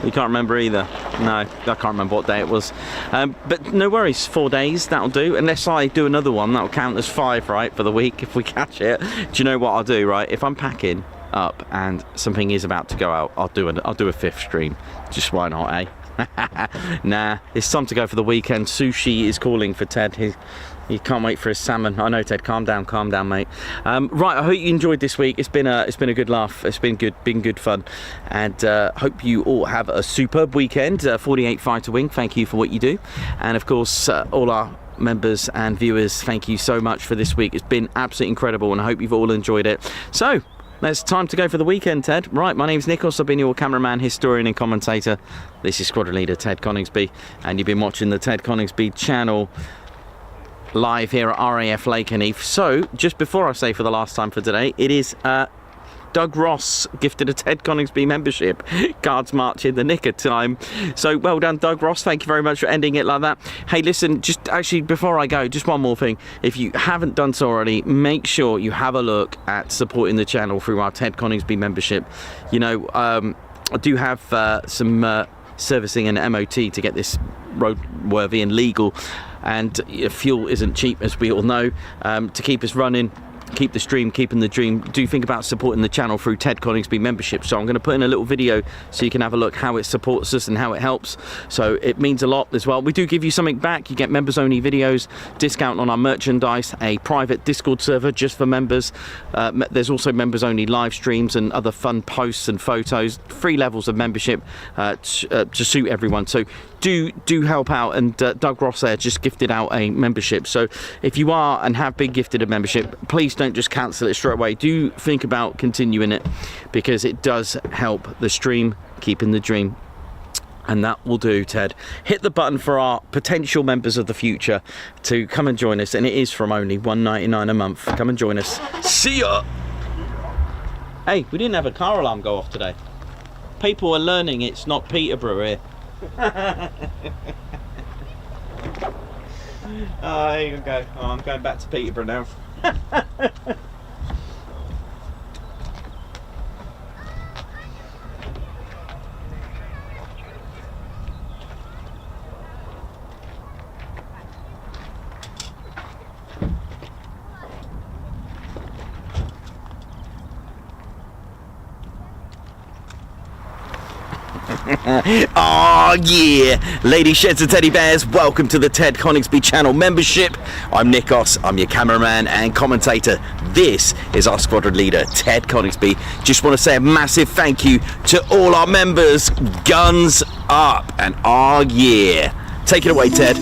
You can't remember either. No, I can't remember what day it was. But no worries, 4 days, that'll do. Unless I do another one, that'll count as 5, right, for the week if we catch it. Do you know what I'll do, right? If I'm packing, up and something is about to go out, I'll do a fifth stream. Just why not, eh? Nah, it's time to go for the weekend. Sushi is calling for Ted. He can't wait for his salmon. I know, Ted. Calm down, mate. Right, I hope you enjoyed this week. It's been a good laugh. It's been good fun, and hope you all have a superb weekend. 48 Fighter Wing, thank you for what you do, and of course all our members and viewers, thank you so much for this week. It's been absolutely incredible, and I hope you've all enjoyed it. So it's time to go for the weekend, Ted. Right, my name's Nikos. I've been your cameraman, historian and commentator. This is Squadron Leader Ted Coningsby, and you've been watching the Ted Coningsby channel live here at RAF Lakenheath. So, just before I say for the last time for today, it is Doug Ross gifted a Ted Coningsby membership. Guards march in the nick of time. So well done, Doug Ross. Thank you very much for ending it like that. Hey, listen, just actually before I go, just one more thing. If you haven't done so already, make sure you have a look at supporting the channel through our Ted Coningsby membership. You know, I do have some servicing and MOT to get this roadworthy and legal, and fuel isn't cheap, as we all know. To keep us running, keep the stream, keeping the dream, do think about supporting the channel through Ted Coningsby membership. So I'm going to put in a little video so you can have a look how it supports us and how it helps. So it means a lot as well. We do give you something back. You get members only videos, discount on our merchandise, a private Discord server just for members. There's also members only live streams and other fun posts and photos, 3 levels of membership to suit everyone. So do help out, and Doug Ross there just gifted out a membership. So if you are and have been gifted a membership, please don't just cancel it straight away. Do think about continuing it, because it does help the stream, keeping the dream. And that will do, Ted. Hit the button for our potential members of the future to come and join us, and it is from only $1.99 a month. Come and join us. See ya. Hey, we didn't have a car alarm go off today. People are learning it's not Peterborough here. Oh, here you go. Oh, I'm going back to Peterborough now. Oh yeah, ladies, sheds and teddy bears, welcome to the Ted Coningsby channel membership. I'm Nikos, I'm your cameraman and commentator. This is our squadron leader, Ted Coningsby. Just want to say a massive thank you to all our members. Guns up, and oh yeah. Take it away, Ted.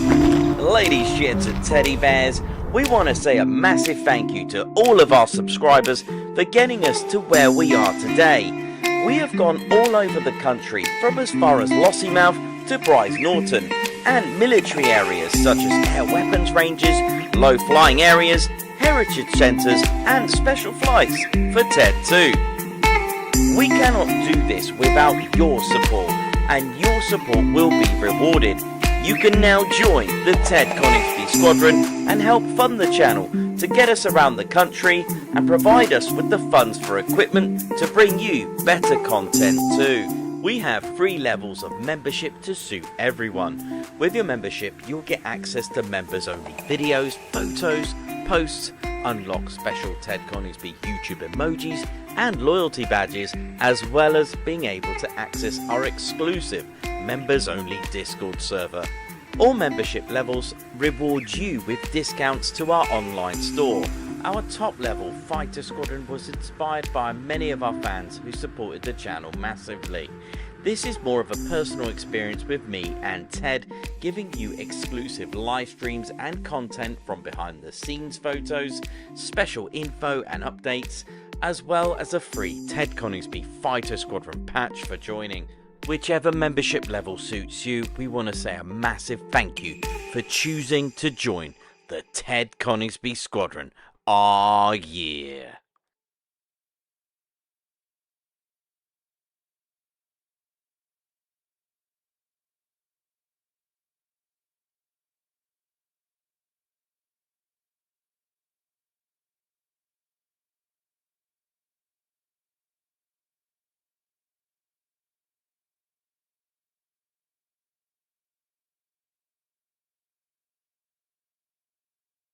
Ladies, sheds and teddy bears, we want to say a massive thank you to all of our subscribers for getting us to where we are today. We have gone all over the country, from as far as Lossiemouth to Bryce Norton, and military areas such as air weapons ranges, low flying areas, heritage centres and special flights for TED 2. We cannot do this without your support, and your support will be rewarded. You can now join the Ted Coningsby Squadron and help fund the channel to get us around the country and provide us with the funds for equipment to bring you better content too. We have 3 levels of membership to suit everyone. With your membership, you'll get access to members only videos, photos, posts, unlock special Ted Coningsby YouTube emojis and loyalty badges, as well as being able to access our exclusive members only Discord server. All membership levels reward you with discounts to our online store. Our top level Fighter Squadron was inspired by many of our fans who supported the channel massively. This is more of a personal experience with me and Ted, giving you exclusive live streams and content from behind the scenes photos, special info and updates, as well as a free Ted Coningsby Fighter Squadron patch for joining. Whichever membership level suits you, we want to say a massive thank you for choosing to join the Ted Coningsby Squadron. Ah, yeah.